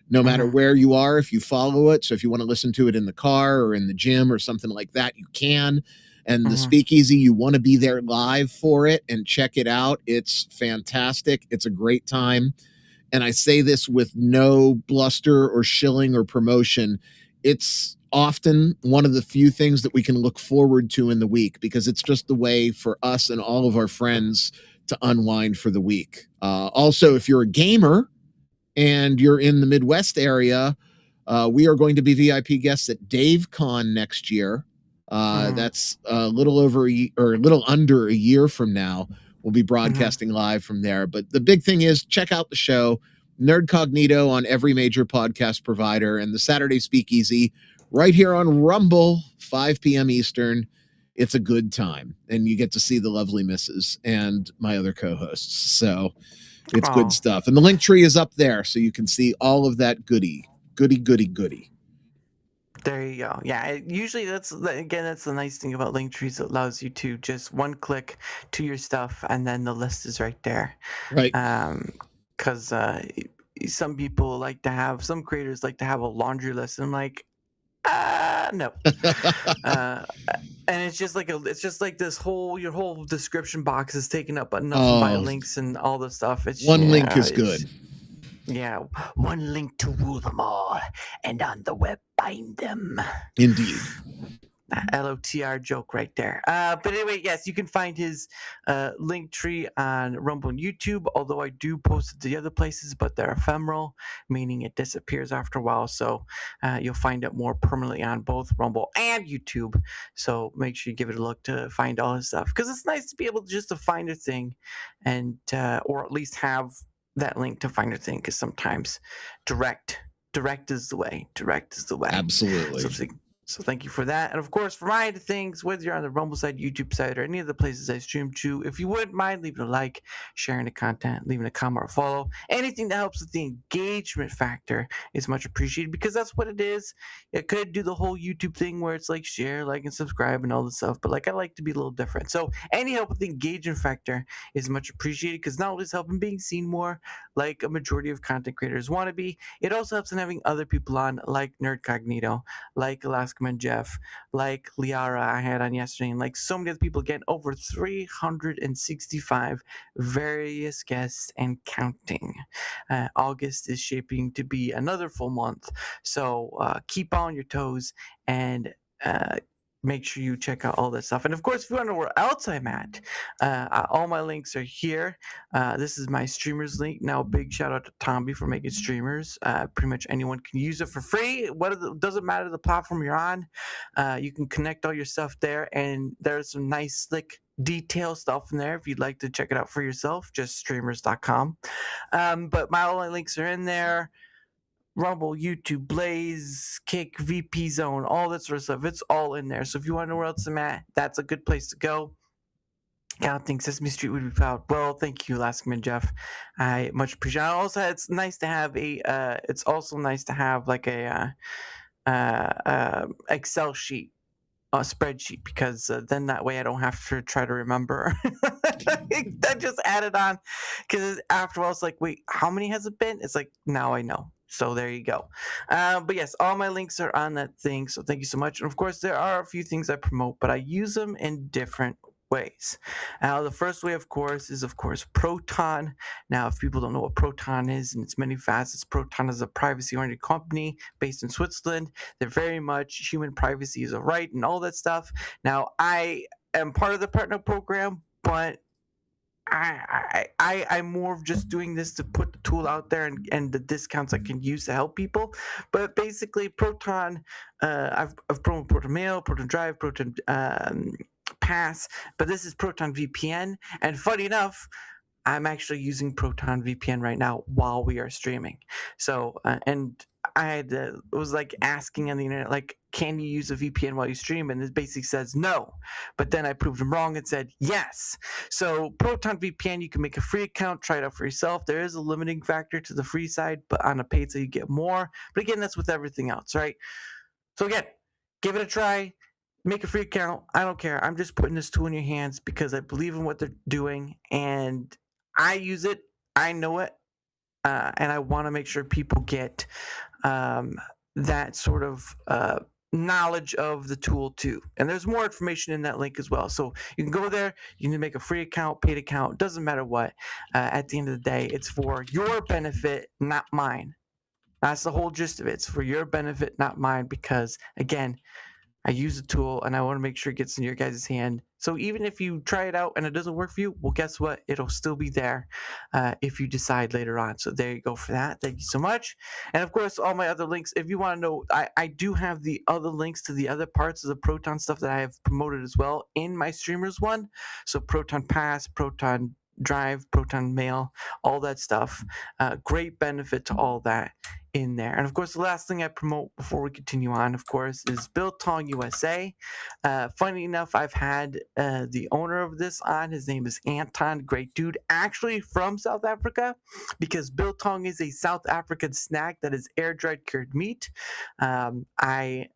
no matter where you are, if you follow it. So if you want to listen to it in the car or in the gym or something like that, you can. And the Speakeasy, you want to be there live for it and check it out. It's fantastic. It's a great time. And I say this with no bluster or shilling or promotion. It's often one of the few things that we can look forward to in the week, because it's just the way for us and all of our friends to unwind for the week. Also, if you're a gamer and you're in the Midwest area, we are going to be VIP guests at DaveCon next year. That's a little under a year from now. We'll be broadcasting live from there. But the big thing is, check out the show, NerdCognito, on every major podcast provider, and the Saturday Speakeasy right here on Rumble, 5 p.m. Eastern. It's a good time, and you get to see the lovely misses and my other co-hosts. So it's good stuff. And the link tree is up there, so you can see all of that goody. There you go. Yeah, usually that's the nice thing about link trees. It allows you to just one click to your stuff, and then the list is right there. Right. Because some creators like to have a laundry list, and I'm like, no. And it's just like this your whole description box is taken up enough by links and all this stuff. One link is good. Yeah, one link to rule them all, and on the web bind them. Indeed. LOTR joke right there. But anyway, yes, you can find his link tree on Rumble and YouTube, although I do post it to the other places, but they're ephemeral, meaning it disappears after a while. So you'll find it more permanently on both Rumble and YouTube. So make sure you give it a look to find all his stuff, because it's nice to be able just to find a thing, and or at least have that link to find a thing, because sometimes direct is the way. Absolutely. So thank you for that. And of course, for my things, whether you're on the Rumble side, YouTube side, or any of the places I stream to, if you wouldn't mind leaving a like, sharing the content, leaving a comment or follow, anything that helps with the engagement factor is much appreciated, because that's what it is. It could do the whole YouTube thing where it's like share, like, and subscribe and all this stuff, but like I like to be a little different. So any help with the engagement factor is much appreciated, because not only is helping being seen more, like a majority of content creators want to be, it also helps in having other people on, like NerdCognito, like Alaska and Jeff, like Liara I had on yesterday, and like so many other people, getting over 365 various guests and counting. August is shaping to be another full month, so keep on your toes and make sure you check out all that stuff. And of course, if you want to know where else I'm at, all my links are here. This is my streamers link. Now, big shout out to Tomby for making streamers. Pretty much anyone can use it for free. Doesn't matter the platform you're on. You can connect all your stuff there, and there's some nice, slick detailed stuff in there if you'd like to check it out for yourself. Just streamers.com. But my online links are in there. Rumble, YouTube, Blaze, Kick, VP Zone, all that sort of stuff. It's all in there. So if you want to know where else I'm at, that's a good place to go. I don't think Sesame Street would be proud. Well, thank you, Lastman Jeff. I much appreciate it. Also, it's nice to have it's also nice to have like a Excel sheet, a spreadsheet, because then that way I don't have to try to remember. I just added on, because after all, it's like, wait, how many has it been? It's like, now I know. So there you go. But yes, all my links are on that thing. So thank you so much. And of course, there are a few things I promote, but I use them in different ways. The first way, of course, is Proton. Now, if people don't know what Proton is and its many facets, Proton is a privacy-oriented company based in Switzerland. They're very much human privacy is a right and all that stuff. Now, I am part of the partner program, but I'm more of just doing this to put the tool out there and the discounts I can use to help people. But basically, Proton, I've promoted Proton Mail, Proton Drive, Proton Pass, but this is Proton VPN. And funny enough, I'm actually using Proton VPN right now while we are streaming. So, and I had was like asking on the internet, like, can you use a VPN while you stream? And it basically says no. But then I proved them wrong and said yes. So Proton VPN, you can make a free account, try it out for yourself. There is a limiting factor to the free side, but on a paid side you get more. But again, that's with everything else, right? So again, give it a try. Make a free account. I don't care. I'm just putting this tool in your hands because I believe in what they're doing, and I use it. I know it, and I want to make sure people get that sort of knowledge of the tool too. And there's more information in that link as well. So you can go there. You can make a free account, paid account. Doesn't matter what. At the end of the day, it's for your benefit, not mine. That's the whole gist of it. It's for your benefit, not mine. Because again, I use the tool and I want to make sure it gets in your guys' hand. So even if you try it out and it doesn't work for you, well, guess what? It'll still be there if you decide later on. So there you go for that. Thank you so much. And of course, all my other links, if you want to know, I do have the other links to the other parts of the Proton stuff that I have promoted as well in my streamers one. So Proton Pass, Proton Drive, Proton Mail, all that stuff. Great benefit to all that in there. And of course, the last thing I promote before we continue on, of course, is Biltong USA. Funny enough, I've had the owner of this on. His name is Anton, great dude, actually from South Africa, because Biltong is a South African snack that is air-dried cured meat. I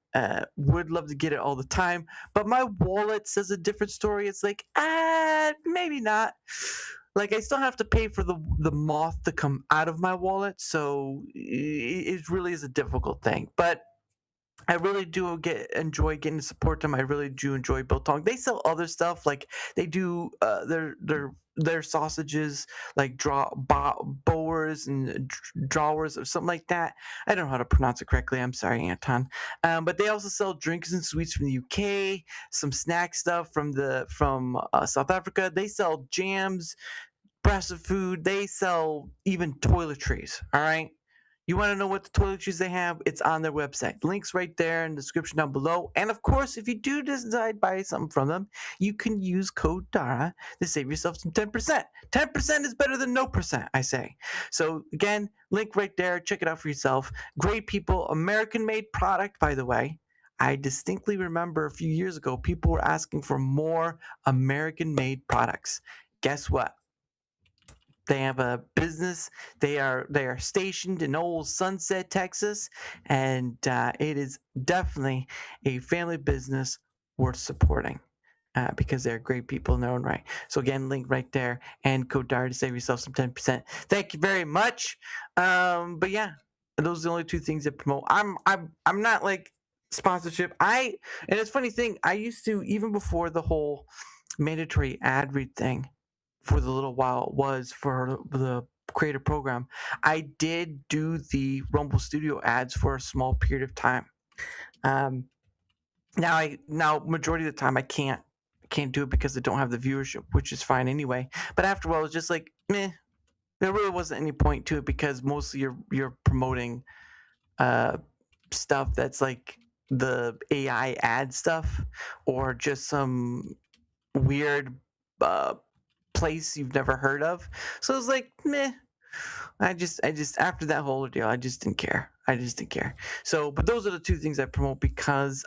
would love to get it all the time, but my wallet says a different story. It's like, maybe not. Like, I still have to pay for the moth to come out of my wallet, so it really is a difficult thing. But I really do enjoy getting to support them. I really do enjoy Biltong. They sell other stuff, like they do their sausages, like bowers and drawers or something like that. I don't know how to pronounce it correctly. I'm sorry, Anton. But they also sell drinks and sweets from the UK, some snack stuff from South Africa. They sell jams, breast of food. They sell even toiletries. All right. You want to know what the toiletries they have? It's on their website. Links right there in the description down below. And of course, if you do decide to buy something from them, you can use code DARA to save yourself some 10%. 10% is better than no percent, I say. So again, link right there. Check it out for yourself. Great people. American-made product, by the way. I distinctly remember a few years ago, people were asking for more American-made products. Guess what? They have a business. They are stationed in old Sunset, Texas, and it is definitely a family business worth supporting because they're great people in their own right. So again, link right there and code DAR to save yourself some 10%. Thank you very much. But yeah, those are the only two things that promote. I'm not like sponsorship. And it's a funny thing. I used to, even before the whole mandatory ad read thing, for the little while it was for the creator program, I did do the Rumble Studio ads for a small period of time. Now majority of the time I can't do it because I don't have the viewership, which is fine anyway. But after a while, it was just like, meh. There really wasn't any point to it because mostly you're promoting stuff that's like the AI ad stuff or just some weird place you've never heard of. So it's like, meh. I just after that whole deal, I just didn't care. So, but those are the two things I promote because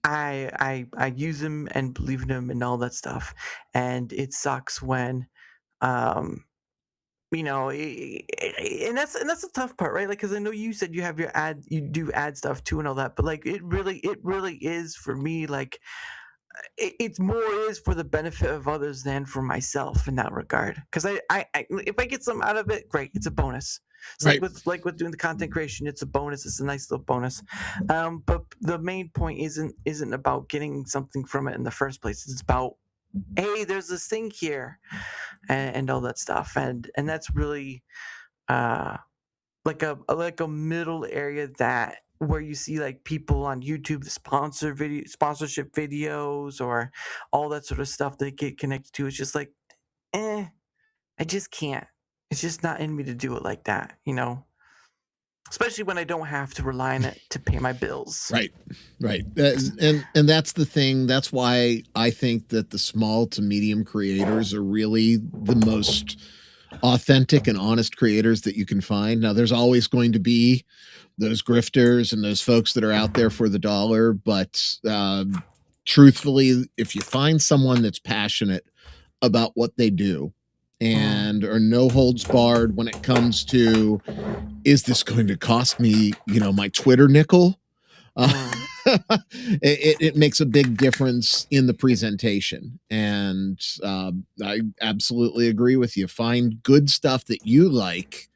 I use them and believe in them and all that stuff. And it sucks when, and that's the tough part, right? Like, because I know you said you have your you do ad stuff too and all that, but like it really is for me. Like, it's more is for the benefit of others than for myself in that regard. Because I if I get something out of it, great, it's a bonus. It's like with doing the content creation, it's a bonus. It's a nice little bonus. But the main point isn't about getting something from it in the first place. It's about, hey, there's this thing here, and all that stuff, and that's really like a middle area that where you see like people on YouTube sponsorship videos or all that sort of stuff they get connected to. It's just like, I just can't. It's just not in me to do it like that, especially when I don't have to rely on it to pay my bills. Right. And that's the thing. That's why I think that the small to medium creators are really the most authentic and honest creators that you can find. Now, there's always going to be those grifters and those folks that are out there for the dollar. But truthfully, if you find someone that's passionate about what they do and are no holds barred when it comes to, is this going to cost me, my Twitter nickel? It makes a big difference in the presentation. And I absolutely agree with you. Find good stuff that you like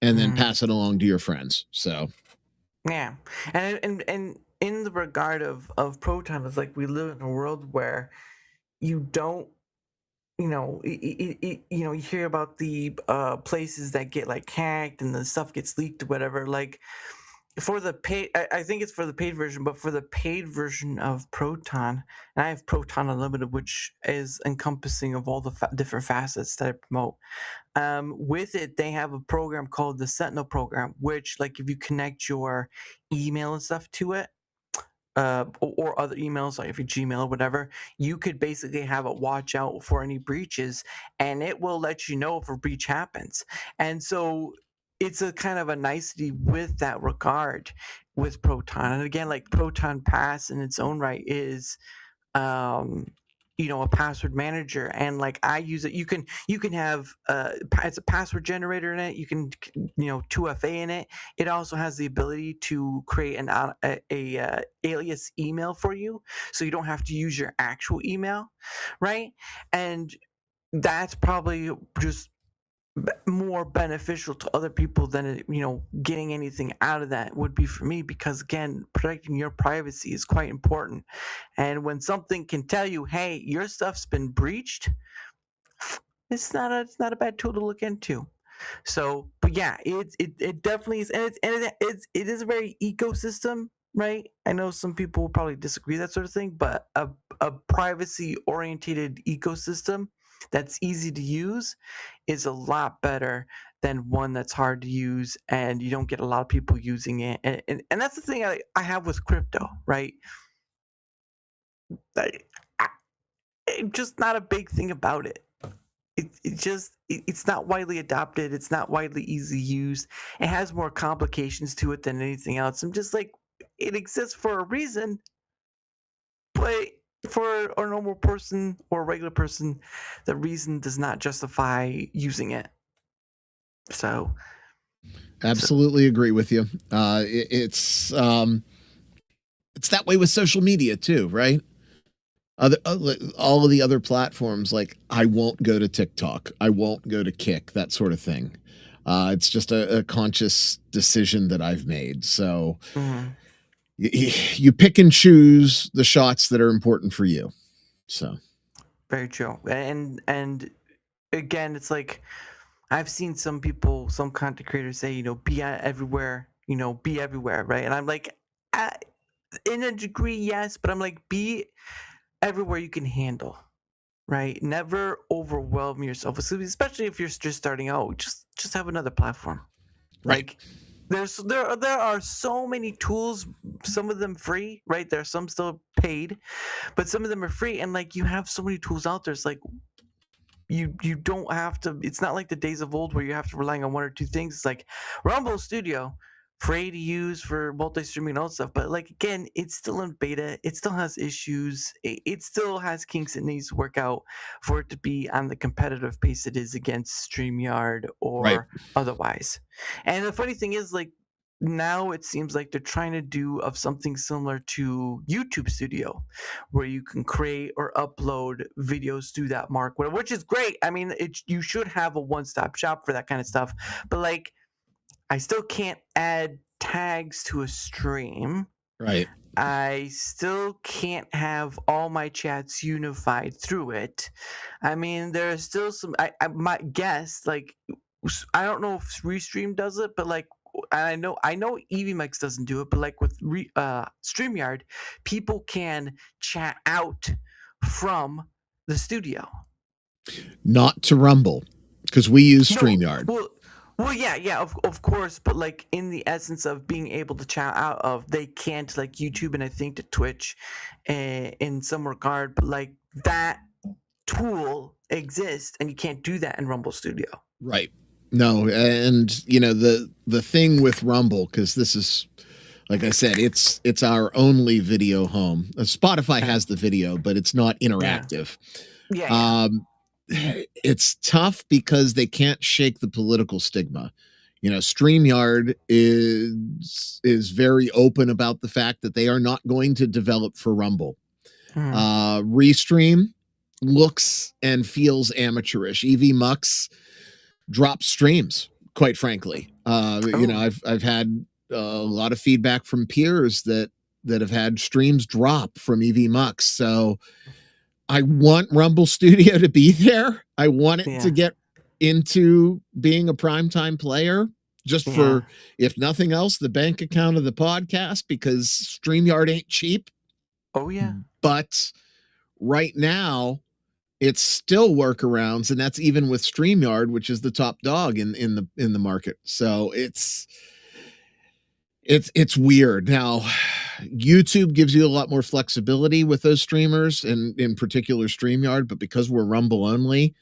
and then pass it along to your friends. So yeah. And in the regard of Proton, it's like we live in a world where you don't, you hear about the places that get like hacked and the stuff gets leaked or whatever. Like, for the paid, I think it's for the paid version, but for the paid version of Proton, and I have Proton Unlimited, which is encompassing of all the different facets that I promote. With it, they have a program called the Sentinel program, which, like, if you connect your email and stuff to it, or other emails, like if your Gmail or whatever, you could basically have it watch out for any breaches, and it will let you know if a breach happens. And so it's a kind of a nicety with that regard with Proton. And again, like Proton Pass in its own right is, a password manager, and like I use it. You can have it's a password generator in it. You can 2FA in it. It also has the ability to create an alias email for you, so you don't have to use your actual email, right? And that's probably just more beneficial to other people than getting anything out of that would be for me, because again, protecting your privacy is quite important. And when something can tell you, hey, your stuff's been breached, it's not a bad tool to look into. So, but yeah, it definitely is, and it is a very ecosystem, right? I know some people will probably disagree that sort of thing, but a privacy oriented ecosystem that's easy to use is a lot better than one that's hard to use and you don't get a lot of people using it. And that's the thing I have with crypto, right? Just not a big thing about it. It's not widely adopted. It's not widely easy used. It has more complications to it than anything else. I'm just like, it exists for a reason, but for a normal person or a regular person, the reason does not justify using it. So, absolutely agree with you. It's that way with social media too, right? All of the other platforms, like I won't go to TikTok, I won't go to Kick, that sort of thing. It's just a conscious decision that I've made. So you pick and choose the shots that are important for you. So very true. And again, it's like I've seen some people, some content creators say, be everywhere, be everywhere, right? And I'm like, in a degree, yes, but I'm like, be everywhere you can handle, right? Never overwhelm yourself, especially if you're just starting out. Just have another platform. Right. Like, there are so many tools, some of them free, right? There are some still paid, but some of them are free. And like, you have so many tools out there. It's like, you don't have to. It's not like the days of old where you have to rely on one or two things. It's like Rumble Studio, free to use for multi-streaming and all that stuff. But like, again, it's still in beta. It still has issues. It still has kinks it needs to work out for it to be on the competitive pace it is against StreamYard or otherwise. And the funny thing is, like, now it seems like they're trying to do of something similar to YouTube Studio, where you can create or upload videos through that market, which is great. I mean, you should have a one-stop shop for that kind of stuff. But like, I still can't add tags to a stream. Right. I still can't have all my chats unified through it. I mean, there are still some. I might guess, like, I don't know if Restream does it, but like, I know EVMix doesn't do it, but like with StreamYard, people can chat out from the studio. Not to Rumble, because we use StreamYard. Well, yeah, of course, but like, in the essence of being able to chat out of, they can't, like YouTube and I think to Twitch in some regard, but like, that tool exists and you can't do that in Rumble Studio. Right. No, and you know, the thing with Rumble, because this is, like I said, it's our only video home. Spotify has the video, but it's not interactive. Yeah. It's tough because they can't shake the political stigma. You know, StreamYard is very open about the fact that they are not going to develop for Rumble. Restream looks and feels amateurish. EVMux drops streams, quite frankly. You know, I've had a lot of feedback from peers that have had streams drop from EVMux. So I want Rumble Studio to be there. I want it to get into being a primetime player, just for, if nothing else, the bank account of the podcast, because StreamYard ain't cheap. Oh yeah. But right now, it's still workarounds, and that's even with StreamYard, which is the top dog in the market. So it's weird. Now, YouTube gives you a lot more flexibility with those streamers, and in particular StreamYard, but because we're Rumble only,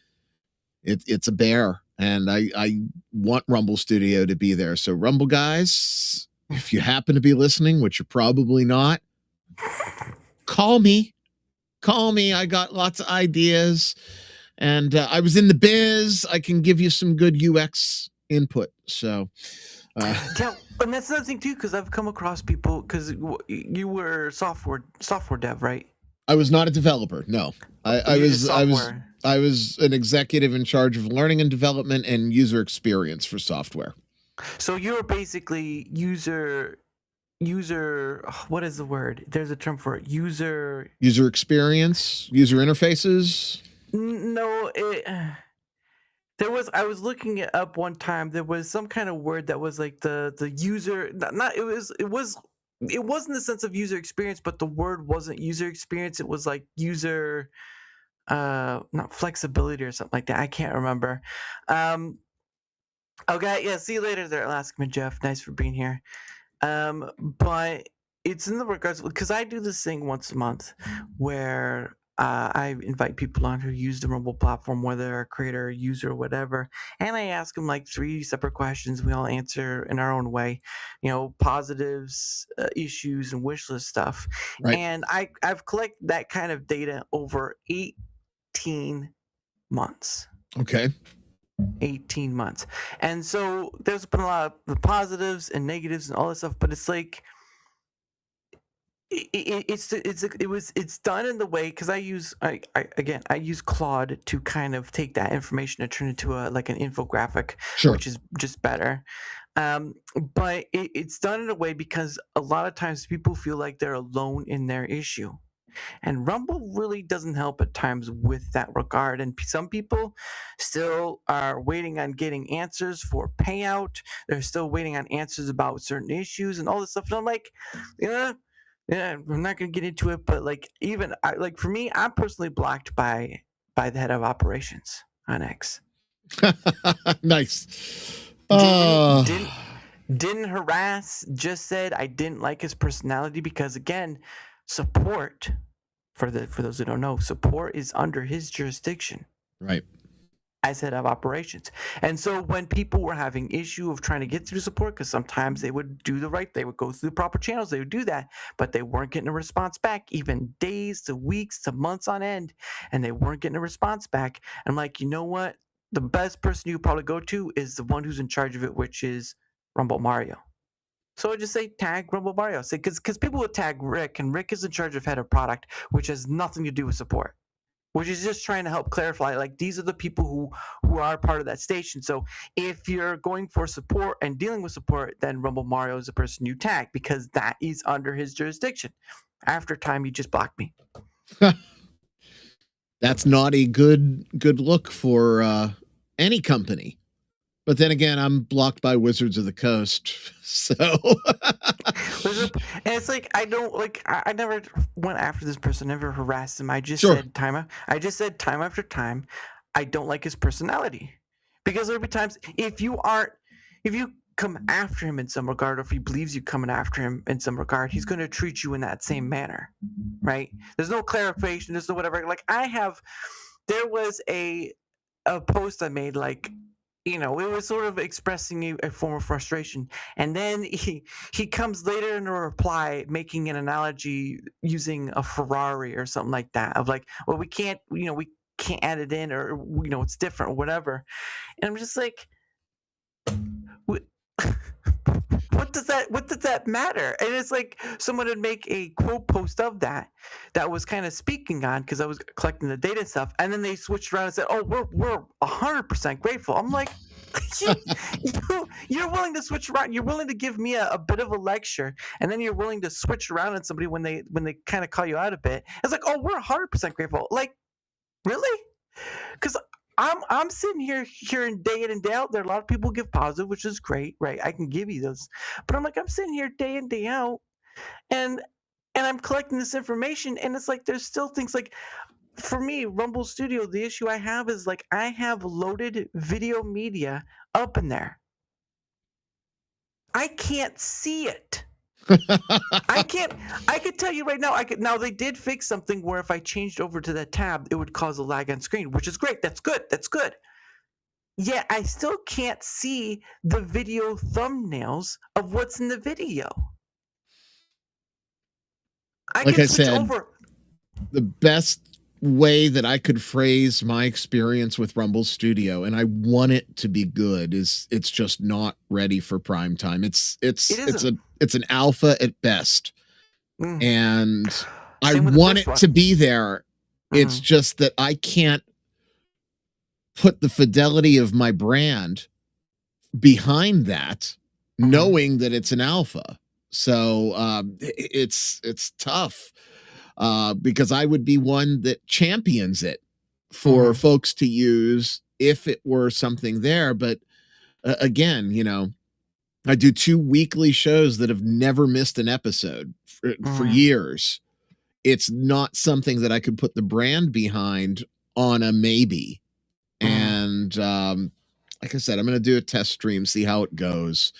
it's a bear. And I want Rumble Studio to be there. So Rumble guys, if you happen to be listening, which you're probably not, call me. I got lots of ideas, and I was in the biz. I can give you some good UX input. So, yeah, and that's another thing too, because I've come across people, because you were software dev, right? I was not a developer. No, I was an executive in charge of learning and development and user experience for software. So you're basically user, what is the word? There's a term for it. User experience, user interfaces. No, there was. I was looking it up one time. There was some kind of word that was like the user. It wasn't the sense of user experience, but the word wasn't user experience. It was like user, not flexibility or something like that. I can't remember. Okay, yeah. See you later there, Alaska Jeff. Nice for being here. But it's in the regards, because I do this thing once a month where I invite people on who use the Rumble platform, whether they're a creator, user, or whatever, and I ask them like 3 separate questions. We all answer in our own way, you know, positives, issues, and wish list stuff. Right. And I've collected that kind of data over 18 months. Okay. 18 months. And so there's been a lot of the positives and negatives and all this stuff, but it's like it's done in the way, because I use Claude to kind of take that information and turn it into an infographic, which is just better. But it's done in a way because a lot of times people feel like they're alone in their issue. And Rumble really doesn't help at times with that regard. And some people still are waiting on getting answers for payout. They're still waiting on answers about certain issues and all this stuff. And I'm like, yeah, I'm not going to get into it. But like, even for me, I'm personally blocked by the head of operations on X. Nice. Didn't harass, just said I didn't like his personality, because again, support, for those who don't know, support is under his jurisdiction. Right. As head of operations. And so when people were having issue of trying to get through support, because sometimes they would do they would go through the proper channels, they would do that, but they weren't getting a response back, even days to weeks to months on end, and they weren't getting a response back. I'm like, you know what? The best person you probably go to is the one who's in charge of it, which is Rumble Mario. So I just say tag Rumble Mario. Say because people would tag Rick, and Rick is in charge of head of product, which has nothing to do with support. Which is just trying to help clarify, like, these are the people who are part of that station. So if you're going for support and dealing with support, then Rumble Mario is the person you tag because that is under his jurisdiction. After time, you just block me. That's not a good look for any company. But then again, I'm blocked by Wizards of the Coast, so. And it's like I never went after this person, never harassed him. I just said time after time, I don't like his personality, because there'll be times if you come after him in some regard, or if he believes you coming after him in some regard, he's going to treat you in that same manner, right? There's no clarification, there's no whatever. Like there was a post I made, like, you know, it was sort of expressing a form of frustration. And then he comes later in a reply making an analogy using a Ferrari or something like that, of like, well, we can't add it in, or, you know, it's different or whatever. And I'm just like, what does that matter? And it's like someone would make a quote post of that was kind of speaking on, because I was collecting the data and stuff, and then they switched around and said, oh, we're 100% grateful. I'm like, you're willing to switch around, you're willing to give me a bit of a lecture, and then you're willing to switch around on somebody when they kind of call you out a bit. It's like, oh, we're 100% grateful. Like, really? Because I'm sitting here hearing day in and day out. There are a lot of people who give positive, which is great, right? I can give you those, but I'm like, I'm sitting here day in, day out, and I'm collecting this information, and it's like there's still things like, for me, Rumble Studio, the issue I have is, like, I have loaded video media up in there. I can't see it. I could tell you right now, now they did fix something where if I changed over to that tab, it would cause a lag on screen, which is great. That's good. Yeah, I still can't see the video thumbnails of what's in the video. Like I said, the best way that I could phrase my experience with Rumble Studio, and I want it to be good, is it's just not ready for prime time. It's an alpha at best, and I want it to be there. It's just that I can't put the fidelity of my brand behind that, knowing that it's an alpha. So it's tough. Because I would be one that champions it for folks to use if it were something there. But again, you know, I do 2 weekly shows that have never missed an episode for years. It's not something that I could put the brand behind on a maybe. And like I said, I'm going to do a test stream, see how it goes.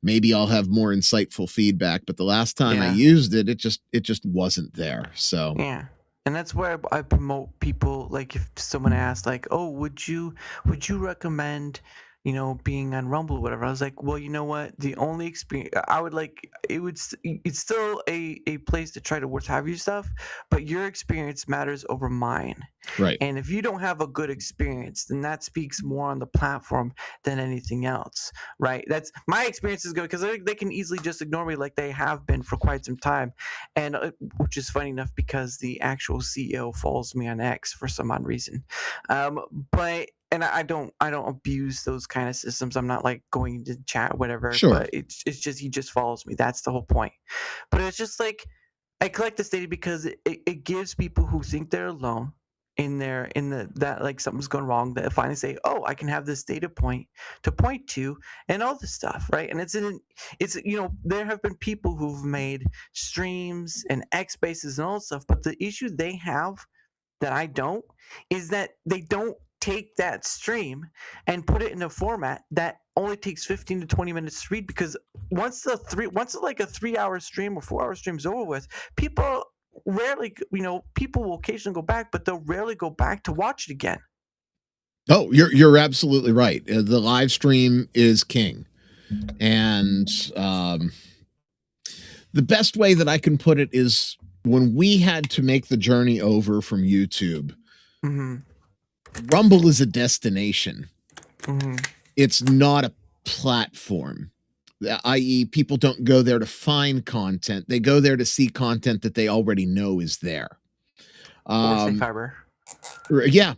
Maybe I'll have more insightful feedback, but the last time I used it, it just wasn't there. So yeah, and that's where I promote people. Like, if someone asked, like, "Oh, would you recommend, you know, being on Rumble or whatever?" I was like, well, you know what? The only experience I would like, it's still a place to try to have your stuff, but your experience matters over mine. Right. And if you don't have a good experience, then that speaks more on the platform than anything else, right? That's my experience is good, because they can easily just ignore me like they have been for quite some time, and which is funny enough because the actual CEO follows me on X for some odd reason, but. And I don't abuse those kind of systems. I'm not like going to chat or whatever. Sure. But it's just he just follows me. That's the whole point. But it's just like I collect this data because it gives people who think they're alone that like something's going wrong, that finally say, oh, I can have this data point to point to and all this stuff, right? And it's you know, there have been people who've made streams and X bases and all this stuff, but the issue they have that I don't is that they don't take that stream and put it in a format that only takes 15 to 20 minutes to read, because once like a 3-hour stream or 4-hour stream is over with, people rarely, people will occasionally go back, but they'll rarely go back to watch it again. Oh, you're absolutely right. The live stream is king. And the best way that I can put it is when we had to make the journey over from YouTube, Rumble is a destination. It's not a platform, i.e., people don't go there to find content. They go there to see content that they already know is there. Or safe harbor. Yeah.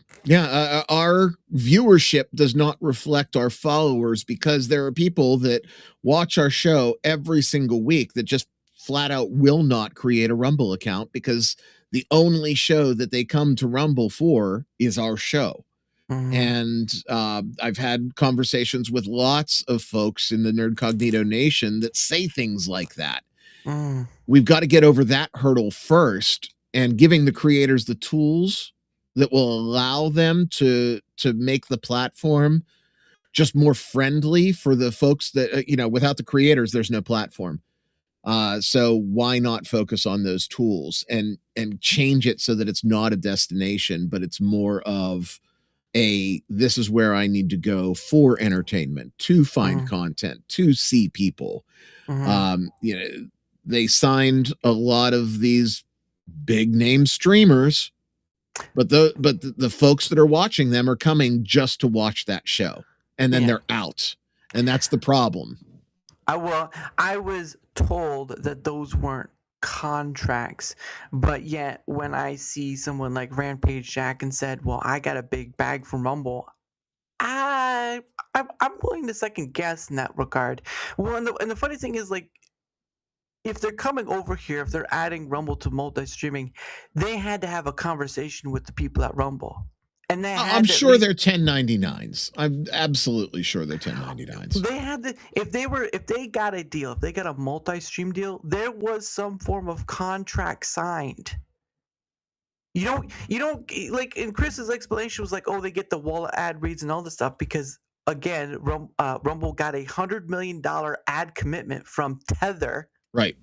Our viewership does not reflect our followers because there are people that watch our show every single week that just flat out will not create a Rumble account because the only show that they come to Rumble for is our show. And I've had conversations with lots of folks in the NerdCognito Nation that say things like that. We've got to get over that hurdle first, and giving the creators the tools that will allow them to make the platform just more friendly for the folks that, without the creators, there's no platform. So why not focus on those tools and change it so that it's not a destination, but it's more of this is where I need to go for entertainment, to find content, to see people. They signed a lot of these big name streamers, but the folks that are watching them are coming just to watch that show, and then they're out, and that's the problem. I was told that those weren't contracts, but yet when I see someone like Rampage Jack and said, "Well, I got a big bag from Rumble," I'm willing to second guess in that regard. Well, and the funny thing is, like, if they're coming over here, if they're adding Rumble to multi-streaming, they had to have a conversation with the people at Rumble. And I'm sure they're 1099s. I'm absolutely sure they're 1099s. They had to, if they got a deal, if they got a multi-stream deal, there was some form of contract signed. You don't like, and Chris's explanation was like, oh, they get the wall ad reads and all this stuff because, again, Rumble got $100 million ad commitment from Tether. Right.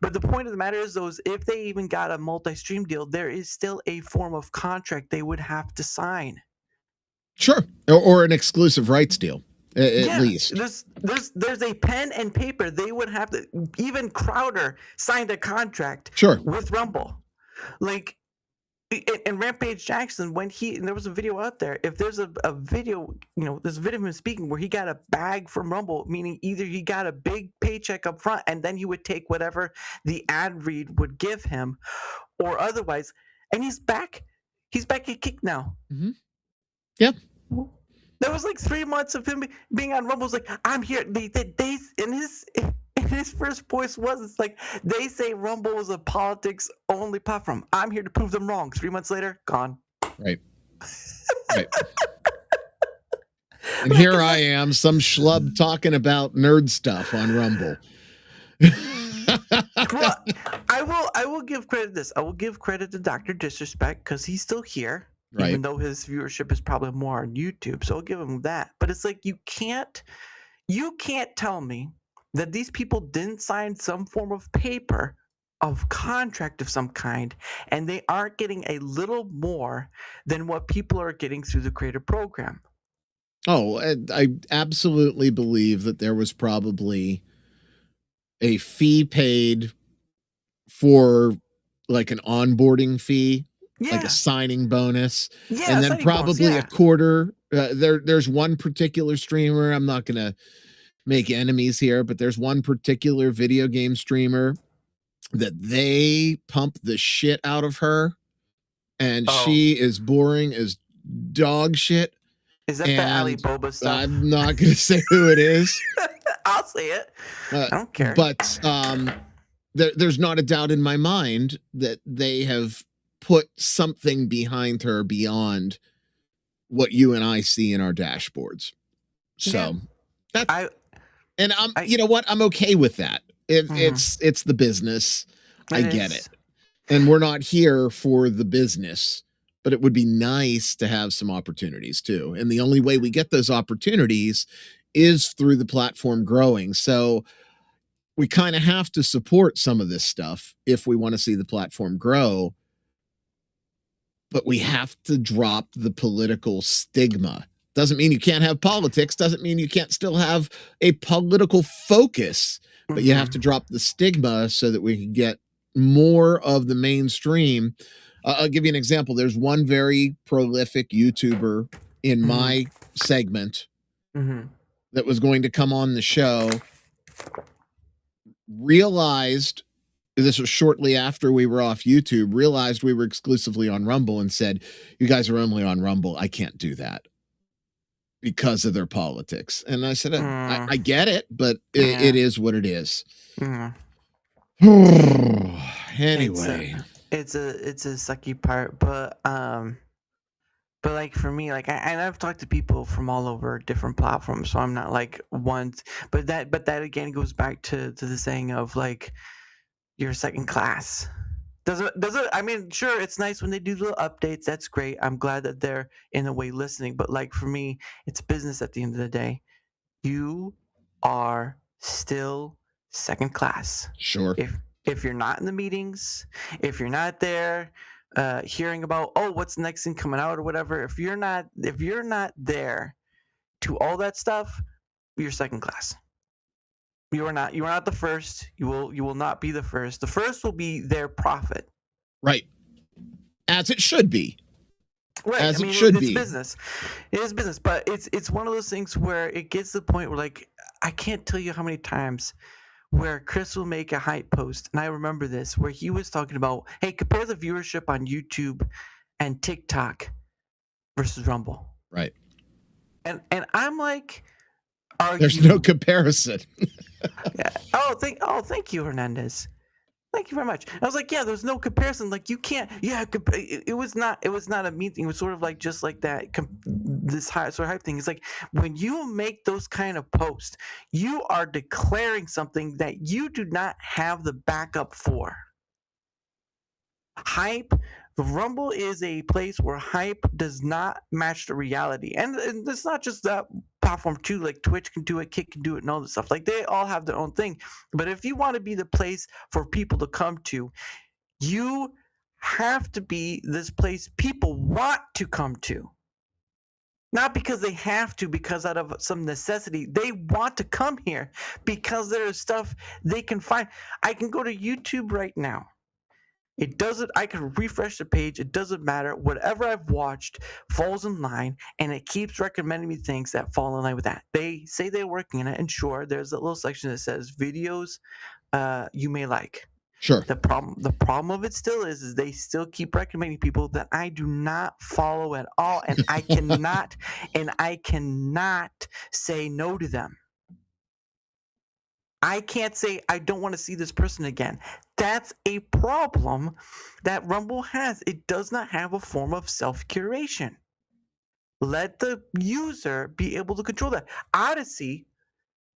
But the point of the matter is, though, if they even got a multi-stream deal, there is still a form of contract they would have to sign. Sure. Or an exclusive rights deal, at least. There's a pen and paper. They would have to. Even Crowder signed a contract with Rumble. Like, and Rampage Jackson, when and there was a video out there, if there's a video, there's a video of him speaking where he got a bag from Rumble, meaning either he got a big paycheck up front and then he would take whatever the ad read would give him, or otherwise, and he's back at Kick now. Yep. There was like 3 months of him being on Rumble. Like, I'm here. They in his first voice it's like, they say Rumble is a politics only platform. I'm here to prove them wrong. 3 months later, gone. Right. And here I am, some schlub talking about nerd stuff on Rumble. Well, I will give credit to this. I will give credit to Dr. Disrespect because he's still here. Right. Even though his viewership is probably more on YouTube. So I'll give him that. But it's like, you can't tell me that these people didn't sign some form of paper of contract of some kind, and they aren't getting a little more than what people are getting through the creator program. Oh, I absolutely believe that there was probably a fee paid for like an onboarding fee, like a signing bonus, and then probably a quarter. There's one particular streamer, I'm not going to make enemies here, but there's one particular video game streamer that they pump the shit out of her, and she is boring as dog shit. Is that the Alibaba stuff? I'm not going to say who it is. I'll say it. I don't care. But there's not a doubt in my mind that they have put something behind her beyond what you and I see in our dashboards. So you know what? I'm okay with that. It's the business. I get it. And we're not here for the business, but it would be nice to have some opportunities too. And the only way we get those opportunities is through the platform growing. So we kind of have to support some of this stuff if we want to see the platform grow. But we have to drop the political stigma. Doesn't mean you can't have politics. Doesn't mean you can't still have a political focus. But you have to drop the stigma so that we can get more of the mainstream. I'll give you an example. There's one very prolific YouTuber in my segment that was going to come on the show, realized, this was shortly after we were off YouTube, realized we were exclusively on Rumble and said, you guys are only on Rumble. I can't do that because of their politics. And I said, I get it, but it is what it is. Anyway. It's a sucky part, but like for me, like and I've talked to people from all over different platforms, so I'm not like one, but that again goes back to the saying of like, you're second class. Does it? I mean, sure, it's nice when they do little updates. That's great. I'm glad that they're in a way listening. But like for me, it's business at the end of the day. You are still second class. Sure. If you're not in the meetings, if you're not there, hearing about what's the next thing coming out or whatever. If you're not there to all that stuff, you're second class. You are not the first. You will not be the first. The first will be their profit. Right. As it should be. Right. As it should be. It's business. It is business, but it's one of those things where it gets to the point where, like, I can't tell you how many times where Chris will make a hype post, and I remember this, where he was talking about, hey, compare the viewership on YouTube and TikTok versus Rumble. Right. And I'm like, there's no comparison. Yeah. Thank you, Hernandez. Thank you very much. I was like, yeah, there's no comparison. Like, you can't. Yeah, it was not a mean thing. It was sort of like just like that. This sort of hype thing. It's like when you make those kind of posts, you are declaring something that you do not have the backup for. Hype. Rumble is a place where hype does not match the reality, and it's not just that platform too. Like Twitch can do it, Kick can do it, and all this stuff. Like they all have their own thing. But if you want to be the place for people to come to, you have to be this place people want to come to. Not because they have to, because out of some necessity. They want to come here because there is stuff they can find. I can go to YouTube right now. It doesn't, I can refresh the page. It doesn't matter. Whatever I've watched falls in line, and it keeps recommending me things that fall in line with that. They say they're working on it, and sure, there's a little section that says videos you may like. Sure. The problem of it still is they still keep recommending people that I do not follow at all, and I cannot say no to them. I can't say I don't want to see this person again. That's a problem that Rumble has. It does not have a form of self-curation. Let the user be able to control that. Odyssey,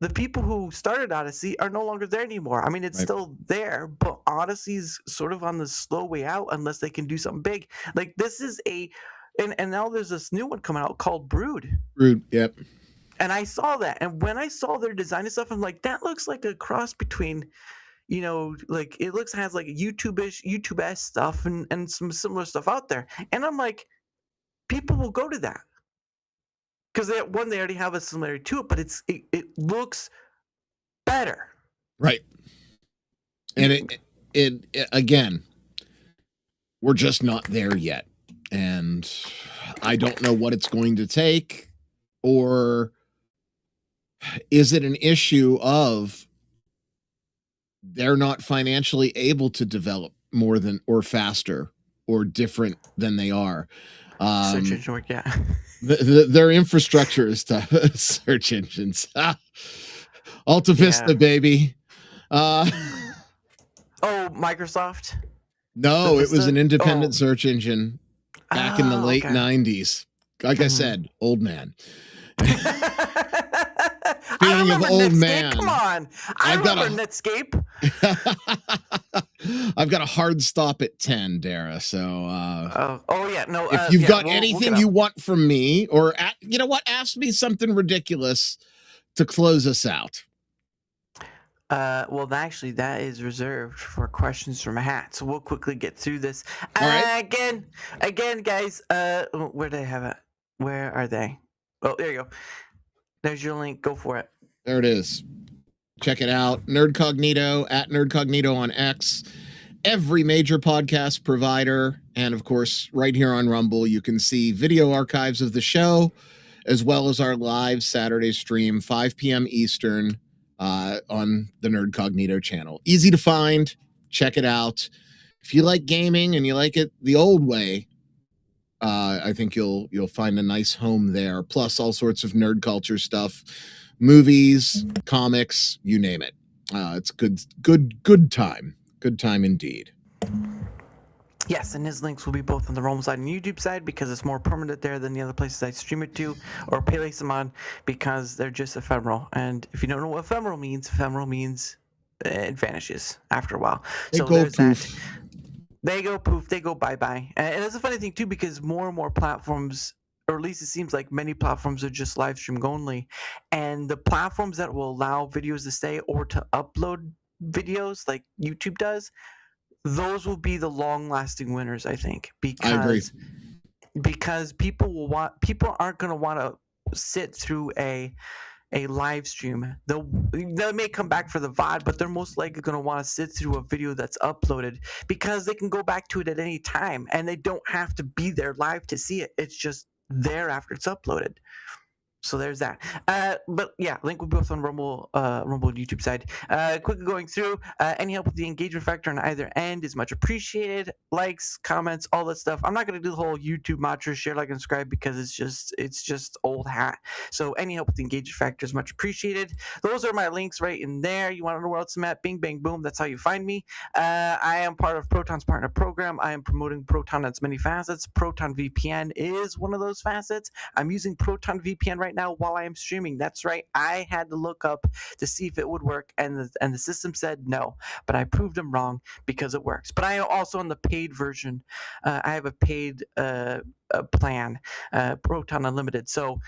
the people who started Odyssey are no longer there anymore. I mean, it's still there, but Odyssey's sort of on the slow way out unless they can do something big. Like this is and now there's this new one coming out called Brood. Brood, yep. And I saw that, and when I saw their design and stuff, I'm like, that looks like a cross between, like it has like YouTube-esque stuff and some similar stuff out there. And I'm like, people will go to that because they already have a similarity to it, but it looks better. Right. And it again, we're just not there yet, and I don't know what it's going to take, or is it an issue of they're not financially able to develop more than or faster or different than they are? Search engine work, yeah. Their infrastructure is tough. Search engines. Alta Vista, baby. Microsoft? No, it was an independent search engine back in the late 90s. Like I said, old man. Speaking of old Netscape. man, Come on, I remember Netscape. I've got a hard stop at 10, Dara. So, if you've got anything you want from me, or you know what, ask me something ridiculous to close us out. Well, actually, that is reserved for questions from Hat. So we'll quickly get through this. All right. Again, guys. Where do I have it? Where are they? Oh, there you go. There's your link. Go for it. There it is. Check it out. NerdCognito at NerdCognito on X. Every major podcast provider, and of course, right here on Rumble, you can see video archives of the show, as well as our live Saturday stream, 5 p.m. Eastern, on the NerdCognito channel. Easy to find. Check it out. If you like gaming and you like it the old way, I think you'll find a nice home there. Plus, all sorts of nerd culture stuff, movies, comics, you name it. It's good time. Good time indeed. Yes, and his links will be both on the Rumble side and YouTube side because it's more permanent there than the other places I stream it to or place them on because they're just ephemeral. And if you don't know what ephemeral means it vanishes after a while. They so go there's poof. that. They go poof. They go bye-bye. And it's a funny thing, too, because more and more platforms, or at least it seems like many platforms are just live stream only. And the platforms that will allow videos to stay or to upload videos like YouTube does, those will be the long-lasting winners, I think, I agree. because people aren't going to want to sit through a live stream. They may come back for the VOD, but they're most likely going to want to sit through a video that's uploaded because they can go back to it at any time and they don't have to be there live to see it. It's just there after it's uploaded. So there's that. But yeah, link will be both on Rumble YouTube side. Quickly going through, any help with the engagement factor on either end is much appreciated. Likes, comments, all that stuff. I'm not going to do the whole YouTube mantra, share, like, and subscribe because it's just old hat. So any help with the engagement factor is much appreciated. Those are my links right in there. You want to know where else I'm at? Bing, bang, boom. That's how you find me. I am part of Proton's partner program. I am promoting Proton on its many facets. Proton VPN is one of those facets. I'm using Proton VPN right now while I am streaming. That's right. I had to look up to see if it would work, and the system said no, but I proved them wrong because it works. But I am also on the paid version. I have a paid plan, Proton Unlimited. So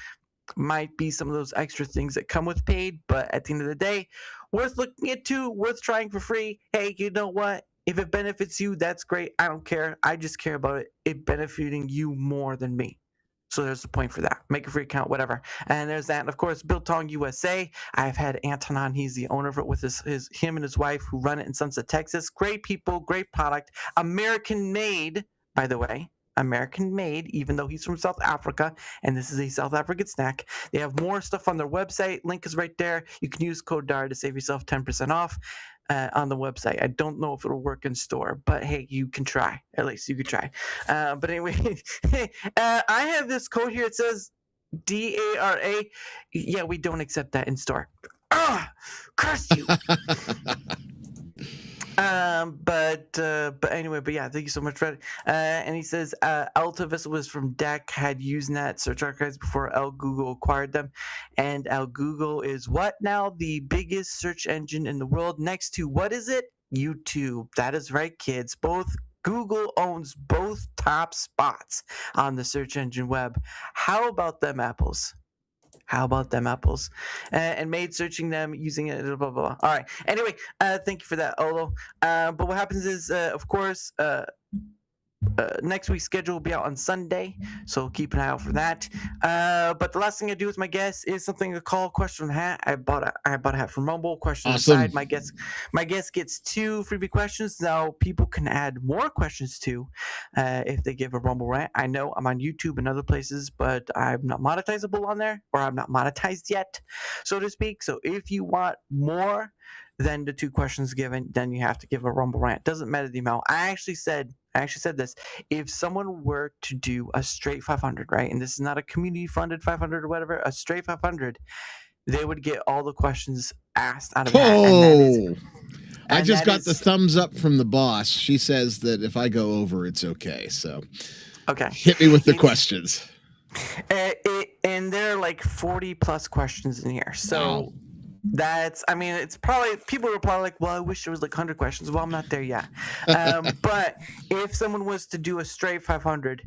might be some of those extra things that come with paid, but at the end of the day, worth looking into, worth trying for free. Hey, you know what? If it benefits you, that's great. I don't care. I just care about it benefiting you more than me. So there's the point for that. Make a free account, whatever. And there's that. And of course, Biltong USA. I've had Anton on. He's the owner of it with him and his wife who run it in Sunset, Texas. Great people, great product. American made, by the way. American made, even though he's from South Africa, and this is a South African snack. They have more stuff on their website. Link is right there. You can use code DAR to save yourself 10% off on the website. I don't know if it'll work in store, but hey, you can try. At least you could try. But anyway, I have this code here. It says DARA. Yeah, we don't accept that in store. Curse you. But anyway, but yeah, thank you so much, Fred. And he says Alta Vista was from DEC, had Usenet search archives before El Google acquired them. And El Google is what now? The biggest search engine in the world next to, what is it? YouTube. That is right, kids. Google owns both top spots on the search engine web. How about them apples? And made searching them, using it, blah, blah, blah. All right. Anyway, thank you for that, Olo. But what happens is, of course, next week's schedule will be out on Sunday, so keep an eye out for that. But the last thing I do with my guests is something to call question from the hat. I bought a hat from Rumble. Question aside, my guest gets 2 freebie questions. Now people can add more questions too if they give a Rumble rant. I know I'm on YouTube and other places, but I'm not monetizable on there, or I'm not monetized yet, so to speak. So if you want more than the 2 questions given, then you have to give a Rumble rant. Doesn't matter the amount. I actually said this. If someone were to do a straight 500, right, and this is not a community funded 500 or whatever, a straight 500, they would get all the questions asked out of that. I just got the thumbs up from the boss. She says that if I go over, it's okay. So okay, hit me with the questions. And there are like 40 plus questions in here. So wow. It's probably, people are probably like, well, I wish there was like 100 questions. Well, I'm not there yet. But if someone was to do a straight 500,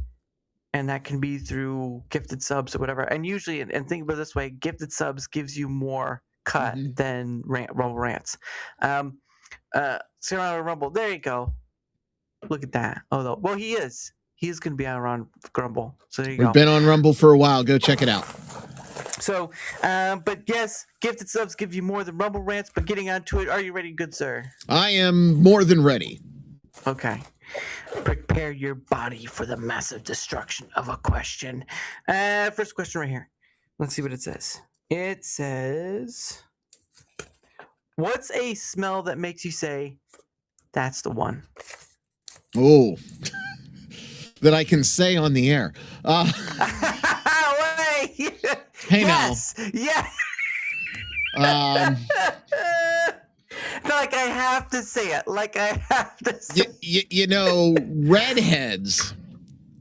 and that can be through gifted subs or whatever, and usually, and think about it this way, gifted subs gives you more cut than Rumble Rants. Sarah Rumble, there you go. Look at that. Oh, well, he is. He is going to be on Grumble. So there you go. We've been on Rumble for a while. Go check it out. So, but yes, gifted subs give you more than Rumble Rants, but getting onto it, are you ready, good sir? I am more than ready. Okay. Prepare your body for the massive destruction of a question. First question right here. Let's see what it says. It says, what's a smell that makes you say, that's the one? Oh, that I can say on the air. Hey, yes. Now. Yeah. Like I have to say it. Like I have to say you know, redheads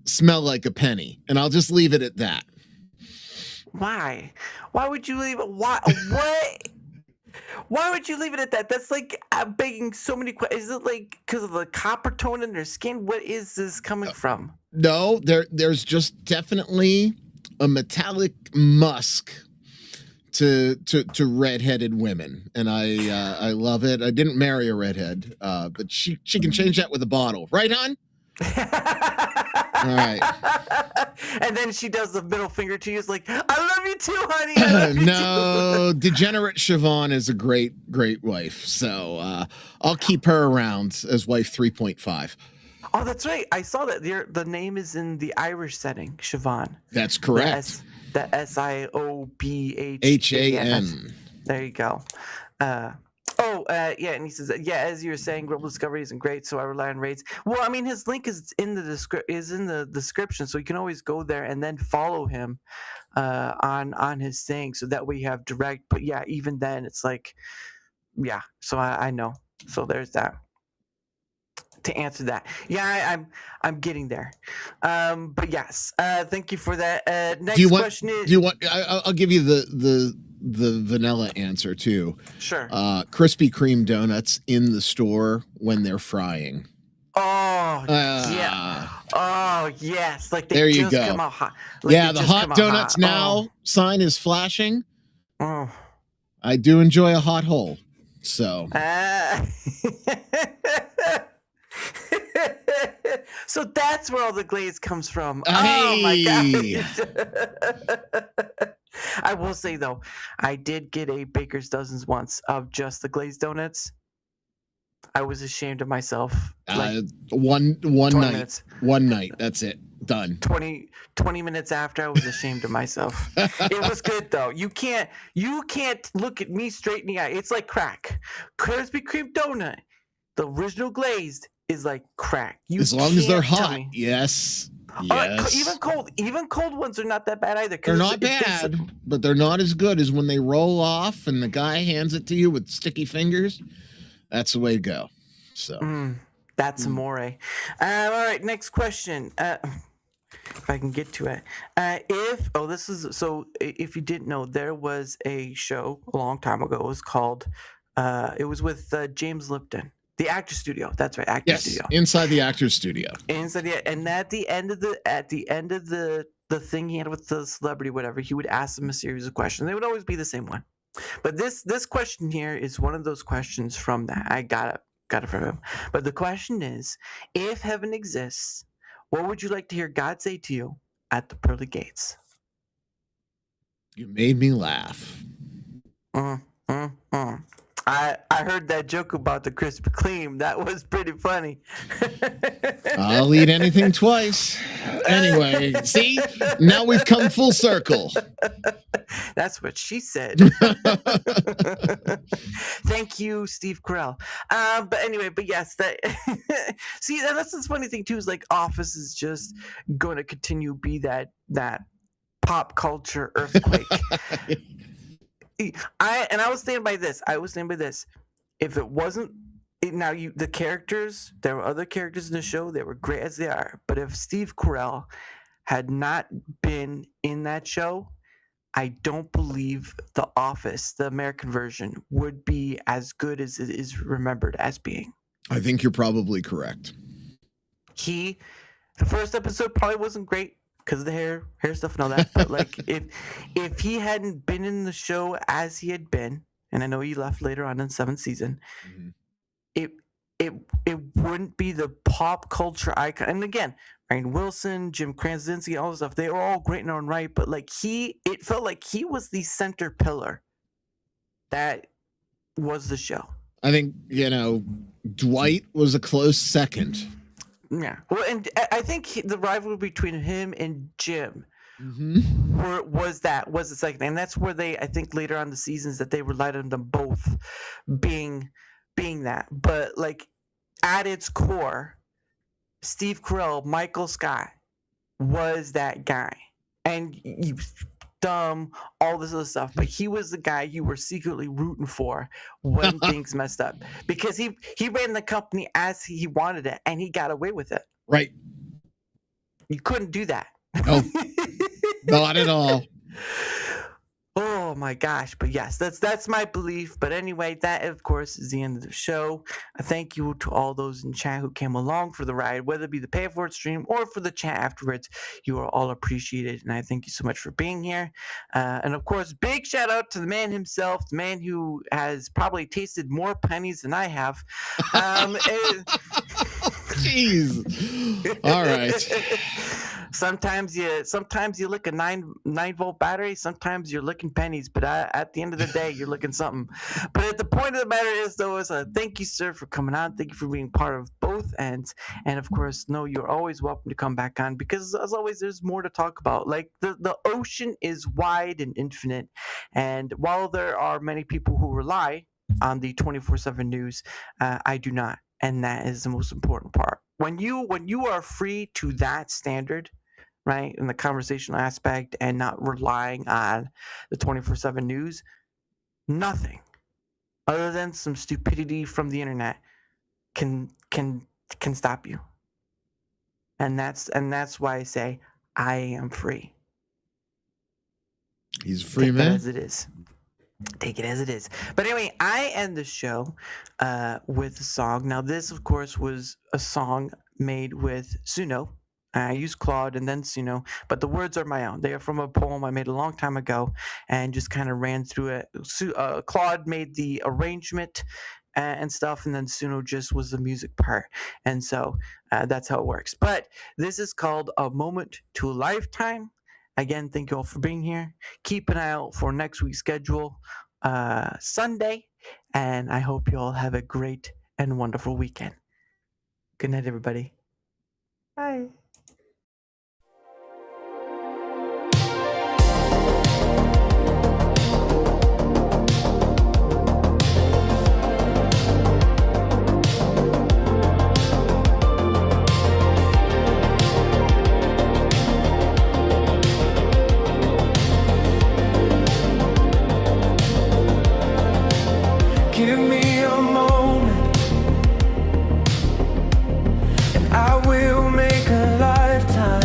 smell like a penny, and I'll just leave it at that. Why? Why would you leave it? Why? What? Why would you leave it at that? That's like begging so many questions. Is it like because of the copper tone in their skin? What is this coming from? No, there's just definitely a metallic musk to redheaded women, and I love it. I didn't marry a redhead, but she can change that with a bottle, right, hon? All right. And then she does the middle finger to you. It's like, I love you too, honey. I love you no, degenerate Siobhan is a great wife, so I'll keep her around as wife 3.5. Oh, that's right. I saw that the name is in the Irish setting, Siobhan. That's correct. The SIOBHAN. There you go. Yeah, and he says, yeah, as you were saying, Global Discovery isn't great, so I rely on raids. Well, I mean, his link is in the description, so you can always go there and then follow him on his thing, so that way you have direct. But yeah, even then, it's like, yeah. So I know. So there's that. To answer that, yeah, I'm getting there. But yes, thank you for that. Next question is: I'll give you the vanilla answer too. Sure. Krispy Kreme donuts in the store when they're frying. Oh yeah. Oh yes. Like they there you just go. Come out hot. Like yeah, the hot donuts hot. now sign is flashing. Oh. I do enjoy a hot hole. So. So that's where all the glaze comes from. Hey. Oh my god. I will say though, I did get a Baker's Dozens once of just the glazed donuts. I was ashamed of myself. Like one night. Minutes. One night. That's it. Done. 20 minutes after, I was ashamed of myself. It was good though. You can't look at me straight in the eye. It's like crack. Krispy Kreme donut, the original glazed, is like crack. As long as they're hot. Yes. Yes. Even cold ones are not that bad either. They're not bad, but they're not as good as when they roll off and the guy hands it to you with sticky fingers. That's the way to go. So that's amore. All right, next question. If I can get to it. If you didn't know, there was a show a long time ago. It was called it was with James Lipton. The Actors Studio. That's right, Actors Studio. Inside the Actors Studio. And at the end of the thing he had with the celebrity, whatever, he would ask them a series of questions. They would always be the same one. But this question here is one of those questions from that. I got it from him. But the question is, if heaven exists, what would you like to hear God say to you at the pearly gates? You made me laugh. I heard that joke about the Krispy Kreme. That was pretty funny. I'll eat anything twice. Anyway, see? Now we've come full circle. That's what she said. Thank you, Steve Carell. But yes, see, that's the funny thing too, is like Office is just going to continue be that pop culture earthquake. I will stand by this. If it wasn't the characters, there were other characters in the show. They were great as they are. But if Steve Carell had not been in that show, I don't believe The Office, the American version, would be as good as it is remembered as being. I think you're probably correct. The first episode probably wasn't great because of the hair stuff and all that. But like, if he hadn't been in the show as he had been, and I know he left later on in the 7th season, it wouldn't be the pop culture icon. And again, Ryan Wilson, Jim Krasinski, all this stuff, they were all great in their own right, but like it felt like he was the center pillar that was the show. I think, Dwight was a close second. Yeah. Well, and I think the rivalry between him and Jim was the second. And that's where I think later on the seasons that they relied on them both being that. But like at its core, Steve Carell, Michael Scott was that guy. And he was dumb, all this other stuff. But he was the guy you were secretly rooting for when things messed up. Because he ran the company as he wanted it, and he got away with it. Right. You couldn't do that. Oh, not at all. Oh my gosh. But yes, that's my belief. But anyway, that of course is the end of the show. I thank you to all those in chat who came along for the ride, whether it be the pay for it stream or for the chat afterwards. You are all appreciated, and I thank you so much for being here. And of course, big shout out to the man himself, the man who has probably tasted more pennies than I have. Jeez. All right. Sometimes you look a 9-volt battery. Sometimes you're looking pennies, but at the end of the day, you're looking something. But at the point of the matter is, though, is thank you, sir, for coming on. Thank you for being part of both ends, and of course, you're always welcome to come back on because, as always, there's more to talk about. Like the ocean is wide and infinite, and while there are many people who rely on the 24/7 news, I do not, and that is the most important part. When you are free to that standard, right, in the conversational aspect and not relying on the 24/7 news, nothing other than some stupidity from the internet can stop you. And that's why I say I am free. He's a free Take man. it as it is. Take it as it is. But anyway, I end the show with a song. Now, this, of course, was a song made with Suno. I used Claude and then Suno, but the words are my own. They are from a poem I made a long time ago and just kind of ran through it. Claude made the arrangement and stuff, and then Suno just was the music part. And so that's how it works. But this is called A Moment to a Lifetime. Again, thank you all for being here. Keep an eye out for next week's schedule, Sunday, and I hope you all have a great and wonderful weekend. Good night, everybody. Bye. Give me a moment, and I will make a lifetime.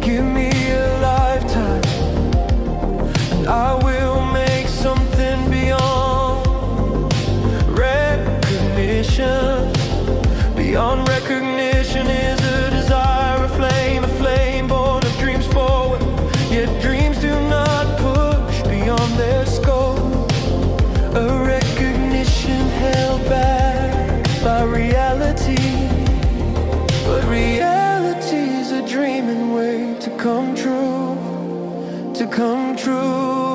Give me a lifetime, and I will make something beyond recognition. Beyond recognition is a desire, a flame born of dreams forward. Yet dreams do not push beyond their scope. A recognition held back by reality. But reality's a dream and wait to come true, to come true.